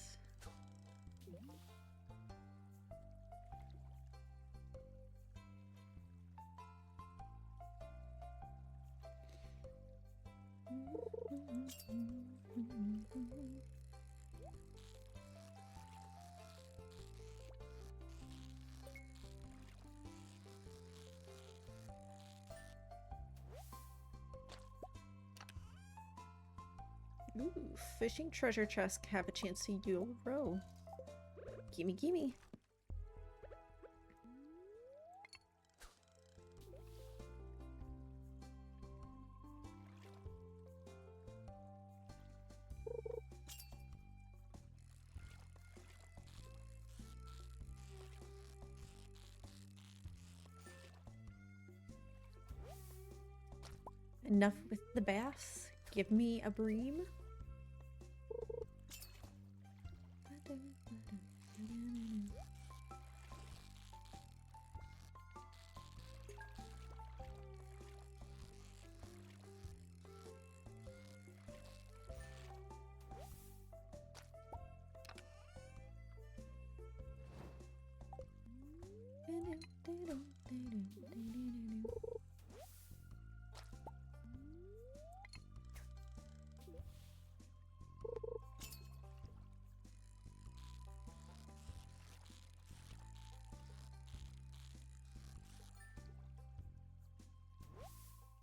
Ooh, fishing treasure chests have a chance to euro. Gimme, gimme. Enough with the bass. Give me a bream.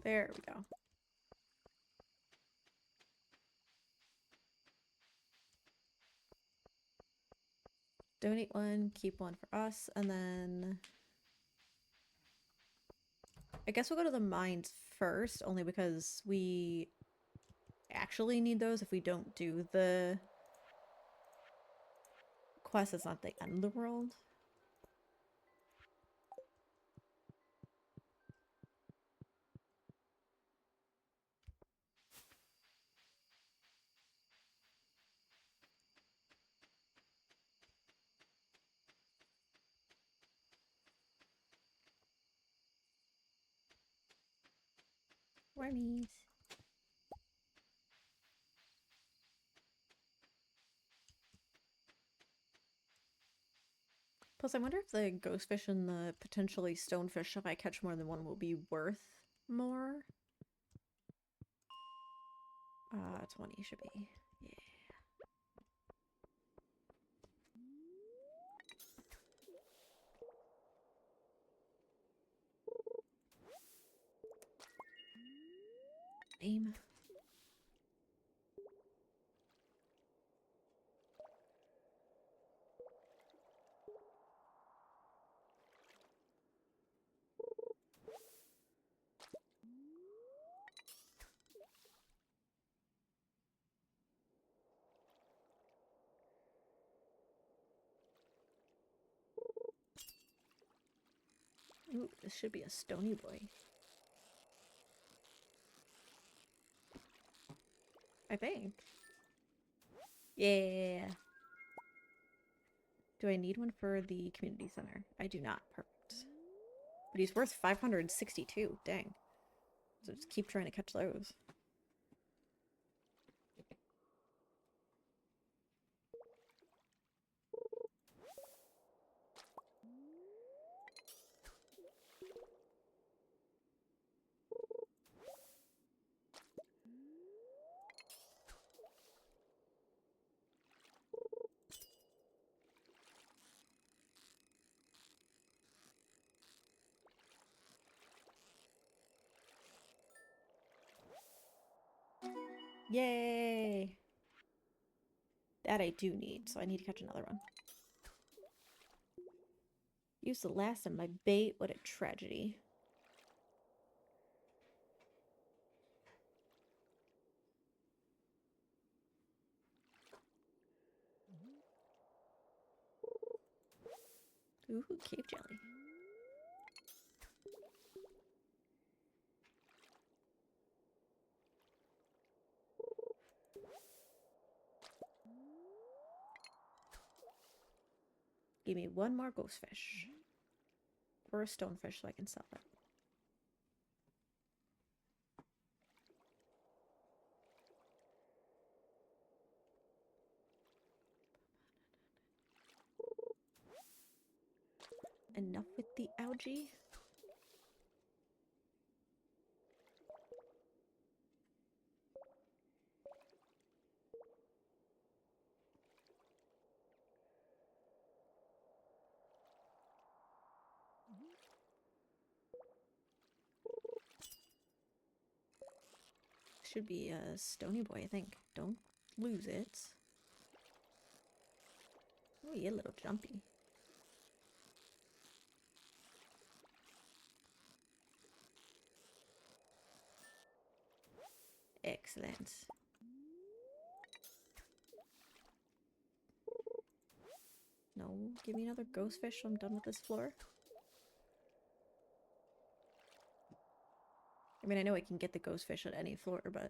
There we go. Donate one, keep one for us, and then I guess we'll go to the mines first, only because we actually need those if we don't do the quest. It's not the end of the world. Wormies. Plus, I wonder if the ghost fish and the potentially stonefish, if I catch more than one, will be worth more. 20 should be. Yeah. Aim. Ooh, this should be a stony boy. I think. Yeah. Do I need one for the community center? I do not. Perfect. But he's worth 562. Dang. So just keep trying to catch those. Yay! That I do need, so I need to catch another one. Use the last of my bait. What a tragedy. Ooh, cave jelly. Give me one more ghost fish. Or a stonefish so I can sell it. Enough with the algae. Should be a stony boy, I think. Don't lose it. Oh, you're a little jumpy. Excellent. No, give me another ghost fish so I'm done with this floor. I mean, I know I can get the ghost fish at any floor, but...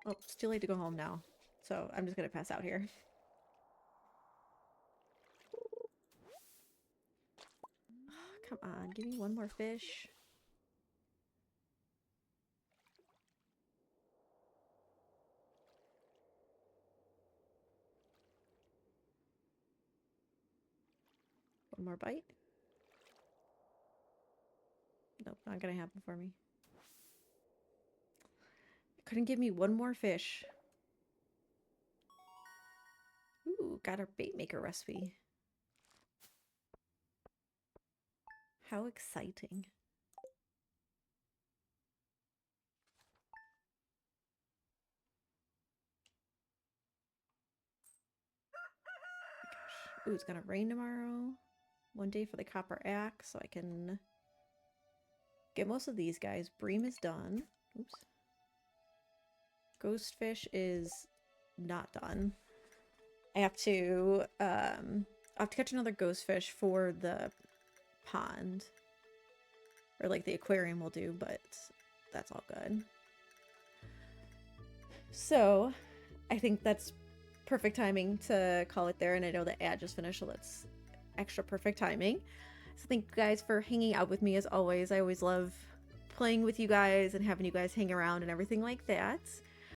Oh, it's too late to go home now. So I'm just gonna pass out here. Come on, give me one more fish. One more bite. Nope, not gonna happen for me. couldn't give me one more fish. Ooh, got our bait maker recipe. How exciting. Gosh. Ooh, it's gonna rain tomorrow. One day for the copper axe, so I can get most of these guys. Bream is done. Oops. Ghostfish is not done. I have to catch another ghostfish for the pond. Or like the aquarium will do, but that's all good. So I think that's perfect timing to call it there. And I know the ad just finished, so that's extra perfect timing. So thank you guys for hanging out with me as always. I always love playing with you guys and having you guys hang around and everything like that.